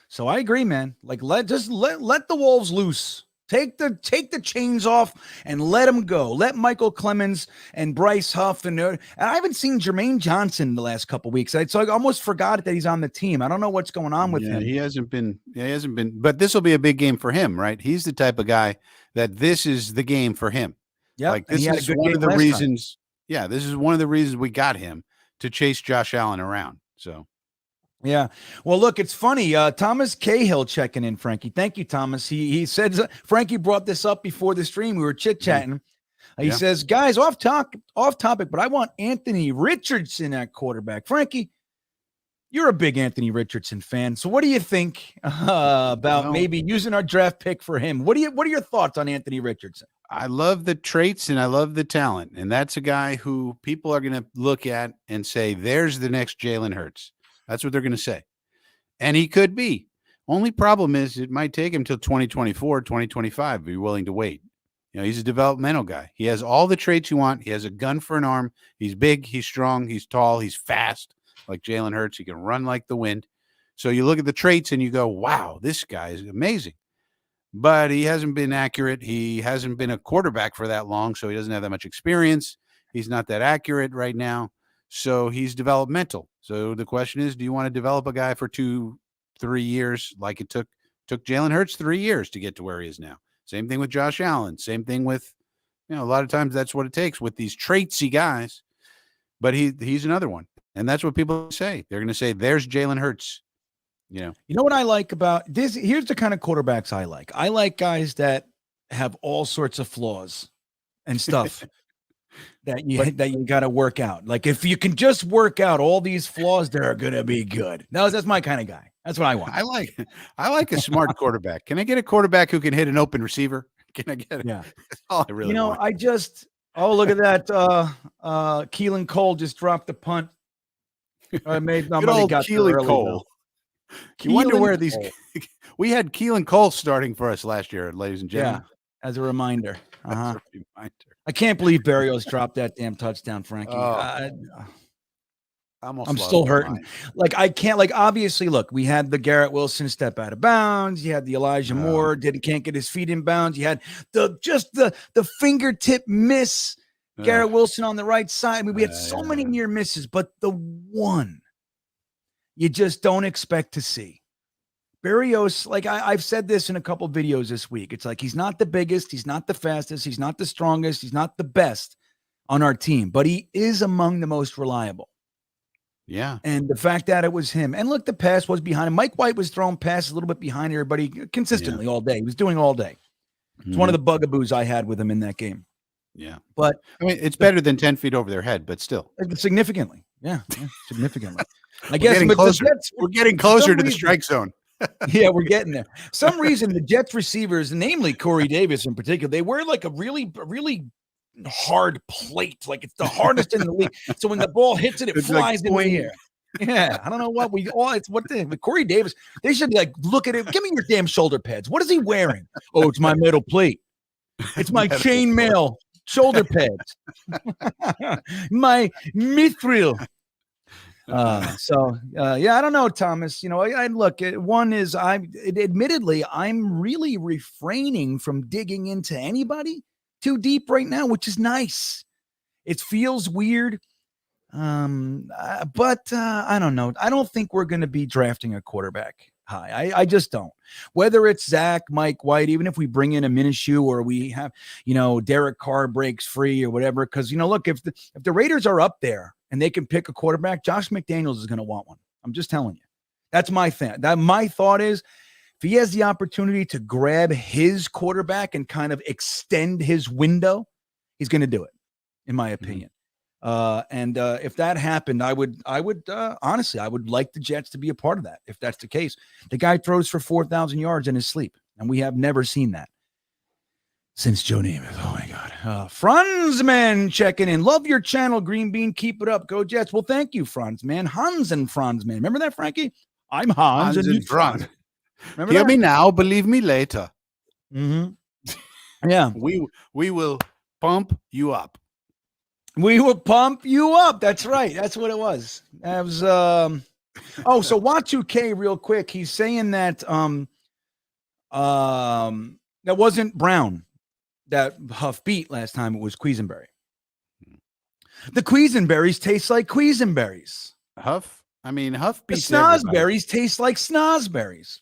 So I agree, man. Like let the Wolves loose Take the chains off and let him go. Let Michael Clemens and Bryce Huff and I haven't seen Jermaine Johnson the last couple weeks. So I almost forgot that he's on the team. I don't know what's going on with him. He hasn't been. But this will be a big game for him, right? He's the type of guy that this is the game for him. Yeah, like this is one of the reasons. Yeah, this is one of the reasons we got him to chase Josh Allen around. So. Yeah. Well, look, it's funny. Thomas Cahill checking in, Frankie. Thank you, Thomas. He said Frankie brought this up before the stream. We were chit-chatting. He says, guys, off topic, but I want Anthony Richardson at quarterback. Frankie, you're a big Anthony Richardson fan. So what do you think about maybe using our draft pick for him? What are your thoughts on Anthony Richardson? I love the traits and I love the talent. And that's a guy who people are going to look at and say, there's the next Jalen Hurts. That's what they're going to say. And he could be. Only problem is it might take him till 2024, 2025 to be willing to wait. He's a developmental guy. He has all the traits you want. He has a gun for an arm. He's big, he's strong, he's tall, he's fast, like Jalen Hurts. He can run like the wind. So you look at the traits and you go, wow, this guy is amazing. But he hasn't been accurate. He hasn't been a quarterback for that long, so he doesn't have that much experience. He's not that accurate right now. So he's developmental. So the question is, do you want to develop a guy for 2-3 years like it took Jalen Hurts 3 years to get to where he is now? Same thing with Josh Allen. Same thing with, a lot of times that's what it takes with these traitsy guys. But he's another one. And that's what people say. They're going to say, there's Jalen Hurts. You know what I like about this? Here's the kind of quarterbacks I like. I like guys that have all sorts of flaws and stuff. that you got to work out. Like if you can just work out all these flaws, they're going to be good. That's my kind of guy. That's what I want. I like a smart quarterback. Can I get a quarterback who can hit an open receiver? Can I get it? Yeah. That's all I really want. Look at that. Keelan Cole just dropped the punt. I made good old Keelan Cole. You wonder where these we had Keelan Cole starting for us last year, ladies and gentlemen. Yeah, as a reminder. I can't believe Berrios dropped that damn touchdown, Frankie. I'm still hurting. Like I can't. Like obviously, look, we had the Garrett Wilson step out of bounds. You had the Elijah Moore can't get his feet in bounds. You had the fingertip miss. Garrett Wilson on the right side. I mean, we had so many near misses, but the one you just don't expect to see. Berrios, like I've said this in a couple videos this week. It's like he's not the biggest, he's not the fastest, he's not the strongest, he's not the best on our team, but he is among the most reliable. Yeah. And the fact that it was him. And look, the pass was behind him. Mike White was throwing passes a little bit behind everybody consistently all day. He was doing all day. It's one of the bugaboos I had with him in that game. Yeah. But I mean, it's better than 10 feet over their head, but still. Significantly. Yeah, significantly. I guess we're getting closer to the strike zone. Yeah, we're getting there. Some reason the Jets receivers, namely Corey Davis in particular, they wear like a really hard plate. Like it's the hardest in the league. So when the ball hits it, it flies in the air. Yeah, I don't know what with Corey Davis. They should like look at it. Give me your damn shoulder pads. What is he wearing? Oh, it's my metal plate. It's my chainmail shoulder pads. My mithril. I don't know, Thomas. I look. One is admittedly I'm really refraining from digging into anybody too deep right now, which is nice. It feels weird, but I don't know. I don't think we're going to be drafting a quarterback high. I just don't. Whether it's Zach, Mike White, even if we bring in a Minshew or we have, Derek Carr breaks free or whatever. Because look, if the Raiders are up there and they can pick a quarterback, Josh McDaniels is going to want one. I'm just telling you. That's my thing. My thought is, if he has the opportunity to grab his quarterback and kind of extend his window, he's going to do it, in my opinion. And if that happened, I would honestly, I would like the Jets to be a part of that. If that's the case, the guy throws for 4,000 yards in his sleep, and we have never seen that since Joe Namath. Oh my God. Franzman checking in. Love your channel, GreenBean. Keep it up. Go Jets. Well, thank you, Franzman. Hans and Franzman. Remember that, Frankie? I'm Hans and Franz. Hear me now, believe me later. Mm-hmm. Yeah. We will pump you up. We will pump you up. That's right. That's what it was. That was so Watu K real quick. He's saying that That wasn't Brown that Huff beat last time. It was Quisenberry. The Quisenberries taste like Quisenberries. Huff The beats everybody. snozberries taste like snozberries.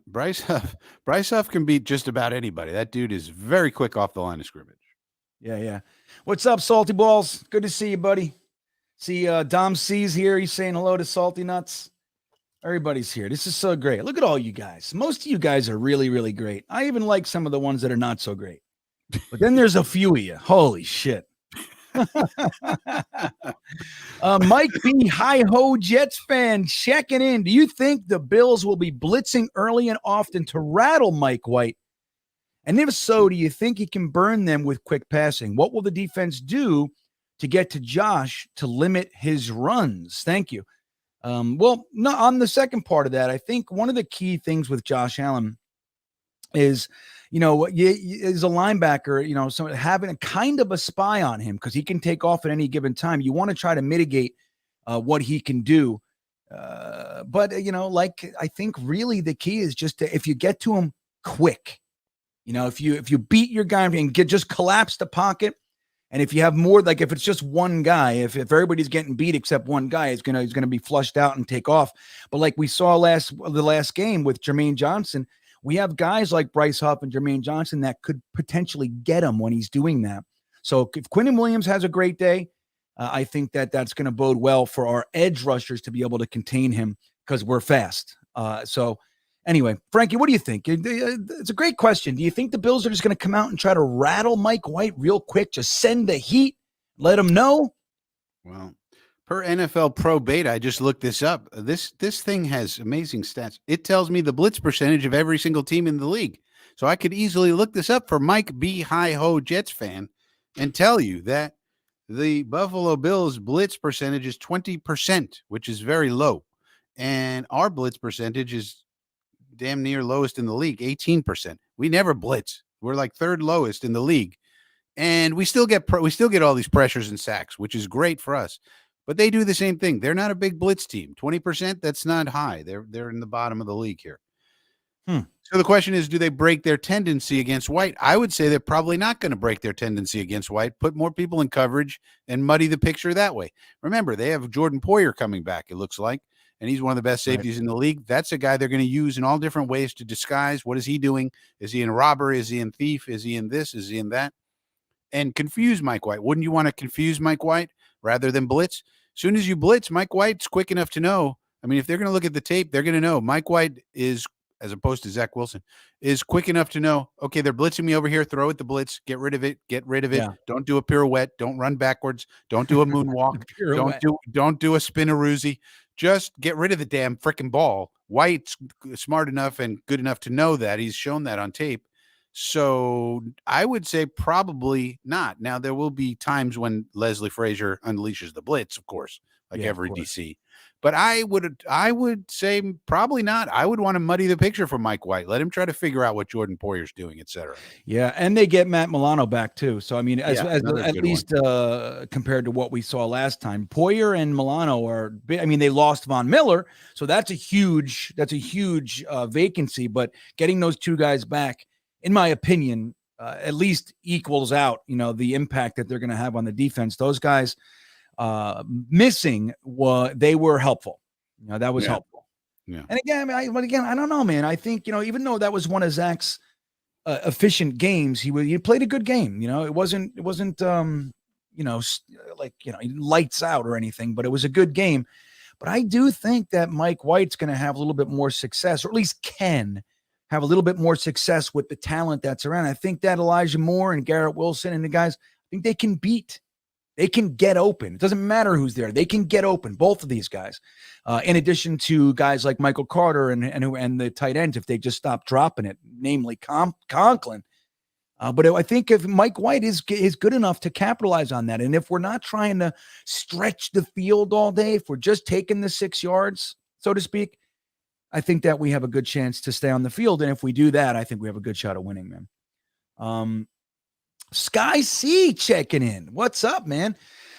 Bryce Huff can beat just about anybody. That dude is very quick off the line of scrimmage. Yeah. What's up, Salty Balls? Good to see you, buddy. See, Dom C's here. He's saying hello to Salty Nuts. Everybody's here. This is so great. Look at all you guys. Most of you guys are really, really great. I even like some of the ones that are not so great. But then there's a few of you. Holy shit. Mike B. Hi-Ho Jets fan checking in. Do you think the Bills will be blitzing early and often to rattle Mike White? And if so, do you think he can burn them with quick passing? What will the defense do to get to Josh to limit his runs? Thank you. Well, no, on the second part of that, I think one of the key things with Josh Allen is, is a linebacker, so having a kind of a spy on him because he can take off at any given time. You want to try to mitigate what he can do. But I think really the key is just if you get to him quick, if you beat your guy and just collapse the pocket. And if you have more, like if it's just one guy, if everybody's getting beat except one guy, he's gonna be flushed out and take off. But like we saw the last game with Jermaine Johnson, we have guys like Bryce Huff and Jermaine Johnson that could potentially get him when he's doing that. So if Quinnen Williams has a great day, I think that's going to bode well for our edge rushers to be able to contain him because we're fast. So anyway, Frankie, what do you think? It's a great question. Do you think the Bills are just going to come out and try to rattle Mike White real quick? Just send the heat, let him know? Well, per NFL Pro Beta, I just looked this up. This thing has amazing stats. It tells me the blitz percentage of every single team in the league. So I could easily look this up for Mike B. Hi-Ho Jets fan and tell you that the Buffalo Bills blitz percentage is 20%, which is very low. And our blitz percentage is damn near lowest in the league, 18%. We never blitz. We're like third lowest in the league. And we still get all these pressures and sacks, which is great for us. But they do the same thing. They're not a big blitz team. 20%, that's not high. They're in the bottom of the league here. So the question is, do they break their tendency against White? I would say they're probably not going to break their tendency against White, put more people in coverage and muddy the picture that way. Remember, they have Jordan Poyer coming back, it looks like, and he's one of the best safeties in the league. That's a guy they're going to use in all different ways to disguise. What is he doing? Is he in robbery? Is he in thief? Is he in this? Is he in that? And confuse Mike White. Wouldn't you want to confuse Mike White rather than blitz? As soon as you blitz, Mike White's quick enough to know. I mean, if they're going to look at the tape, they're going to know Mike White is, as opposed to Zach Wilson, is quick enough to know, okay, they're blitzing me over here. Throw it the blitz. Get rid of it. Yeah. Don't do a pirouette. Don't run backwards. Don't do a moonwalk. don't do a spinneroozy. Just get rid of the damn freaking ball. White's smart enough and good enough to know that. He's shown that on tape. So I would say probably not. Now, there will be times when Leslie Frazier unleashes the blitz, of course, like every DC. But I would say probably not. I would want to muddy the picture for Mike White. Let him try to figure out what Jordan Poyer's doing, et cetera. Yeah, and they get Matt Milano back too. So I mean, at least compared to what we saw last time, Poyer and Milano are. I mean, they lost Von Miller, so that's a huge vacancy. But getting those two guys back, in my opinion, at least equals out, the impact that they're going to have on the defense. Those guys missing, they were helpful. That was helpful. Yeah. And again, I don't know, man. I think, even though that was one of Zach's efficient games, he played a good game. It wasn't lights out or anything, but it was a good game. But I do think that Mike White's going to have a little bit more success, or at least can have a little bit more success with the talent that's around. I think that Elijah Moore and Garrett Wilson and the guys, I think they can get open. It doesn't matter who's there. They can get open, both of these guys. In addition to guys like Michael Carter and the tight ends, if they just stop dropping it, namely Conklin. But I think if Mike White is good enough to capitalize on that, and if we're not trying to stretch the field all day, if we're just taking the 6 yards, so to speak, I think that we have a good chance to stay on the field. And if we do that, I think we have a good shot of winning, man. Sky C checking in. What's up, man?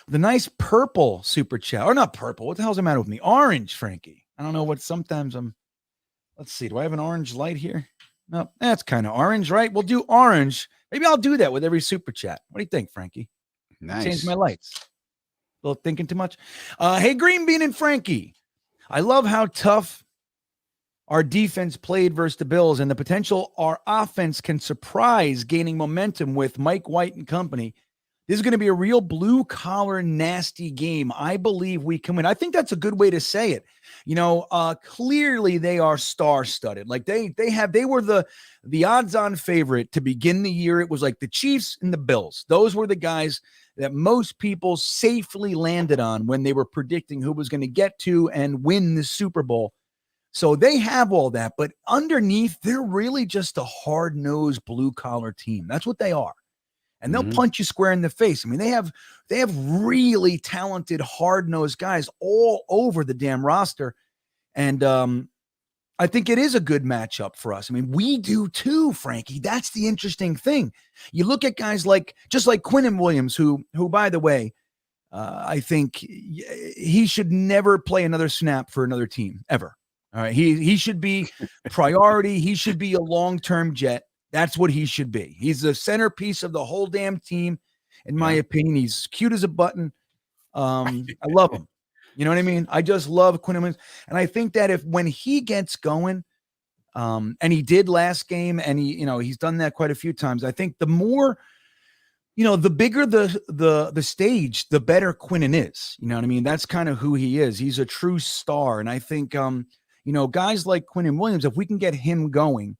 The nice purple super chat. Or not purple. What the hell's the matter with me? Orange, Frankie. I don't know what sometimes let's see. Do I have an orange light here? No, that's kind of orange, right? We'll do orange. Maybe I'll do that with every super chat. What do you think, Frankie? Nice. Change my lights. A little thinking too much. Hey, GreenBean and Frankie. I love how tough our defense played versus the Bills and the potential our offense can surprise gaining momentum with Mike White and company. This is going to be a real blue-collar, nasty game. I believe we can win. I think that's a good way to say it. Clearly they are star-studded. Like they were the odds-on favorite to begin the year. It was like the Chiefs and the Bills. Those were the guys that most people safely landed on when they were predicting who was going to get to and win the Super Bowl. So they have all that, but underneath, they're really just a hard-nosed blue-collar team. That's what they are. And they'll punch you square in the face. I mean, they have really talented, hard-nosed guys all over the damn roster. And I think it is a good matchup for us. I mean, we do too, Frankie. That's the interesting thing. You look at guys just like Quinnen Williams, who by the way, I think he should never play another snap for another team ever. All right. He should be priority. He should be a long-term Jet. That's what he should be. He's the centerpiece of the whole damn team, in my opinion. He's cute as a button. I love him. You know what I mean? I just love Quinn Williams. And I think that when he gets going, and he did last game, and he's done that quite a few times. I think the more, the bigger the stage, the better Quinnen is. You know what I mean? That's kind of who he is. He's a true star. And I think, guys like Quinnen Williams, if we can get him going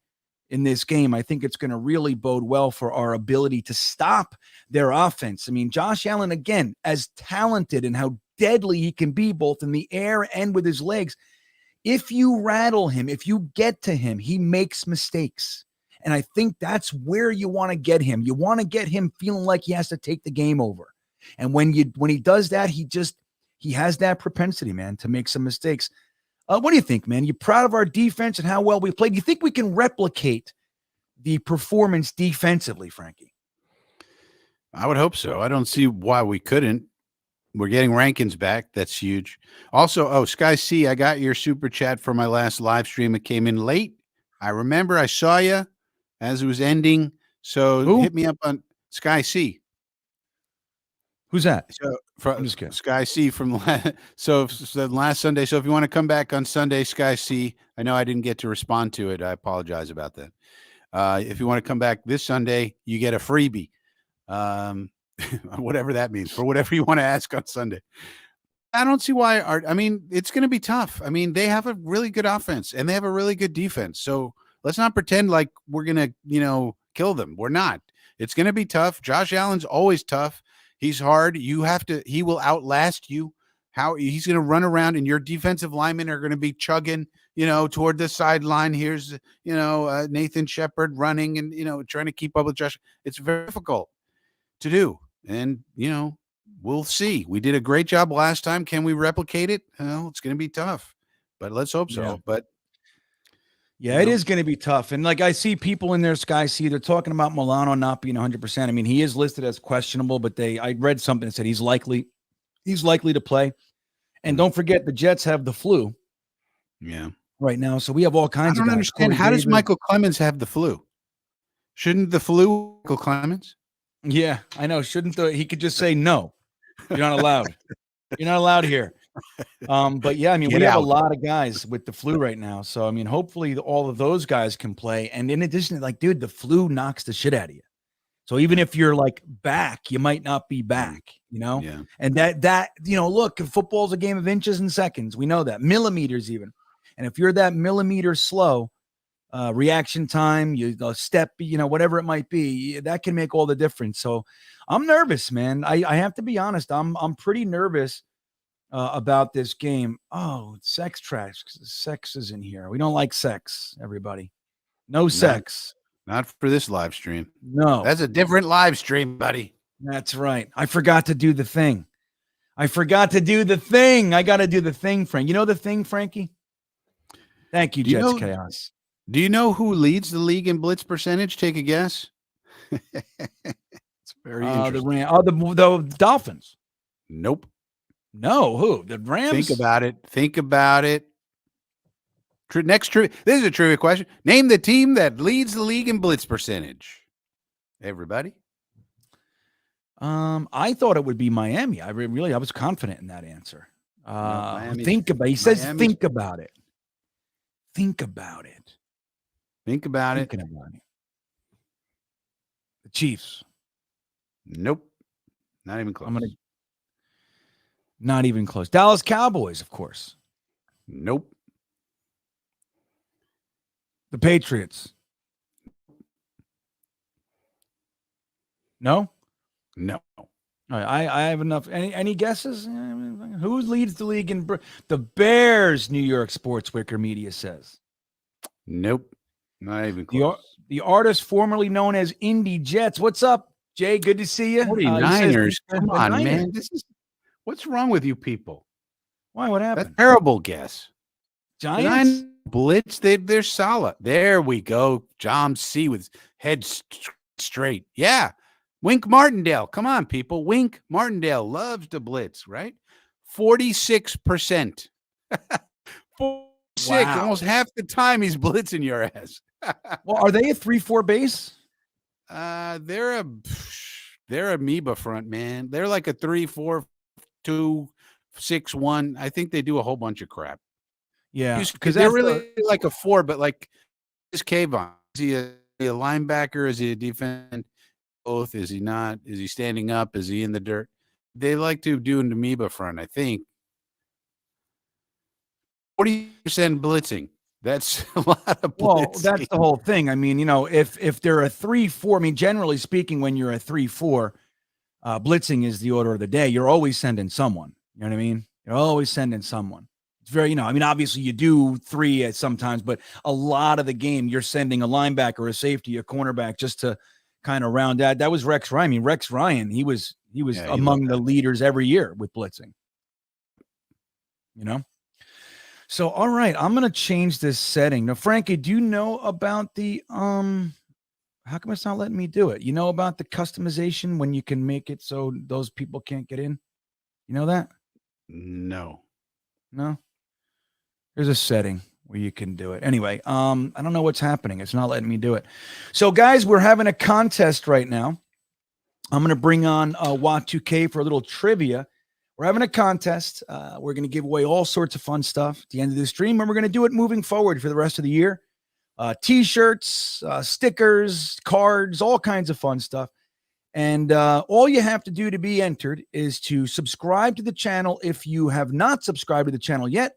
in this game, I think it's going to really bode well for our ability to stop their offense. I mean, Josh Allen, again, as talented and how deadly he can be both in the air and with his legs. If you rattle him, if you get to him, he makes mistakes. And I think that's where you want to get him. You want to get him feeling like he has to take the game over. And when he does that, he has that propensity, man, to make some mistakes. What do you think, man? You proud of our defense and how well we played? You think we can replicate the performance defensively, Frankie? I would hope so. I don't see why we couldn't. We're getting Rankins back. That's huge. Also, Sky C, I got your super chat for my last live stream. It came in late. I remember I saw you as it was ending. So hit me up on Sky C. Who's that? So I'm just kidding. Sky C from last Sunday. So if you want to come back on Sunday, Sky C, I know I didn't get to respond to it. I apologize about that. If you want to come back this Sunday, you get a freebie. Whatever that means, for whatever you want to ask on Sunday. I don't see why it's going to be tough. I mean, they have a really good offense and they have a really good defense. So let's not pretend like we're going to, kill them. We're not. It's going to be tough. Josh Allen's always tough. He's hard. He will outlast you. He's going to run around and your defensive linemen are going to be chugging, toward the sideline. Here's, Nathan Shepard running and, trying to keep up with Josh. It's very difficult to do. And, we'll see. We did a great job last time. Can we replicate it? Well, it's going to be tough, but let's hope so. Yeah. But it is going to be tough. And I see people in their Sky C, they're talking about Milano not being 100%. I mean, he is listed as questionable, but I read something that said he's likely to play. And don't forget the Jets have the flu. Yeah. Right now. So we have all kinds of I don't understand. How does Michael Clemens have the flu? Shouldn't the flu Michael Clemens? Yeah, I know. He could just say no. You're not allowed. You're not allowed here. But yeah, I mean, we have a lot of guys with the flu right now. So I mean, hopefully all of those guys can play. And in addition, dude, the flu knocks the shit out of you. So even if you're back, you might not be back, Yeah. And that look, football's a game of inches and seconds. We know that, millimeters even. And if you're that millimeter slow, reaction time, step, whatever it might be, that can make all the difference. So I'm nervous, man. I have to be honest. I'm pretty nervous about this game. Oh, sex trash. Sex is in here. We don't like sex, everybody. No sex. Not for this live stream. No. That's a different live stream, buddy. That's right. I forgot to do the thing. I got to do the thing, Frank. You know the thing, Frankie? Thank you, Jets Chaos. Do you know who leads the league in blitz percentage? Take a guess. It's very interesting. The Dolphins. Nope. No, who? The Rams? Think about it. This is a trivia question. Name the team that leads the league in blitz percentage. Everybody. I thought it would be Miami. I was confident in that answer. Miami's- Think about. He says, Miami's- think about it. Think about it. Think about it. Thinking about it. The Chiefs. Nope. Not even close. Not even close. Dallas Cowboys, of course. Nope. The Patriots. No? No. All right, I have enough. Any guesses? Who leads the league in the Bears? New York Sports Wicker Media says. Nope. Not even close. The artist formerly known as Indie Jets. What's up, Jay? Good to see you. 49ers. Come on, Niners. man. What's wrong with you people? Why? What happened? That's a terrible guess. Giants? Blitz, they're solid. There we go. John C with head straight. Yeah. Wink Martindale. Come on, people. Wink Martindale loves to blitz, right? 46%. 46. Wow. Almost half the time he's blitzing your ass. Well, are they a 3-4 base? They're amoeba front, man. They're like a 3-4-2-6-1. I think they do a whole bunch of crap. Yeah, because they're really like a 4, but like this Kayvon. Is he a linebacker? Is he a defense? Both? Is he not? Is he standing up? Is he in the dirt? They like to do an amoeba front, I think. 40% blitzing. That's a lot of blitzing. Well, that's the whole thing. I mean, if they're a 3-4, I mean, generally speaking, when you're a 3-4, blitzing is the order of the day. You're always sending someone. You know what I mean? You're always sending someone. It's very, I mean, obviously you do 3 at sometimes, but a lot of the game you're sending a linebacker, a safety, a cornerback just to kind of round out. That was Rex Ryan. I mean, Rex Ryan, he was among the leaders every year with blitzing. So, all right, I'm going to change this setting. Now, Frankie, do you know about the, how come it's not letting me do it? You know about the customization when you can make it so those people can't get in? You know that? No. There's a setting where you can do it. Anyway, I don't know what's happening. It's not letting me do it. So, guys, we're having a contest right now. I'm going to bring on Wat2K for a little trivia. We're having a contest. We're going to give away all sorts of fun stuff at the end of the stream, and we're going to do it moving forward for the rest of the year. T-shirts, stickers, cards, all kinds of fun stuff. And all you have to do to be entered is to subscribe to the channel. If you have not subscribed to the channel yet,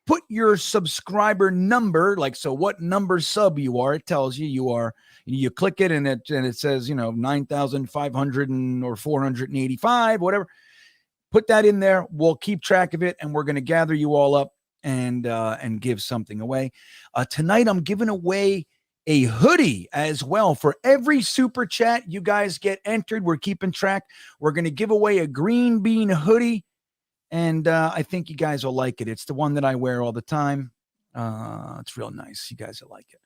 put your subscriber number, so what number sub you are. It tells you you are. You click it, and it says 9,500 or 485, whatever. Put that in there. We'll keep track of it, and we're going to gather you all up and give something away. Tonight, I'm giving away a hoodie as well. For every super chat you guys get entered, we're keeping track. We're going to give away a GreenBean hoodie, and I think you guys will like it. It's the one that I wear all the time. It's real nice. You guys will like it.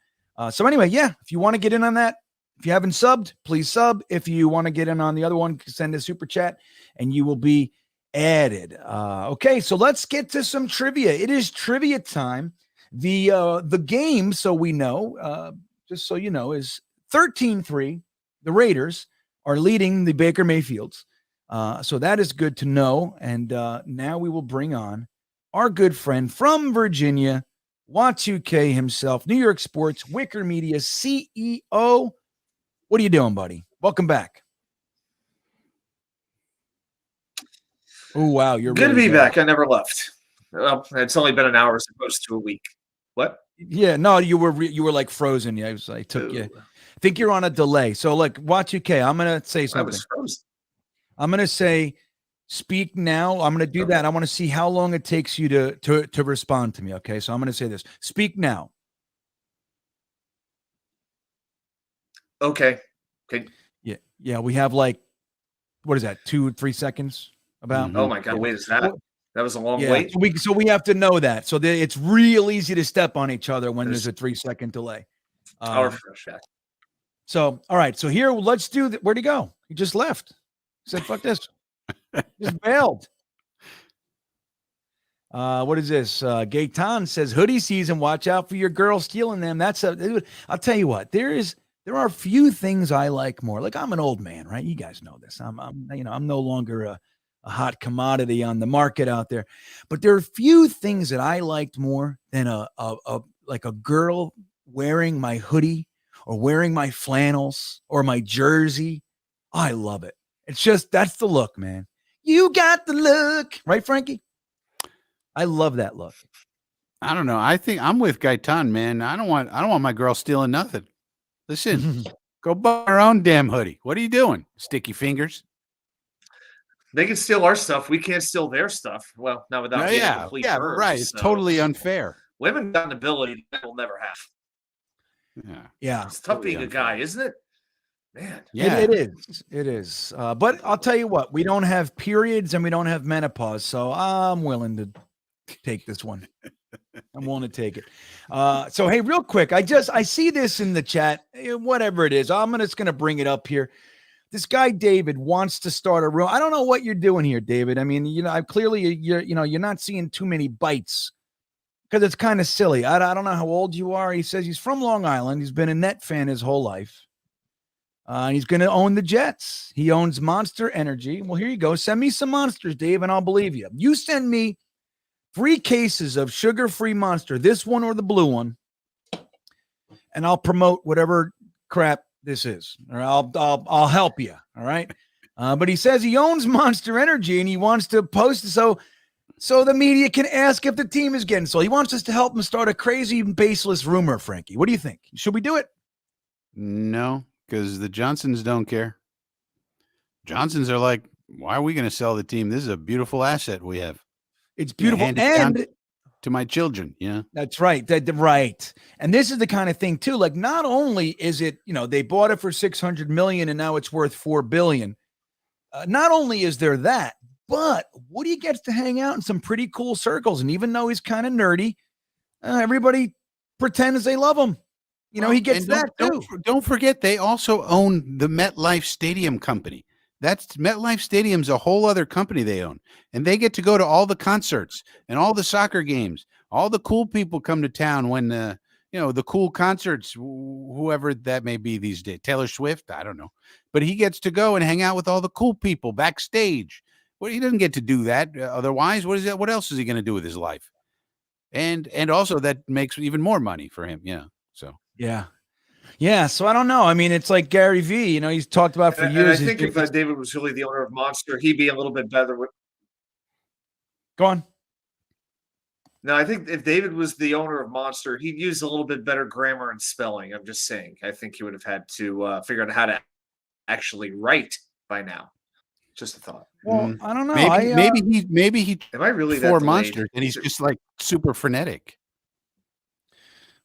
So anyway, yeah, if you want to get in on that, if you haven't subbed, please sub. If you want to get in on the other one, send a super chat, and you will be added. Okay, so let's get to some trivia. It is trivia time. The game, so we know, just so you know, is 13-3. The Raiders are leading the Baker Mayfields. So that is good to know. And now we will bring on our good friend from Virginia, Wat2K himself, New York Sports, Wicker Media CEO. What are you doing, buddy? Welcome back. Oh, wow. You're good really to be back. I never left. Well, it's only been an hour as opposed to a week. What? Yeah, no, you were like frozen. Yeah, I took you. I think you're on a delay. So, Wat2K, I'm gonna say something. I was frozen. I'm gonna say, speak now. I'm gonna do that. I want to see how long it takes you to respond to me. Okay, so I'm gonna say this. Speak now. Okay. Yeah. We have what is that? 2-3 seconds? About. Oh my God! Wait, is that? That was a long wait. So we have to know that. So it's real easy to step on each other when there's a 3-second delay. So, all right. So here, let's do that. Where'd he go? He just left. He said, fuck this. Just bailed. What is this? Gaetan says hoodie season. Watch out for your girl stealing them. I'll tell you what. There are few things I like more. Like, I'm an old man, right? You guys know this. I'm no longer a hot commodity on the market out there. But there are few things that I liked more than a girl wearing my hoodie or wearing my flannels or my jersey. I love it. It's just, that's the look, man. You got the look, right, Frankie? I love that look. I don't know. I think I'm with Gaetan, man. I don't want my girl stealing nothing. Listen, go buy her own damn hoodie. What are you doing? Sticky fingers. They can steal our stuff. We can't steal their stuff. Well, not without being a complete purge, right. It's so. totally unfair. Women got an ability that we'll never have. Yeah. It's tough being a guy, isn't it? Man. Yeah, it is. It is. But I'll tell you what, we don't have periods and we don't have menopause. So I'm willing to take this one. I'm willing to take it. So, hey, real quick, I see this in the chat, whatever it is. I'm just going to bring it up here. This guy, David, wants to start a room. I don't know what you're doing here, David. I mean, I'm clearly, you're not seeing too many bites because it's kind of silly. I don't know how old you are. He says he's from Long Island. He's been a Net fan his whole life. And he's going to own the Jets. He owns Monster Energy. Well, here you go. Send me some monsters, Dave, and I'll believe you. You send me 3 cases of sugar-free Monster, this one or the blue one, and I'll promote whatever crap this is, or I'll help you. All right. But he says he owns Monster Energy and he wants to post it so the media can ask if the team is getting sold. He wants us to help him start a crazy baseless rumor, Frankie. What do you think? Should we do it? No, because the Johnsons don't care. Johnsons are like, why are we going to sell the team? This is a beautiful asset we have. It's beautiful. Hand it down to my children. Yeah, that's right. Right. And this is the kind of thing too. Like, not only is it, they bought it for $600 million and now it's worth $4 billion. Not only is there that, but Woody gets to hang out in some pretty cool circles. And even though he's kind of nerdy, everybody pretends they love him. He gets that too. Don't forget, they also own the MetLife Stadium company. That's MetLife Stadium's a whole other company they own, and they get to go to all the concerts and all the soccer games. All the cool people come to town when the cool concerts, whoever that may be these days. Taylor Swift, I don't know, but he gets to go and hang out with all the cool people backstage. Well, he doesn't get to do that otherwise. What else is he going to do with his life? And also that makes even more money for him. Yeah. So yeah. So I don't know. I mean, it's like Gary V. He's talked about for years. And I think if David was really the owner of Monster, he'd be a little bit better with. Go on. No, I think if David was the owner of Monster, he'd use a little bit better grammar and spelling. I'm just saying. I think he would have had to figure out how to actually write by now. Just a thought. Well, I don't know. Maybe he. Am I really for that Monster, and he's just like super frenetic.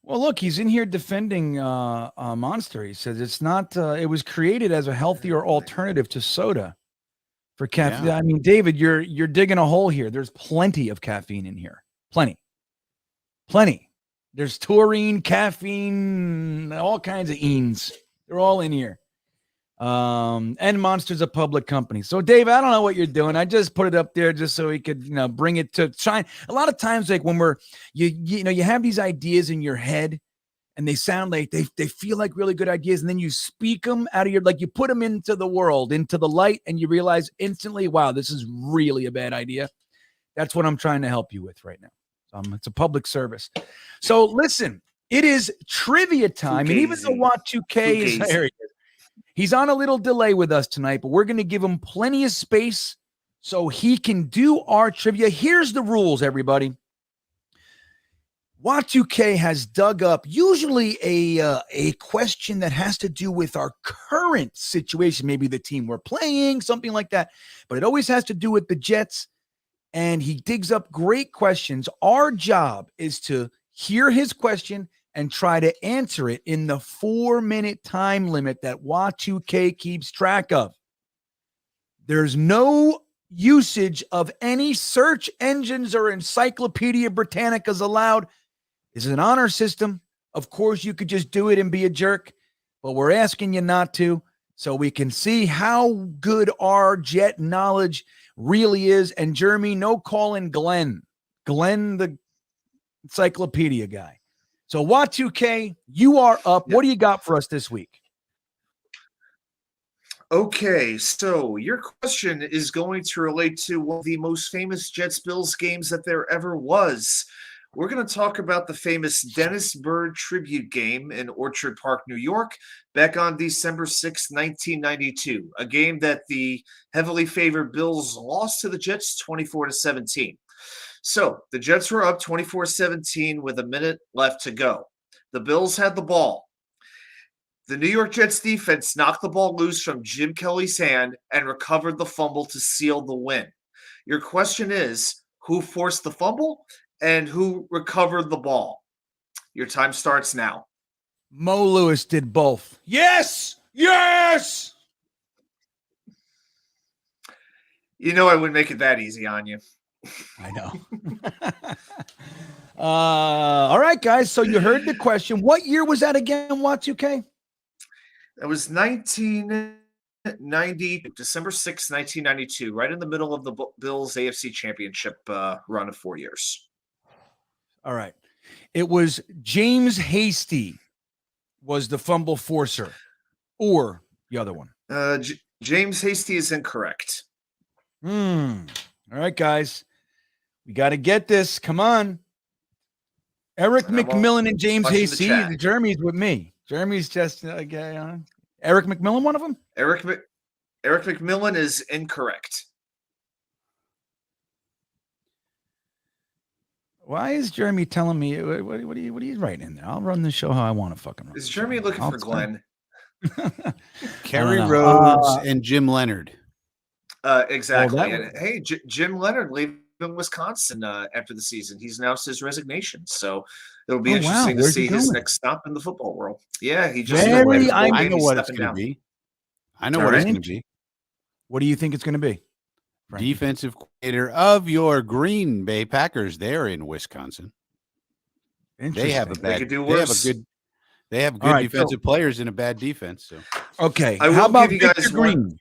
Well, look, he's in here defending Monster. He says it's not. It was created as a healthier alternative to soda for caffeine. Yeah. I mean, David, you're digging a hole here. There's plenty of caffeine in here. Plenty. There's taurine, caffeine, all kinds of enes. They're all in here. And Monster's a public company. So, Dave, I don't know what you're doing. I just put it up there just so we could, bring it to shine. A lot of times, like when you have these ideas in your head and they sound like they feel like really good ideas. And then you speak them out of you put them into the world, into the light, and you realize instantly, wow, this is really a bad idea. That's what I'm trying to help you with right now. It's a public service. So listen, it is trivia time. And even though Watt 2K is here, he's on a little delay with us tonight, but we're going to give him plenty of space so he can do our trivia. Here's the rules, everybody. Watt 2K has dug up usually a question that has to do with our current situation, maybe the team we're playing, something like that. But it always has to do with the Jets. And he digs up great questions. Our job is to hear his question and try to answer it in the 4-minute time limit that Watt2K keeps track of. There's no usage of any search engines or Encyclopedia Britannicas allowed. This is an honor system. Of course, you could just do it and be a jerk, but we're asking you not to so we can see how good our Jet knowledge really is. And Jeremy, no calling Glenn. Glenn, the encyclopedia guy. So, Wat2K, you are up. What do you got for us this week? Okay, so your question is going to relate to one of the most famous Jets-Bills games that there ever was. We're going to talk about the famous Dennis Byrd tribute game in Orchard Park, New York, back on December 6, 1992, a game that the heavily favored Bills lost to the Jets 24-17. So the Jets were up 24-17 with a minute left to go. The Bills had the ball. The New York Jets defense knocked the ball loose from Jim Kelly's hand and recovered the fumble to seal the win. Your question is, who forced the fumble and who recovered the ball? Your time starts now. Mo Lewis did both. Yes! Yes! You know I wouldn't make it that easy on you. I know. All right, guys. So you heard the question. What year was that again, Wat2K? It was 1990, December 6, 1992, right in the middle of the Bills AFC Championship run of 4 years. All right. It was James Hasty was the fumble forcer, or the other one. James Hasty is incorrect. All right, guys. We got to get this. Come on. Eric McMillan and James Hasty. Jeremy's with me. Jeremy's just Eric McMillan, one of them? Eric McMillan is incorrect. Why is Jeremy telling me what are you writing in there? I'll run the show how I want to fucking run. Is Jeremy looking for Glenn? Kerry Rhodes and Jim Leonard. Exactly. And hey, Jim Leonard leaving Wisconsin after the season. He's announced his resignation. So it'll be interesting to see his next stop in the football world. Yeah, he just. I know what it's going to be. I know what it's going to be. What do you think it's going to be? Frankie? Defensive coordinator of your Green Bay Packers. They're in Wisconsin. They have a bad. They have good defensive players in a bad defense. So okay, I will how about give you guys Victor Green?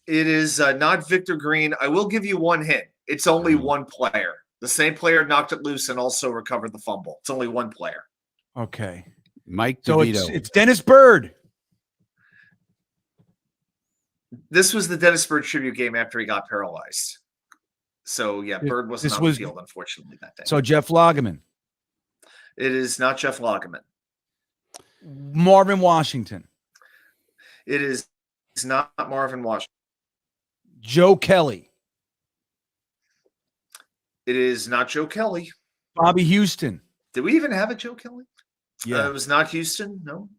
It is not Victor Green. I will give you one hint. It's only one player. The same player knocked it loose and also recovered the fumble. It's only one player. Okay, Mike DeVito. So it's Dennis Byrd. This was the Dennis Byrd tribute game after he got paralyzed. So, yeah, Byrd wasn't on the field, unfortunately, that day. So, Jeff Lageman. It is not Jeff Lageman. Marvin Washington. It is not Marvin Washington. Joe Kelly. It is not Joe Kelly. Bobby Houston. Did we even have a Joe Kelly? Yeah. It was not Houston, no.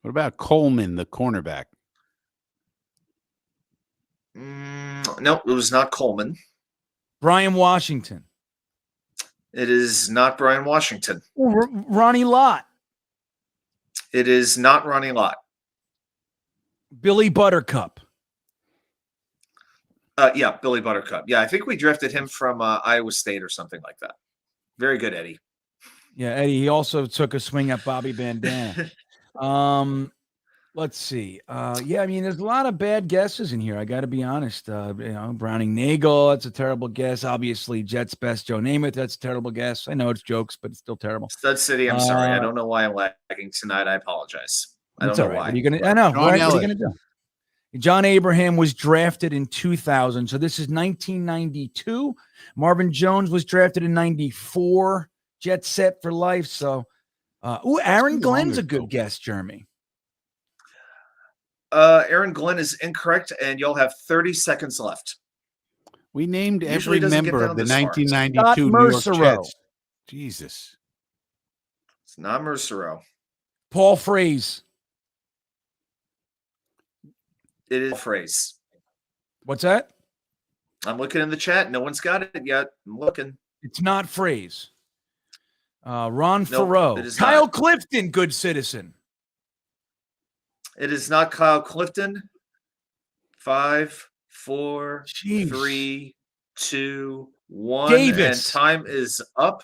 What about Coleman, the cornerback? No, it was not Coleman. Brian Washington. It is not Brian Washington. Ronnie Lott. It is not Ronnie Lott. Billy Buttercup. Yeah, Billy Buttercup. Yeah, I think we drafted him from Iowa State or something like that. Very good, Eddie. Yeah, Eddie. He also took a swing at Bobby Bandana. Let's see. Yeah, I mean, there's a lot of bad guesses in here. I got to be honest. Browning Nagel, that's a terrible guess. Obviously, Jets best Joe Namath, that's a terrible guess. I know it's jokes, but it's still terrible. Stud City, I'm sorry. I don't know why I'm lagging tonight. I apologize. I don't know why. What are you gonna? I know. What are you gonna do? John Abraham was drafted in 2000, so this is 1992. Marvin Jones was drafted in 94. Jet set for life. So, Aaron Glenn's a good guess, Jeremy. Aaron Glenn is incorrect, and you'll have 30 seconds left. We named every member of the 1992 New York Jets. Jesus. It's not Mercereau. Paul Freys. It is Phrase. What's that? I'm looking in the chat. No one's got it yet. I'm looking. It's not Freys. Ron Farrow. Kyle Clifton, good citizen. It is not Kyle Clifton. 5, 4, 3, 2, 1. Davis. And time is up.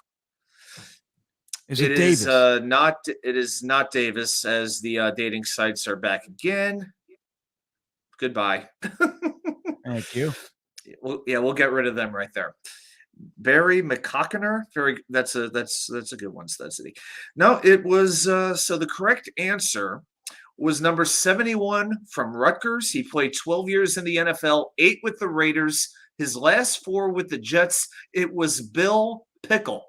Is it Davis? It is not Davis, as the dating sites are back again. Goodbye. Thank you. We'll get rid of them right there. Barry McCockiner. That's a good one, City. No, it was so the correct answer was number 71 from Rutgers. He played 12 years in the NFL, 8 with the Raiders, his last 4 with the Jets. It was Bill Pickle.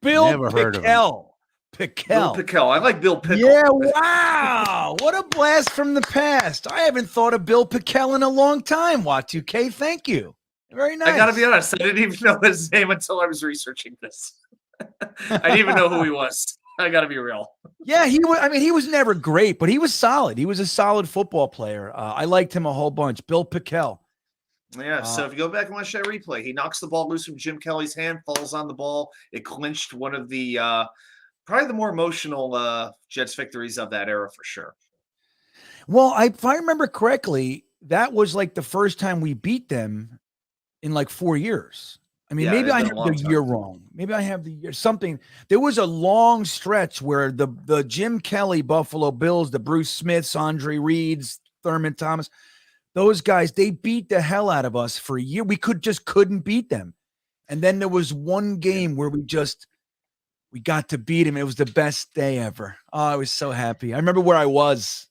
Bill Never heard of him. Pickell. Bill Pickell. Pickle. I like Bill Pickle. Yeah, wow. What a blast from the past. I haven't thought of Bill Pickell in a long time, Watu-K. Thank you. Very nice. I got to be honest. I didn't even know his name until I was researching this. I didn't even know who he was. I got to be real. Yeah, he was. I mean, he was never great, but he was solid. He was a solid football player. I liked him a whole bunch. Bill Pickell. Yeah, so if you go back and watch that replay, he knocks the ball loose from Jim Kelly's hand, falls on the ball. It clinched one of the probably the more emotional Jets victories of that era for sure. Well, if I remember correctly, that was like the first time we beat them in like 4 years. I mean, Yeah, maybe it's I been have a long the time. year wrong. Maybe I have the year something. There was a long stretch where the Jim Kelly Buffalo Bills, the Bruce Smiths, Andre Reeds, Thurman Thomas, those guys, they beat the hell out of us for a year. We couldn't beat them. And then there was one game where we got to beat him. It was the best day ever. Oh, I was so happy. I remember where I was.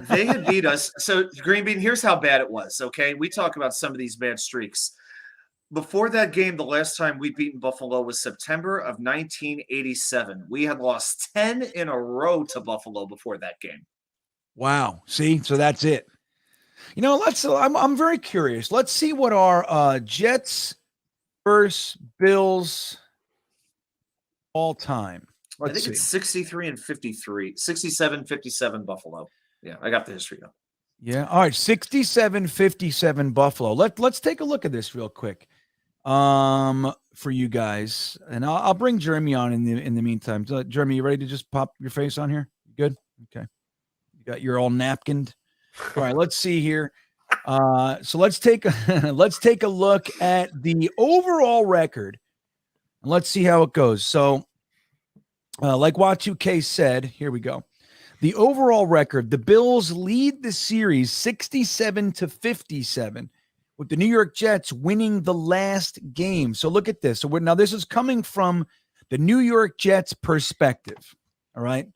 They had beat us. So, GreenBean, here's how bad it was, okay? We talk about some of these bad streaks. Before that game, the last time we beaten Buffalo was September of 1987. We had lost 10 in a row to Buffalo before that game. Wow. See, so that's it. You know, I'm very curious. Let's see what our Jets versus Bills all time. I think it's 63 and 53, 67, 57 Buffalo. Yeah, I got the history now. Yeah. All right. 67-57 Buffalo. Let's take a look at this real quick. For you guys. And I'll bring Jeremy on in the meantime. So, Jeremy, you ready to just pop your face on here? You good? Okay. You got your all napkined. All right, let's see here. So let's take a look at the overall record and let's see how it goes. So, like Watu-K said, here we go. The overall record: the Bills lead the series 67-57, with the New York Jets winning the last game. So look at this. So now this is coming from the New York Jets perspective. All right.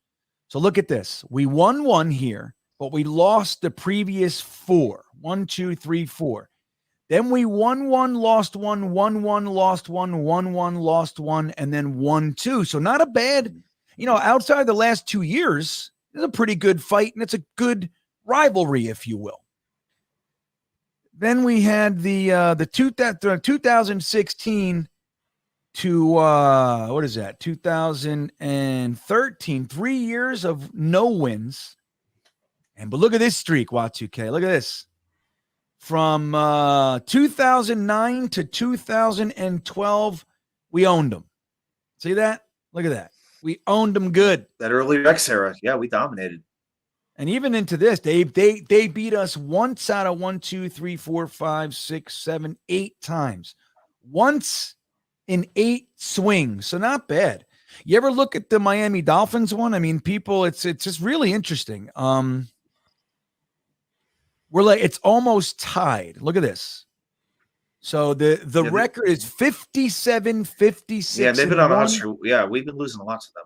So look at this. We won one here, but we lost the previous 4. 1, 2, 3, 4. Then we won one, lost one, won one, lost one, won one, lost one, and then won 2. So not a bad, outside the last 2 years, it's a pretty good fight, and it's a good rivalry, if you will. Then we had the 2016 to what is that? 2013, 3 years of no wins. But look at this streak, Watu-K. Look at this. From 2009 to 2012, we owned them. See that? Look at that. We owned them good. That early Rex era, yeah, we dominated. And even into this, they beat us once out of 1, 2, 3, 4, 5, 6, 7, 8 times. Once in 8 swings. So not bad. You ever look at the Miami Dolphins one? I mean, people, it's just really interesting. We're like, it's almost tied. Look at this. So the record is 57, 56. Yeah, they've been on a hot streak. Yeah, we've been losing lots of them.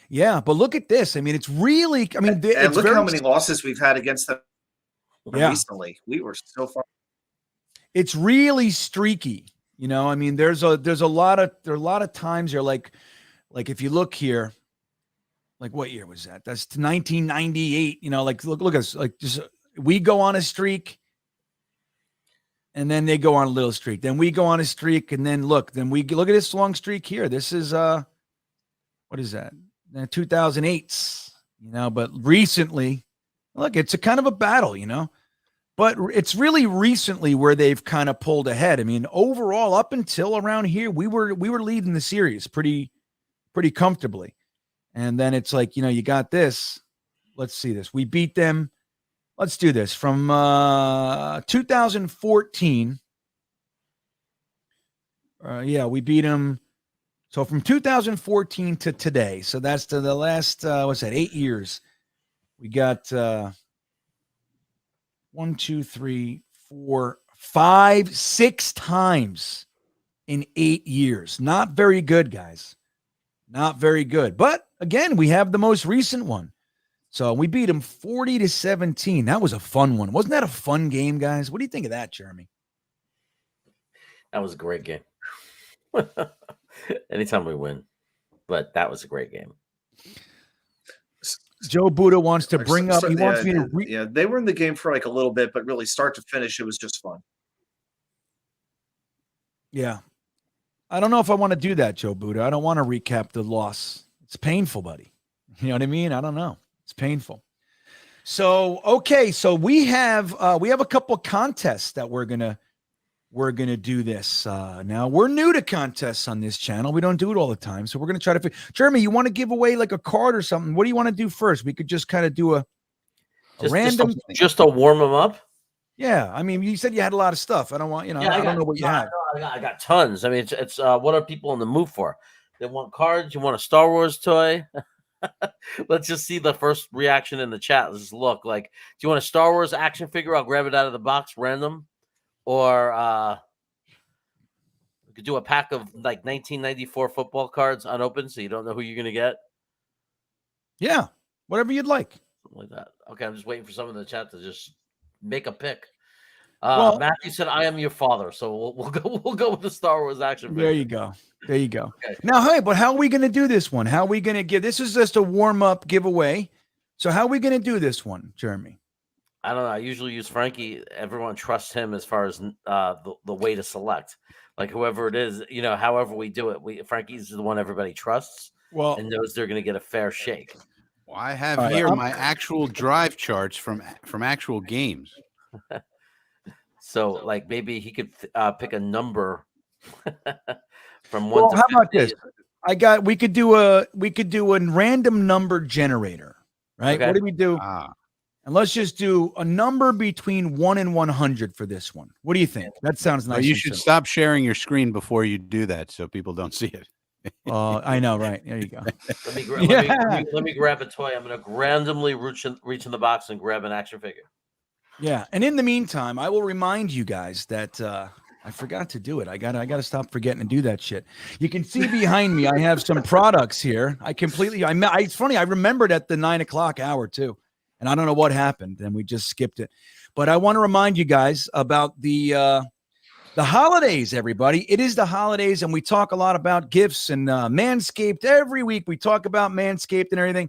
Yeah, but look at this. I mean, it's really, and look how many losses we've had against them recently. We were so far. It's really streaky. I mean, there's a lot of times you're like if you look here, like what year was that? That's 1998. Like look at us. Like just we go on a streak, and then they go on a little streak. Then we go on a streak, and then look at this long streak here. This is what is that? 2008s. But recently, look, it's a kind of a battle. But it's really recently where they've kind of pulled ahead. I mean, overall, up until around here, we were leading the series pretty comfortably. And then it's like, you got this. Let's see this. We beat them. Let's do this. From 2014. We beat them. So from 2014 to today. So that's to the last, 8 years. We got 1, 2, 3, 4, 5, 6 times in 8 years. Not very good, guys. Not very good. But again, we have the most recent one. So we beat them 40-17. That was a fun one. Wasn't that a fun game, guys? What do you think of that, Jeremy? That was a great game. Anytime we win, but that was a great game. Joe Buddha wants to bring up. He wants me to. Yeah, they were in the game for like a little bit, but really start to finish, it was just fun. Yeah, I don't know if I want to do that, Joe Buddha. I don't want to recap the loss. It's painful, buddy. You know what I mean? I don't know. It's painful. So okay, so we have a couple of contests that we're gonna do this. Now we're new to contests on this channel. We don't do it all the time, so we're gonna try to. Jeremy, you want to give away like a card or something? What do you want to do first? We could just kind of do a random, just to warm them up. Yeah, I mean, you said you had a lot of stuff. I don't want, Yeah, I don't know what you have. I got tons. I mean, it's what are people in the mood for? They want cards. You want a Star Wars toy? Let's just see the first reaction in the chat. Let's look. Like, do you want a Star Wars action figure? I'll grab it out of the box, random. Or we could do a pack of like 1994 football cards unopened, so you don't know who you're gonna get. Yeah, whatever you'd like. Something like that. Okay, I'm just waiting for someone in the chat to just make a pick. Well, Matthew said, "I am your father," so we'll go with the Star Wars action figure. There you go. There you go. Okay. Now, hey, but how are we going to do this one? How are we going to give? This is just a warm up giveaway. So how are we going to do this one, Jeremy? I don't know. I usually use Frankie. Everyone trusts him as far as the way to select. Like whoever it is, however we do it, Frankie's the one everybody trusts. Well, and knows they're going to get a fair shake. Well, I have here my actual drive charts from actual games. So, like, maybe he could pick a number from 1 to 50. How about this? We could do a random number generator, right? Okay. What do we do? And let's just do a number between 1 and 100 for this one. What do you think? That sounds nice. Well, you should stop sharing your screen before you do that, so people don't see it. I know, right? There you go. Let me grab a toy. I'm going to randomly reach in the box and grab an action figure. Yeah, and in the meantime, I will remind you guys that I forgot to do it. I gotta stop forgetting to do that shit. You can see behind me, I have some products here. It's funny. I remembered at the 9 o'clock hour too, and I don't know what happened, and we just skipped it. But I want to remind you guys about the holidays. Everybody, it is the holidays, and we talk a lot about gifts and Manscaped every week. We talk about Manscaped and everything.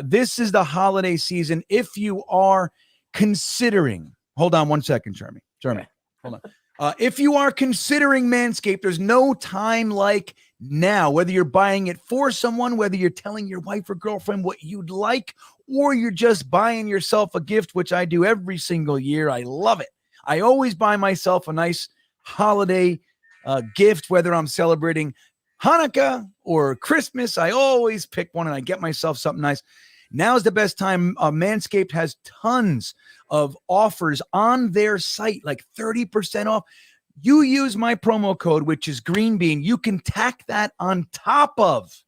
This is the holiday season. If you are considering, hold on one second, Jeremy, hold on. If you are considering Manscaped, there's no time like now, whether you're buying it for someone, whether you're telling your wife or girlfriend what you'd like, or you're just buying yourself a gift, which I do every single year. I love it. I always buy myself a nice holiday gift, whether I'm celebrating Hanukkah or Christmas. I always pick one and I get myself something nice. Now's the best time. Manscaped has tons of offers on their site, like 30% off. You use my promo code, which is GreenBean. You can tack that on top of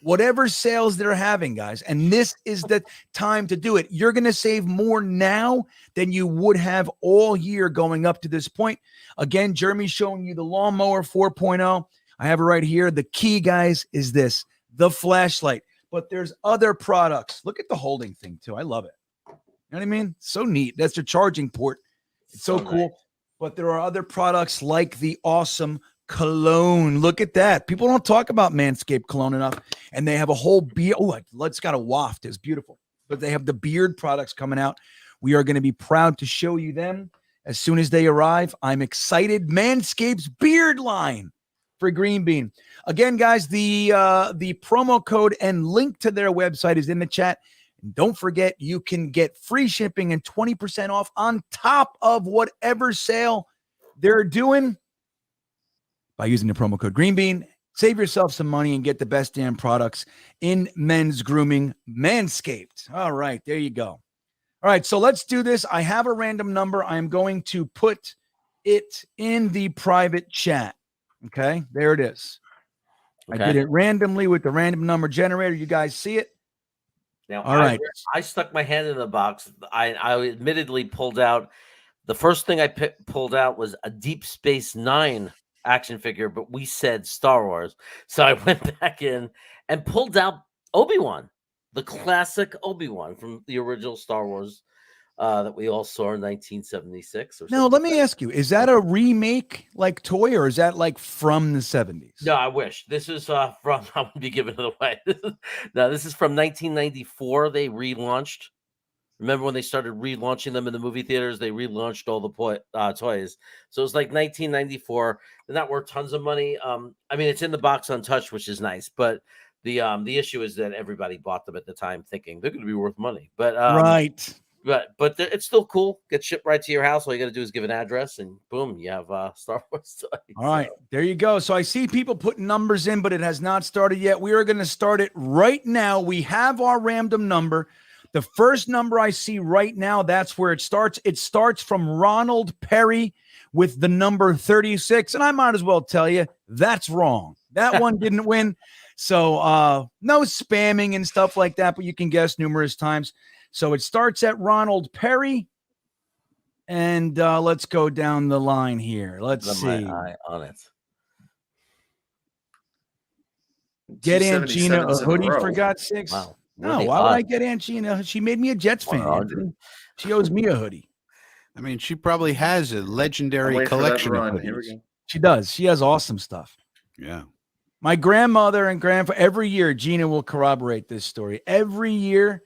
whatever sales they're having, guys. And this is the time to do it. You're going to save more now than you would have all year going up to this point. Again, Jeremy's showing you the Lawnmower 4.0. I have it right here. The key, guys, is this, the flashlight. But there's other products. Look at the holding thing, too. I love it. You know what I mean? So neat. That's the charging port. It's so cool. Nice. But there are other products like the awesome cologne. Look at that. People don't talk about Manscaped cologne enough. And they have a whole beard. Oh, it's got a waft. It's beautiful. But they have the beard products coming out. We are going to be proud to show you them as soon as they arrive. I'm excited. Manscaped's beard line for GreenBean. Again, guys, the promo code and link to their website is in the chat. And don't forget, you can get free shipping and 20% off on top of whatever sale they're doing by using the promo code GreenBean. Save yourself some money and get the best damn products in men's grooming, Manscaped. All right, there you go. All right, so let's do this. I have a random number. I'm going to put it in the private chat. Okay, there it is. Okay. I did it randomly with the random number generator. You guys see it? Now, all right. I stuck my hand in the box. I admittedly pulled out. The first thing I pulled out was a Deep Space Nine action figure, but we said Star Wars. So I went back in and pulled out Obi-Wan, the classic Obi-Wan from the original Star Wars that we all saw in 1976 or something. Now, let me ask you, is that a remake like toy or is that like from the 70s? No, I wish. This is from I wouldn't be giving it away. No, this is from 1994. They relaunched. Remember when they started relaunching them in the movie theaters? They relaunched all the toys. So it's like 1994. They're not worth tons of money. I mean, it's in the box untouched, which is nice. But the issue is that everybody bought them at the time, thinking they're going to be worth money. But Right. but it's still cool. Get shipped right to your house. All you got to do is give an address, and boom, you have Star Wars toys. All right, there you go. So I see people putting numbers in, but it has not started yet. We are going to start it right now. We have our random number. The first number I see right now, that's where it starts. It starts from Ronald Perry with the number 36. And I might as well tell you, that's wrong. That one didn't win. So no spamming and stuff like that, but you can guess numerous times. So it starts at Ronald Perry. And let's go down the line here. Let's see. My eye on it. Get Aunt Gina a 277s in hoodie row. for God's sakes. Wow. No, Really why would odd. I get Aunt Gina? She made me a Jets fan. 100. Anthony. She owes me a hoodie. I mean, she probably has a I'm legendary waiting for that collection of run. Here we hoodies. go. She does. She has awesome stuff. Yeah. My grandmother and grandpa, every year, Gina will corroborate this story. Every year,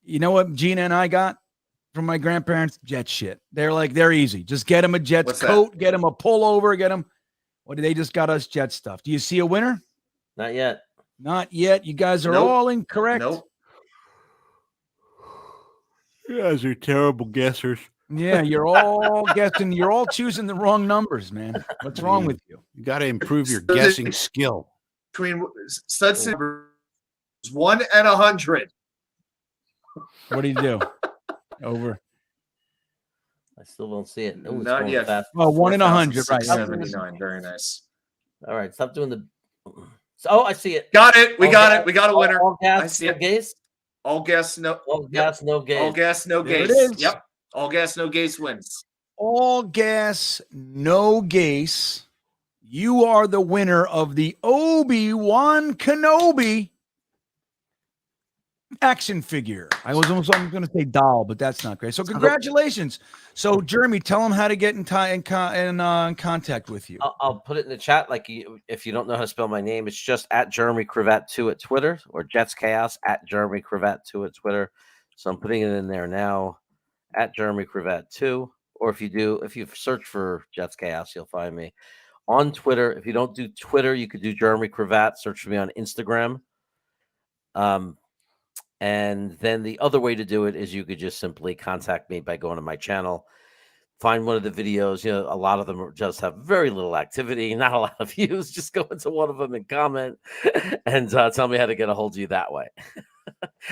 you know what Gina and I got from my grandparents? Jet shit. They're easy. Just get them a Jets What's that? coat, get them a pullover, get them. What they just got us Jet stuff. Do you see a winner? Not yet. Not yet. You guys are Nope. all incorrect. Nope. You guys are terrible guessers. Yeah, you're all guessing. You're all choosing the wrong numbers, man. What's wrong with you? You got to improve your So guessing skill. Between Stetson 1 and 100. What do you do? Over. I still don't see it. Oh, it's Not going yet. fast. Oh, 1 in 100, right. 4,679. Very nice. All right, stop doing the. Oh, I see it. Got it. We All got gas- it. We got a winner. All I gas, see no it. gaze. All gas, no. All Yep. gas, no gaze. All gas, no There it gaze. is. Yep. All gas, no gaze wins. All gas, no gaze. You are the winner of the Obi-Wan Kenobi action figure. I'm going to say doll, but that's not great. So congratulations. So Jeremy, tell them how to get in contact with you. I'll put it in the chat. Like, if you don't know how to spell my name, it's just at Jeremy Cravat 2 at Twitter, or Jets Chaos at Jeremy Cravat 2 at Twitter. So I'm putting it in there now at Jeremy Cravat 2. Or if you search for Jets Chaos, you'll find me on Twitter. If you don't do Twitter, you could do Jeremy Cravat. Search for me on Instagram. And then the other way to do it is you could just simply contact me by going to my channel, find one of the videos. You know, a lot of them just have very little activity, not a lot of views. Just go into one of them and comment and tell me how to get a hold of you that way.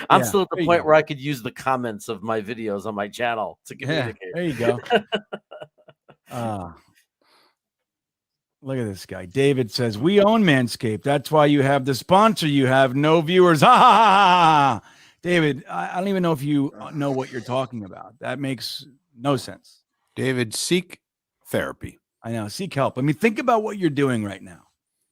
I'm still at the point where I could use the comments of my videos on my channel to communicate. There you go. Look at this guy. David says, we own Manscaped. That's why you have the sponsor. You have no viewers. Ha ha ha ha. David, I don't even know if you know what you're talking about. That makes no sense. David, seek therapy. I know. Seek help. I mean, think about what you're doing right now.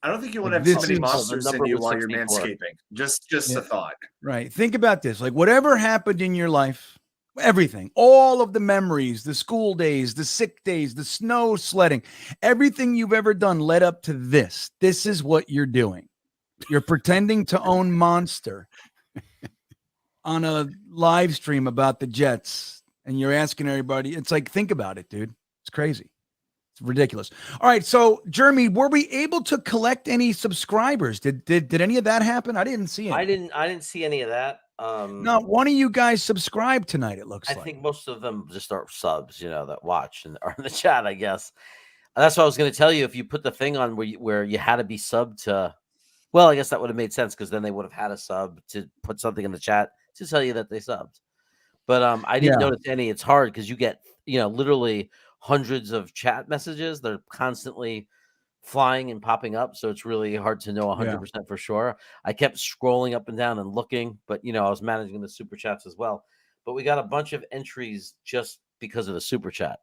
I don't think you want to have This so many is- monsters the in number you was while you're 64. manscaping. Just a thought. Right. Think about this. Like whatever happened in your life, everything, all of the memories, the school days, the sick days, the snow sledding, everything you've ever done led up to this. This is what you're doing. You're pretending to own Monster on a live stream about the Jets, and you're asking everybody. It's like, think about it, dude. It's crazy. It's ridiculous. All right. So, Jeremy, were we able to collect any subscribers? Did any of that happen? I didn't see it. I didn't see any of that. Not one of you guys subscribed tonight, it looks I like. think most of them just are subs, that watch and are in the chat, I guess. And that's what I was going to tell you. If you put the thing on where you had to be subbed to, well, I guess that would have made sense because then they would have had a sub to put something in the chat to tell you that they subbed. But I didn't notice any. It's hard because you get, literally hundreds of chat messages. They're constantly flying and popping up, so it's really hard to know 100% for sure. I kept scrolling up and down and looking, but I was managing the super chats as well. But we got a bunch of entries just because of the super chat.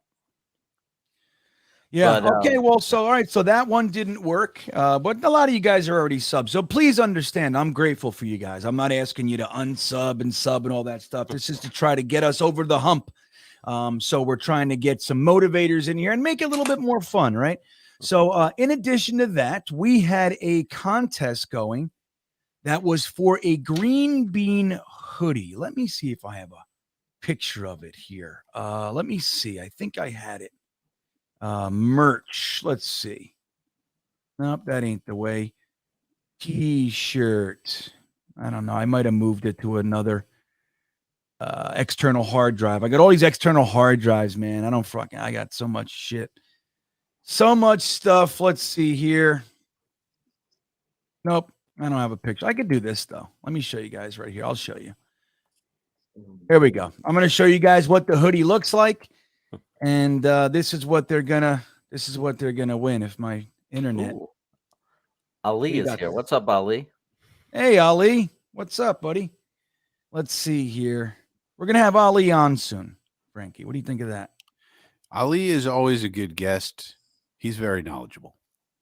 Yeah. But, Okay. Well, so all right. So that one didn't work. But a lot of you guys are already subs. So please understand, I'm grateful for you guys. I'm not asking you to unsub and sub and all that stuff. This is to try to get us over the hump. So we're trying to get some motivators in here and make it a little bit more fun, right? So in addition to that, we had a contest going that was for a Green Bean hoodie. Let me see if I have a picture of it here. Let me see. I think I had it. Merch. Let's see. Nope, that ain't the way. T-shirt. I don't know. I might have moved it to another external hard drive. I got all these external hard drives, man. I got so much shit. So much stuff. Let's see here. Nope, I don't have a picture. I could do this though. Let me show you guys right here. I'll show you. Here we go. I'm going to show you guys what the hoodie looks like, and this is what they're gonna win if my internet. Ooh. Ali is here. What's up, Ali? Hey, Ali. What's up, buddy? Let's see here. We're gonna have Ali on soon. Frankie, what do you think of that? Ali is always a good guest. He's very knowledgeable.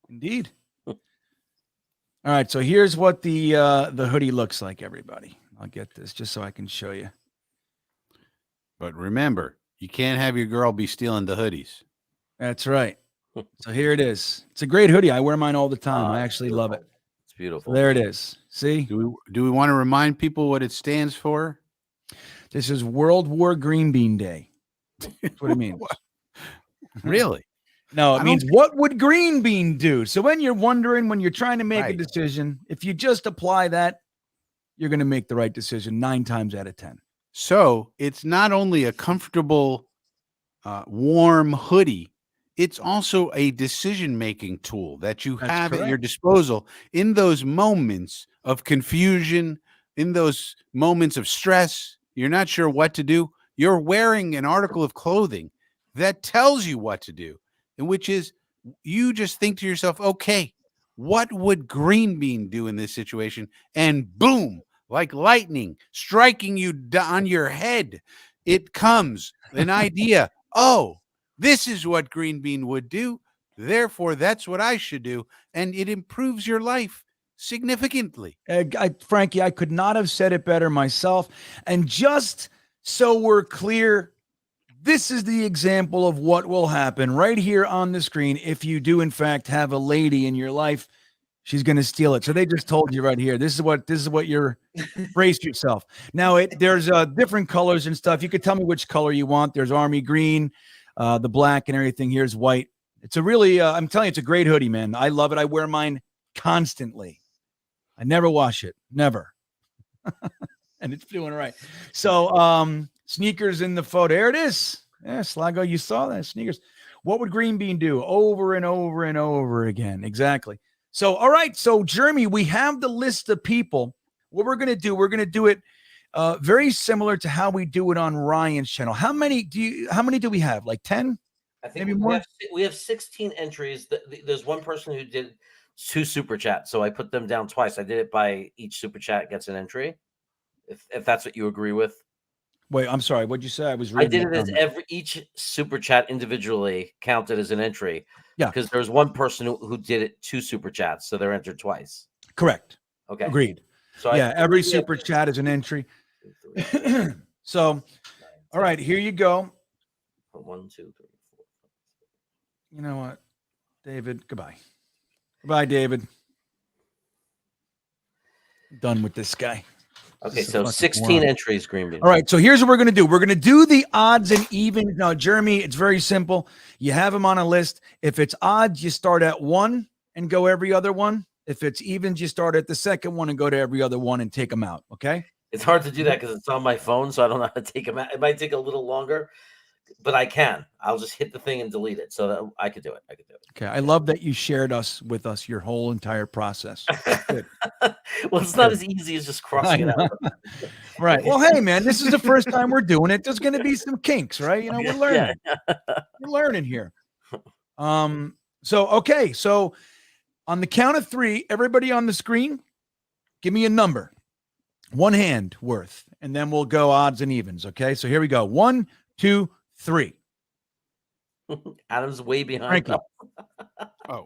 Indeed. All right, so here's what the hoodie looks like, everybody. I'll get this just so I can show you. But remember, you can't have your girl be stealing the hoodies. That's right. So here it is. It's a great hoodie. I wear mine all the time. I actually love it. It's beautiful. So there it is. See? Do we want to remind people what it stands for? This is World War Green Bean Day. That's what it means. Really? No, it means what would Green Bean do? So when you're wondering, when you're trying to make a decision, if you just apply that, you're going to make the right decision 9 times out of 10. So it's not only a comfortable, warm hoodie, it's also a decision-making tool that you have at your disposal in those moments of confusion, in those moments of stress. You're not sure what to do. You're wearing an article of clothing that tells you what to do, and which is you just think to yourself, okay, what would Green Bean do in this situation? And boom, like lightning striking you on your head, it comes an idea. Oh, this is what Green Bean would do. Therefore, that's what I should do. And it improves your life significantly. Frankie, I could not have said it better myself. And just so we're clear, this is the example of what will happen right here on the screen. If you do, in fact, have a lady in your life, she's going to steal it. So they just told you right here. This is what you're brace yourself. Now there's different colors and stuff. You could tell me which color you want. There's army green, the black and everything. Here's white. It's a really, I'm telling you, it's a great hoodie, man. I love it. I wear mine constantly. I never wash it. Never. And it's doing all right. So, sneakers in the photo. There it is. Yeah, Slago, you saw that. Sneakers. What would Green Bean do? Over and over and over again. Exactly. So, all right. So, Jeremy, we have the list of people. What we're going to do it very similar to how we do it on Ryan's channel. How many do we have? Like 10? I think maybe more. We have 16 entries. There's one person who did 2 super chats, so I put them down twice. I did it by each super chat gets an entry. If that's what you agree with. Wait, I'm sorry. What'd you say? I was reading. I did it as each super chat individually counted as an entry. Yeah, because there's one person who did it 2 super chats, so they're entered twice. Correct. Okay. Agreed. So yeah, every super chat is an entry. 2, 3, 4, so, 9, all right, here you go. 1, 2, 3, 4. You know what, David? Goodbye. Goodbye, David. Done with this guy. Okay, so 16 entries, Green Bean. All right, so here's what we're going to do. We're going to do the odds and evens. Now, Jeremy, it's very simple. You have them on a list. If it's odds, you start at 1 and go every other one. If it's evens, you start at the second one and go to every other one and take them out, okay? It's hard to do that because it's on my phone, so I don't know how to take them out. It might take a little longer, but I can. I'll just hit the thing and delete it, so that I could do it. Okay, I love that you shared with us your whole entire process. Well, it's not as easy as just crossing it out. Right. Well, hey, man, this is the first time we're doing it. There's going to be some kinks, right? You know, we're learning. Yeah. We're learning here. So on the count of 3, everybody on the screen, give me a number. 1 hand worth, and then we'll go odds and evens. Okay, so here we go. 1, 2, 3. Adam's way behind. Frankie. Oh,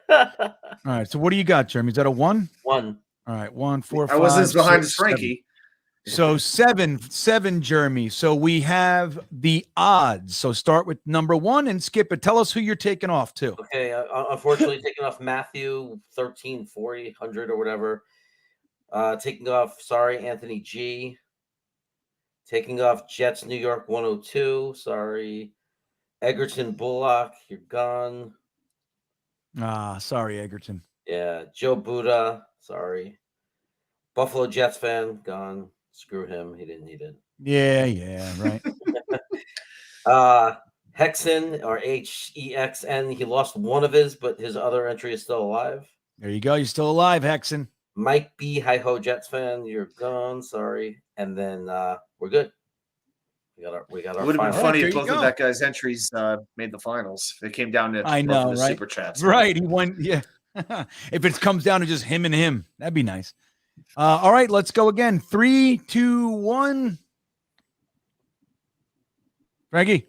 All right. So what do you got, Jeremy? Is that a 1? One. All right. 1, 4, 5. I wasn't as behind 6, as Frankie. 7. So 7, Jeremy. So we have the odds. So start with number 1 and skip it. Tell us who you're taking off to. Okay, unfortunately, taking off Matthew 1340 100 or whatever. Taking off, sorry, Anthony G. Taking off Jets New York 102. Sorry, Egerton Bullock, you're gone. Sorry, Egerton. Yeah, Joe Buddha, sorry. Buffalo Jets fan, gone. Screw him, he didn't need it. Yeah, right. Hexen or Hexn, he lost one of his, but his other entry is still alive. There you go. You're still alive, Hexen. Mike B, hi ho Jets fan, you're gone. Sorry, and then we're good. We got our. It would have been final. funny there if you both go. of that guy's entries made the finals. They came down to I both know, of the right? super chats. Right. He won. Yeah. If it comes down to just him and him, that'd be nice. All right, let's go again. 3, 2, 1. Frankie.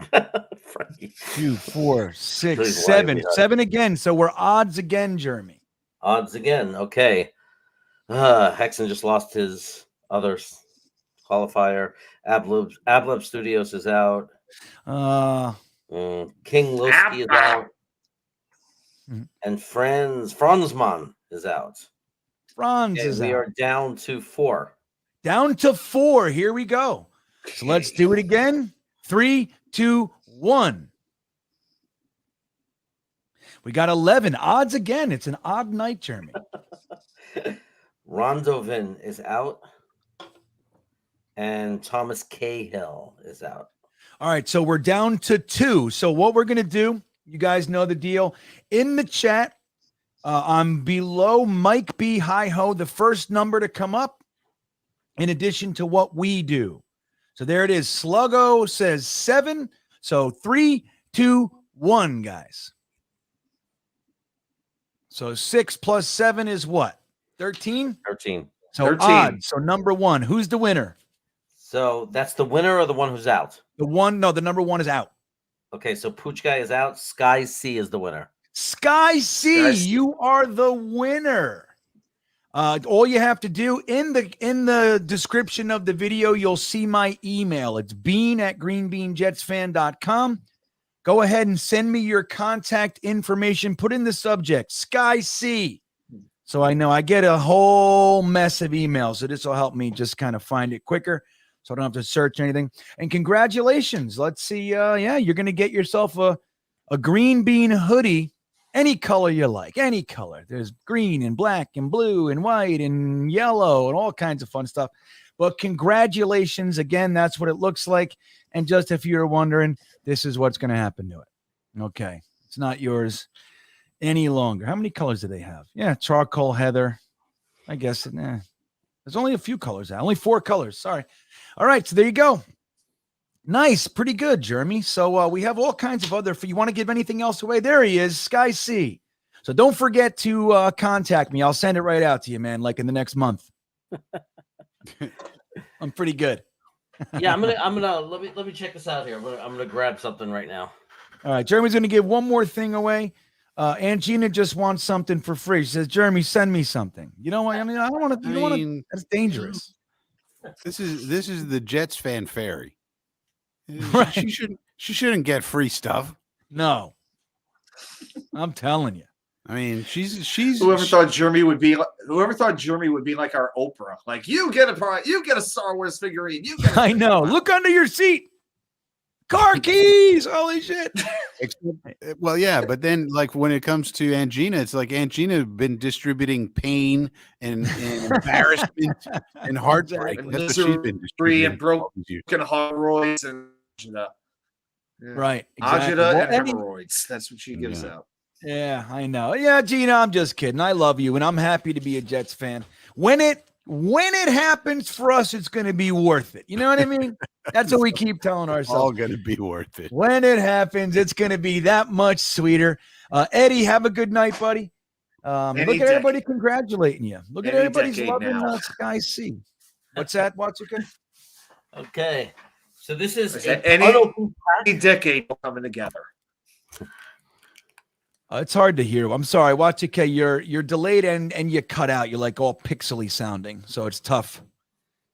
Frankie. 2, 4, 6, Please, 7. why? 7 again. So we're odds again, Jeremy. Odds again. Okay. Hexen just lost his other qualifier. Ablab Studios is out. King Lowski is out. Mhm. And Franzman is out. Franz Okay, is we out. are down to 4. Down to 4. Here we go. So let's do it again. 3, 2, 1. We got 11. Odds again. It's an odd night, Jeremy. Rondovin is out. And Thomas Cahill is out. All right, so we're down to 2. So what we're going to do, you guys know the deal. In the chat, I'm below Mike B. Hi-Ho, the first number to come up, in addition to what we do. So there it is. Sluggo says 7. So 3, 2, 1, guys. So 6 plus 7 is what? 13? 13. So 13. odds. So number 1. Who's the winner? So that's the winner or the one who's out? The number 1 is out. Okay, so Pooch Guy is out. Sky C is the winner. Sky C, Sky C. you are the winner. All you have to do in the description of the video, you'll see my email. It's bean@greenbeanjetsfan.com. Go ahead and send me your contact information. Put in the subject, Sky C. So I know I get a whole mess of emails. So this will help me just kind of find it quicker. So I don't have to search anything. And congratulations. Let's see. You're going to get yourself a Green Bean hoodie. Any color you like, any color. There's green and black and blue and white and yellow and all kinds of fun stuff. But congratulations. Again, that's what it looks like. And just if you're wondering, this is what's going to happen to it. Okay. It's not yours any longer. How many colors do they have? Yeah, charcoal, heather. I guess. There's only a few colors out. Only 4 colors. Sorry. All right. So there you go. Nice. Pretty good, Jeremy. So we have all kinds of other. If you want to give anything else away, there he is, Sky C. So don't forget to contact me. I'll send it right out to you, man, like in the next month. I'm pretty good. Yeah, I'm gonna let me check this out here. I'm gonna grab something right now. All right. Jeremy's going to give one more thing away. Angina just wants something for free. She says, Jeremy, send me something. You know what? I mean, I don't want to. You don't want to. That's dangerous. This is the Jetsfan fairy. Right. She shouldn't get free stuff. No, I'm telling you. I mean, she's Whoever thought Jeremy would be like our Oprah. Like, you get a Star Wars figurine. You get I know. Look under your seat. Car keys. Holy shit. Well, yeah, but then like when it comes to Angina, it's like Angina been distributing pain and embarrassment and heartbreak. And That's what she's been misery distributing. and broken hemorrhoids and Right. Exactly. agita Well, and any- hemorrhoids. That's what she gives out. Yeah, I know. Yeah, Gina, I'm just kidding. I love you, and I'm happy to be a Jets fan. When it happens for us, it's going to be worth it. You know what I mean? That's what we keep telling All ourselves. going to be worth it. When it happens, it's going to be that much sweeter. Eddie, have a good night, buddy. Look at everybody congratulating you. Look at everybody's loving Sky C. What's that, Watsuka? Okay, So this is Is a that any unopened pack. decade coming together. It's hard to hear. I'm sorry. Watch it, K. You're delayed and you cut out. You're like all pixely sounding. So it's tough.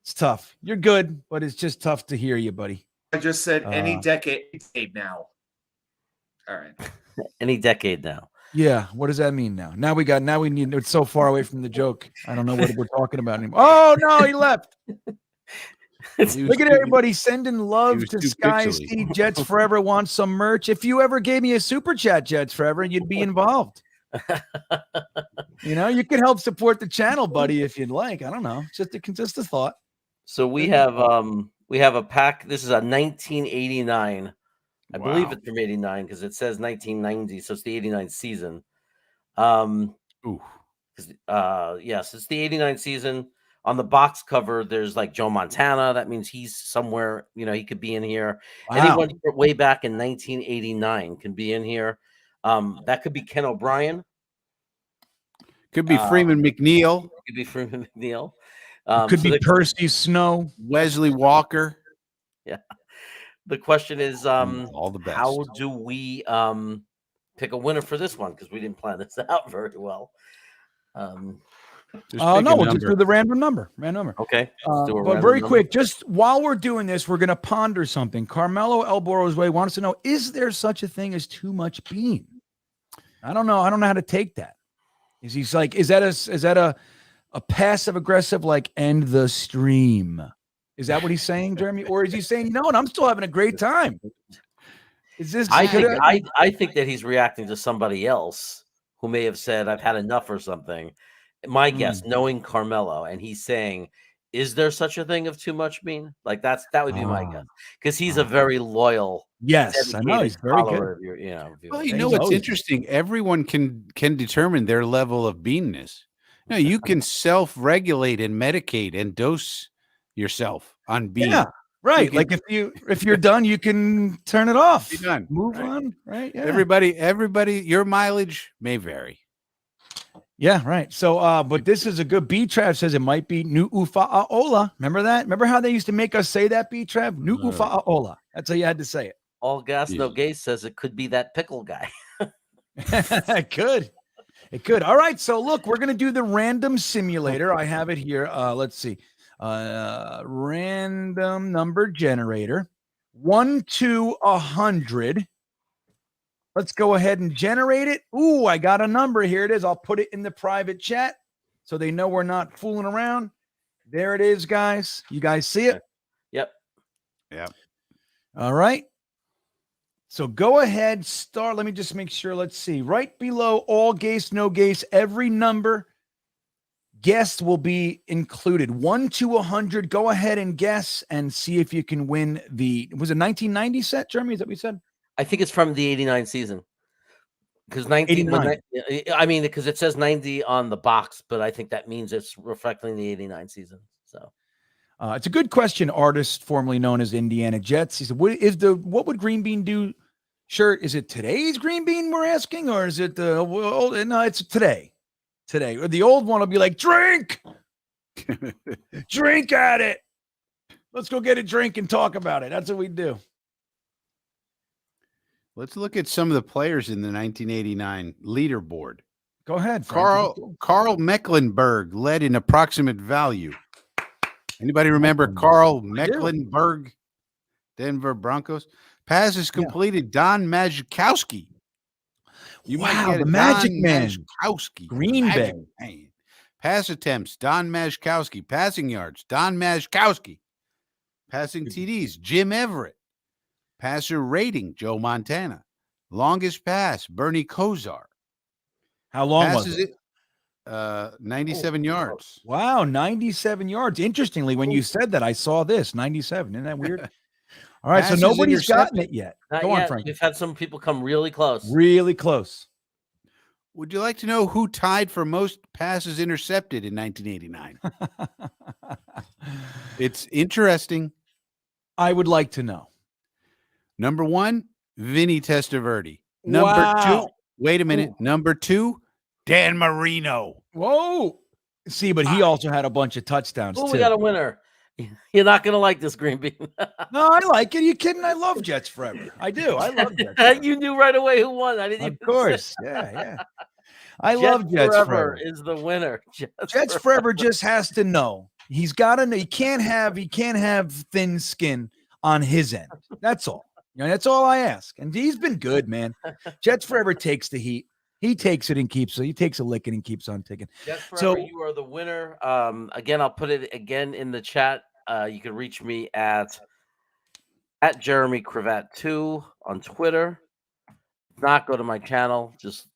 It's tough. You're good, but it's just tough to hear you, buddy. I just said any decade now. All right. Any decade now. Yeah. What does that mean now? Now we need it's so far away from the joke. I don't know what we're talking about anymore. Oh no, he left. Look at everybody sending love to Sky Ski. Jets Forever wants some merch. If you ever gave me a super chat, Jets Forever, you'd be involved. You could help support the channel, buddy, if you'd like. I don't know. Just a thought. So we have a pack. This is a 1989. I believe it's from 89 because it says 1990, so it's the 89 season. Yes, it's the 89 season. On the box cover, there's like Joe Montana. That means he's somewhere, he could be in here. Wow. Anyone way back in 1989 can be in here. That could be Ken O'Brien. Could be Freeman McNeil. Could be Freeman McNeil. Could be Percy Snow. Wesley Walker. Yeah. The question is, all the best. How do we pick a winner for this one? Because we didn't plan this out very well. We'll just do the random number. Okay. But very quick, just while we're doing this, we're going to ponder something. Carmelo Elboro's Way wants to know, is there such a thing as too much bean? I don't know. I don't know how to take that. Is that a passive aggressive, like, end the stream? Is that what he's saying, Jeremy? Or is he saying, no, and I'm still having a great time? Is this? I think that he's reacting to somebody else who may have said, I've had enough or something. My guess, knowing Carmelo, and he's saying, is there such a thing of too much bean? Like that would be my guess. Because he's a very loyal. Yes, I know he's very good. Well, what's interesting? Everyone can determine their level of beanness. You can self-regulate and medicate and dose yourself on bean. Yeah, right. Like if you're done, you can turn it off. You're done. Move on. Right. Yeah. Everybody, your mileage may vary. Yeah, right. So, but this is a good. B-Trav says it might be Nu Ufa'aola. Remember that? Remember how they used to make us say that, B-Trav? Nu Ufa'aola. That's how you had to say it. All gas, no gas says it could be that pickle guy. It could. All right. So look, we're going to do the random simulator. I have it here. Let's see. Random number generator. 1 to 100. Let's go ahead and generate it. Ooh, I got a number. Here it is. I'll put it in the private chat so they know we're not fooling around. There it is, guys. You guys see it? Yep. All right. So go ahead, start. Let me just make sure. Let's see. Right below all gas, no gas, every number guessed will be included. 1 to 100. Go ahead and guess and see if you can win was it 1990 set, Jeremy? Is that what you said? I think it's from the 89 season. Because because it says 90 on the box, but I think that means it's reflecting the 89 season. So it's a good question. Artist formerly known as Indiana Jets. He said, what would GreenBean do shirt? Is it today's GreenBean we're asking, or is it the old? No, it's today. Or the old one will be like, drink at it. Let's go get a drink and talk about it. That's what we do. Let's look at some of the players in the 1989 leaderboard. Go ahead, Frankie. Carl Mecklenburg led in approximate value. Anybody remember Carl Mecklenburg, Denver Broncos? Passes completed. Don Majkowski. The Magic Man. Majkowski. Greenbean. Pass attempts. Don Majkowski. Passing yards. Don Majkowski. Passing TDs. Jim Everett. Passer rating, Joe Montana. Longest pass, Bernie Kosar. How long was it? 97 yards. Wow, 97 yards. Interestingly, when you said that, I saw this, 97. Isn't that weird? All right, Passes so nobody's gotten it yet. Go on, Frank. We've had some people come really close. Really close. Would you like to know who tied for most passes intercepted in 1989? It's interesting. I would like to know. Number 1, Vinny Testaverde. Number 2, wait a minute. Number 2, Dan Marino. Whoa. See, but he also had a bunch of touchdowns, too. We got a winner. You're not gonna like this, GreenBean. No, I like it. Are you kidding? I love Jets forever. I do. I love Jets forever. You knew right away who won. I didn't Of even say. course. Yeah. I Jets love Jets forever forever. is the winner. Jets forever just has to know. He's got to know. He can't have thin skin on his end. That's all. That's all I ask. And he's been good, man. Jets forever takes the heat. He takes it and keeps it. He takes a licking and keeps on ticking. Jets forever, So you are the winner. Again, I'll put it again in the chat. You can reach me at Jeremy Cravat 2 on Twitter. If not, go to my channel. Just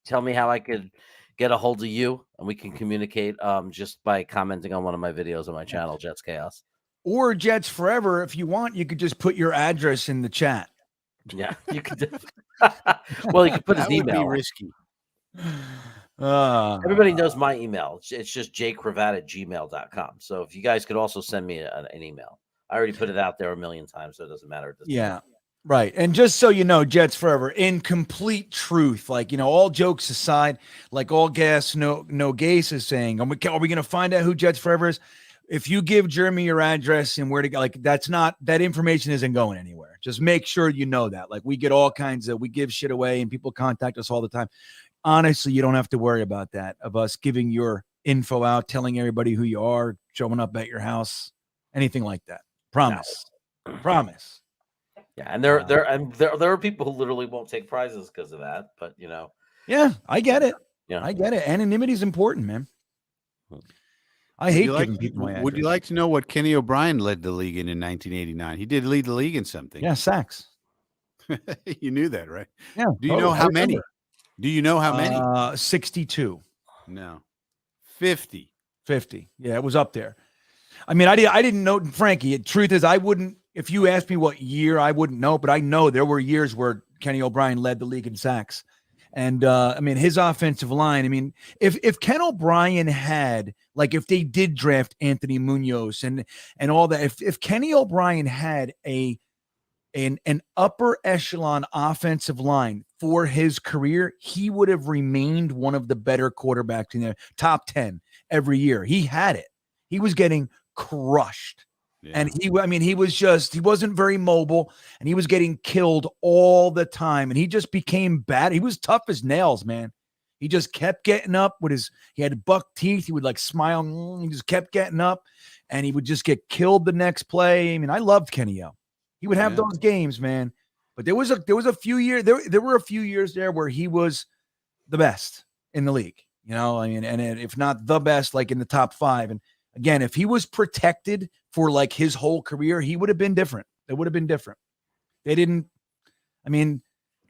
tell me how I could get a hold of you, and we can communicate just by commenting on one of my videos on my channel, Jets Chaos. or Jets forever, if you want, you could just put your address in the chat. Yeah, you could. Well, you could put his That would be email. risky. Everybody knows my email. It's just jcravat@gmail.com. So if you guys could also send me an email. I already put it out there a million times, so it doesn't matter. Yeah. Right. And just so you know, Jets forever, in complete truth, like, all jokes aside, like all gas, no gas is saying, are we going to find out who Jets forever is? If you give Jeremy your address and where to go, like, that information isn't going anywhere. Just make sure you know that. Like, we get all kinds of, we give shit away and people contact us all the time. Honestly, you don't have to worry about that, of us giving your info out, telling everybody who you are, showing up at your house, anything like that. Promise. No. Promise. Yeah, and there are people who literally won't take prizes because of that, but yeah, I get it. Yeah, I get it. Anonymity is important, man. I hate giving people my address. Would you like to know what Kenny O'Brien led the league in 1989? He did lead the league in something. Yeah, sacks. You knew that, right? Yeah. Do you know how many? Do you know how many? 62. No. 50. 50. Yeah, it was up there. I mean, I didn't know, Frankie. Truth is, I wouldn't. If you asked me what year, I wouldn't know. But I know there were years where Kenny O'Brien led the league in sacks, and I mean, his offensive line. I mean, if Ken O'Brien had, like, if they did draft Anthony Munoz and all that, if Kenny O'Brien had an upper echelon offensive line for his career, he would have remained one of the better quarterbacks in the top 10 every year. He had it. He was getting crushed. Yeah. And he wasn't very mobile, and he was getting killed all the time. And he just became bad. He was tough as nails, man. He just kept getting up he had buck teeth. He would like smile. He just kept getting up, and he would just get killed the next play. I mean, I loved Kenny O. He would have those games, man. But there was a few years, there were a few years there where he was the best in the league, I mean, and if not the best, like in the top 5. And again, if he was protected for like his whole career, he would have been different. It would have been different. They didn't, I mean,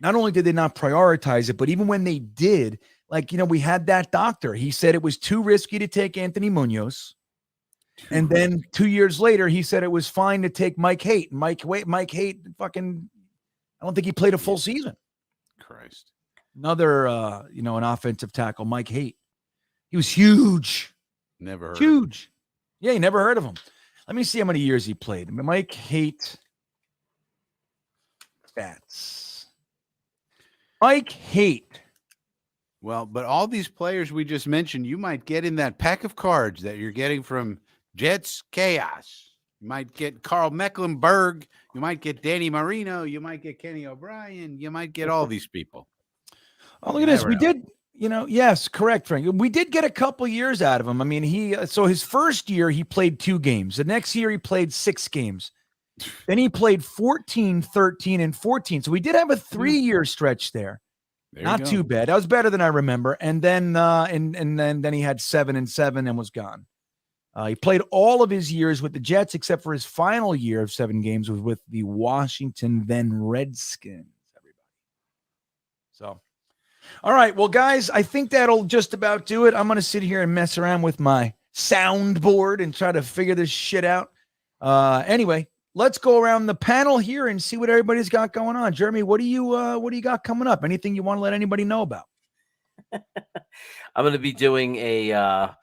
not only did they not prioritize it, but even when they did, like, we had that doctor. He said it was too risky to take Anthony Munoz. And then 2 years later, he said it was fine to take Mike Haight. Mike Haight, fucking, I don't think he played a full season. Christ. Another, an offensive tackle, Mike Haight. He was huge. Never heard. Huge. Yeah, you never heard of him. Let me see how many years he played. Mike Haight. Stats. Mike Haight. Well, but all these players we just mentioned, you might get in that pack of cards that you're getting from Jets Chaos. You might get Carl Mecklenburg. You might get Danny Marino. You might get Kenny O'Brien. You might get all these people. Oh, look at this. We did, yes, correct, Frank. We did get a couple years out of him. I mean, so his first year, he played 2 games. The next year, he played 6 games. Then he played 14, 13, and 14. So we did have a 3-year stretch there. Not too bad. That was better than I remember. And then then he had 7 and 7 and was gone. He played all of his years with the Jets, except for his final year of 7 games was with the Washington then Redskins. Everybody. So, all right. Well, guys, I think that'll just about do it. I'm going to sit here and mess around with my soundboard and try to figure this shit out. Anyway, let's go around the panel here and see what everybody's got going on. Jeremy, what do you got coming up? Anything you want to let anybody know about? I'm going to be doing a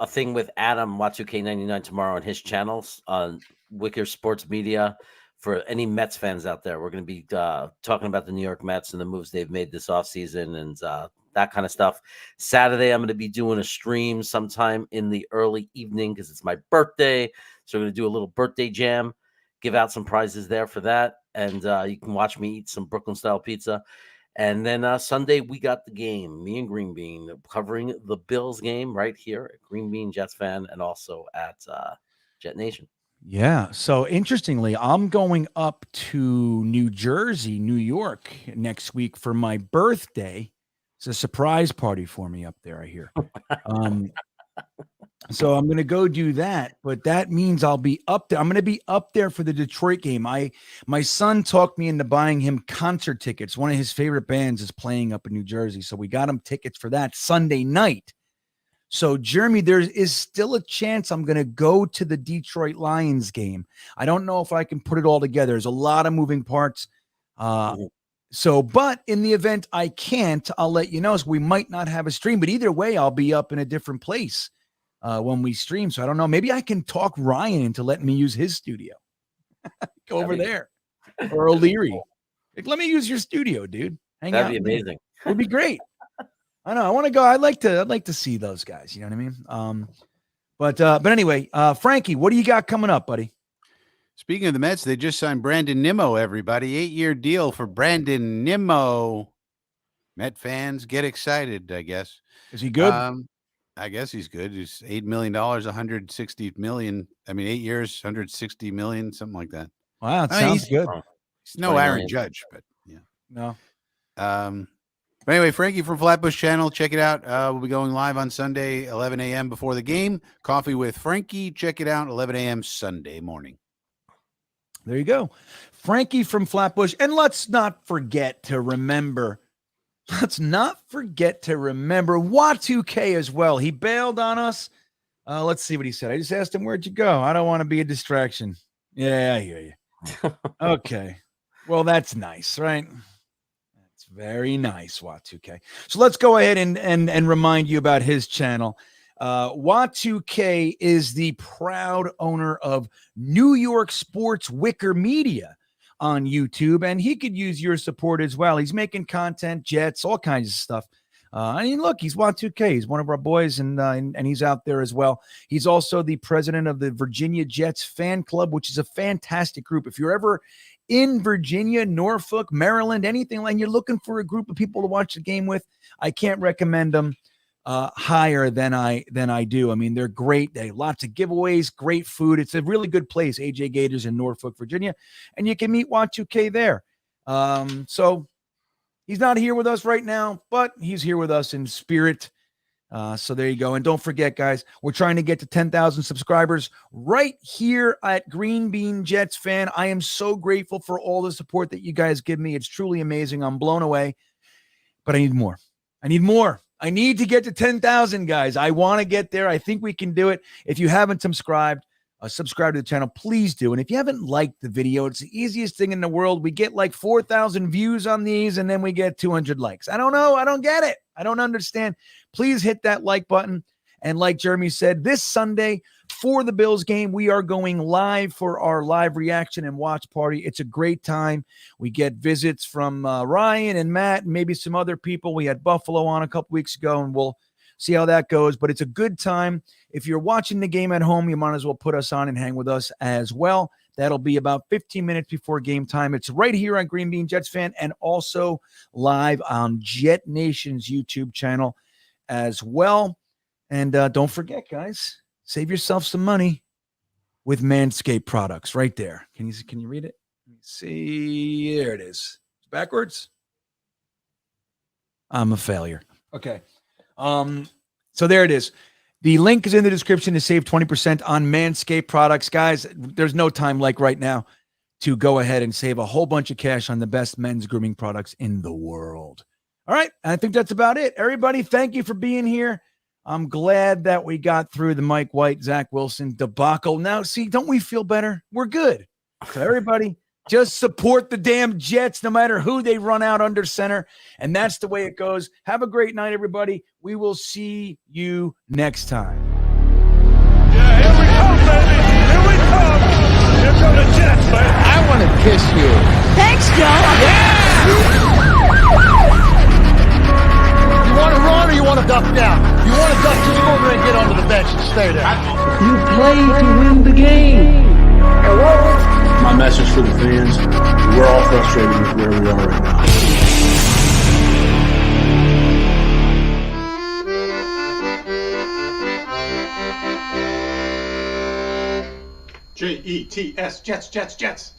thing with Adam Y2K99 tomorrow on his channels on Wicker Sports Media. For any Mets fans out there, we're going to be talking about the New York Mets and the moves they've made this offseason and that kind of stuff. Saturday, I'm going to be doing a stream sometime in the early evening because it's my birthday. So we're going to do a little birthday jam, give out some prizes there for that. And you can watch me eat some Brooklyn-style pizza. And then Sunday, we got the game, me and Green Bean, covering the Bills game right here at Greenbeanjetsfan and also at Jetnation. Yeah. So interestingly, I'm going up to New Jersey, New York next week for my birthday. It's a surprise party for me up there, I hear. So I'm going to go do that, but that means I'll be up there. I'm going to be up there for the Detroit game. My son talked me into buying him concert tickets. One of his favorite bands is playing up in New Jersey. So we got him tickets for that Sunday night. So Jeremy, there is still a chance I'm going to go to the Detroit Lions game. I don't know if I can put it all together. There's a lot of moving parts. So, but in the event I can't, I'll let you know. So we might not have a stream, but either way, I'll be up in a different place when we stream. So I don't know. Maybe I can talk Ryan into letting me use his studio. Go over there. Or O'Leary. Like, let me use your studio, dude. Hang out. That'd be amazing. It would be great. I know. I want to go. I'd like to see those guys. You know what I mean? But anyway, Frankie, what do you got coming up, buddy? Speaking of the Mets, they just signed Brandon Nimmo, everybody. 8-year deal for Brandon Nimmo. Met fans get excited, I guess. Is he good? I guess he's good. He's $8 million, 160 million. I mean, 8 years, 160 million, something like that. Wow, it sounds good. He's no Aaron Judge, but yeah. No. But anyway, Frankie from Flatbush Channel, check it out. We'll be going live on Sunday, 11 a.m. before the game. Coffee with Frankie. Check it out, 11 a.m. Sunday morning. There you go. Frankie from Flatbush. And let's not forget to remember Y2K as well. He bailed on us. Let's see what he said. I just asked him, where'd you go? I don't want to be a distraction. Yeah, I hear you. Okay. Well, that's nice, right? That's very nice, Y2K. So let's go ahead and remind you about his channel. Y2K is the proud owner of New York Sports Wicker Media on YouTube, and he could use your support as well. He's making content, Jets, all kinds of stuff. I mean, look, he's Y2K. He's one of our boys, and he's out there as well. He's also the president of the Virginia Jets fan club, which is a fantastic group. If you're ever in Virginia, Norfolk, Maryland, anything like, you're looking for a group of people to watch the game with, I can't recommend them higher than I do. I mean, they're great. They have lots of giveaways, great food. It's a really good place, AJ Gators in Norfolk, Virginia, and you can meet Y2K there. So he's not here with us right now, but he's here with us in spirit. So there you go. And don't forget, guys, we're trying to get to 10,000 subscribers right here at Greenbeanjetsfan. I am so grateful for all the support that you guys give me. It's truly amazing. I'm blown away, but I need more. I need to get to 10,000, guys. I want to get there. I think we can do it. If you haven't subscribed to the channel, please do. And if you haven't liked the video, it's the easiest thing in the world. We get like 4,000 views on these, and then we get 200 likes. I don't know. I don't get it. I don't understand. Please hit that like button. And like Jeremy said, this Sunday for the Bills game, we are going live for our live reaction and watch party. It's a great time. We get visits from Ryan and Matt and maybe some other people. We had Buffalo on a couple weeks ago, and we'll see how that goes. But it's a good time. If you're watching the game at home, you might as well put us on and hang with us as well. That'll be about 15 minutes before game time. It's right here on Greenbeanjetsfan and also live on Jetnation's YouTube channel as well. And don't forget, guys, save yourself some money with Manscaped products right there. Can you read it? Let me see. There it is. It's backwards. I'm a failure. Okay. So there it is. The link is in the description to save 20% on Manscaped products. Guys, there's no time like right now to go ahead and save a whole bunch of cash on the best men's grooming products in the world. All right. I think that's about it. Everybody, thank you for being here. I'm glad that we got through the Mike White, Zach Wilson debacle. Now, see, don't we feel better? We're good. So everybody, just support the damn Jets no matter who they run out under center. And that's the way it goes. Have a great night, everybody. We will see you next time. Yeah, here we come, baby. Here we come. Here come the Jets, baby. I want to kiss you. Thanks, Joe. Yeah! You want stay there. You play to win the game. My message for the fans, we're all frustrated with where we are right now. Jets, Jets, Jets.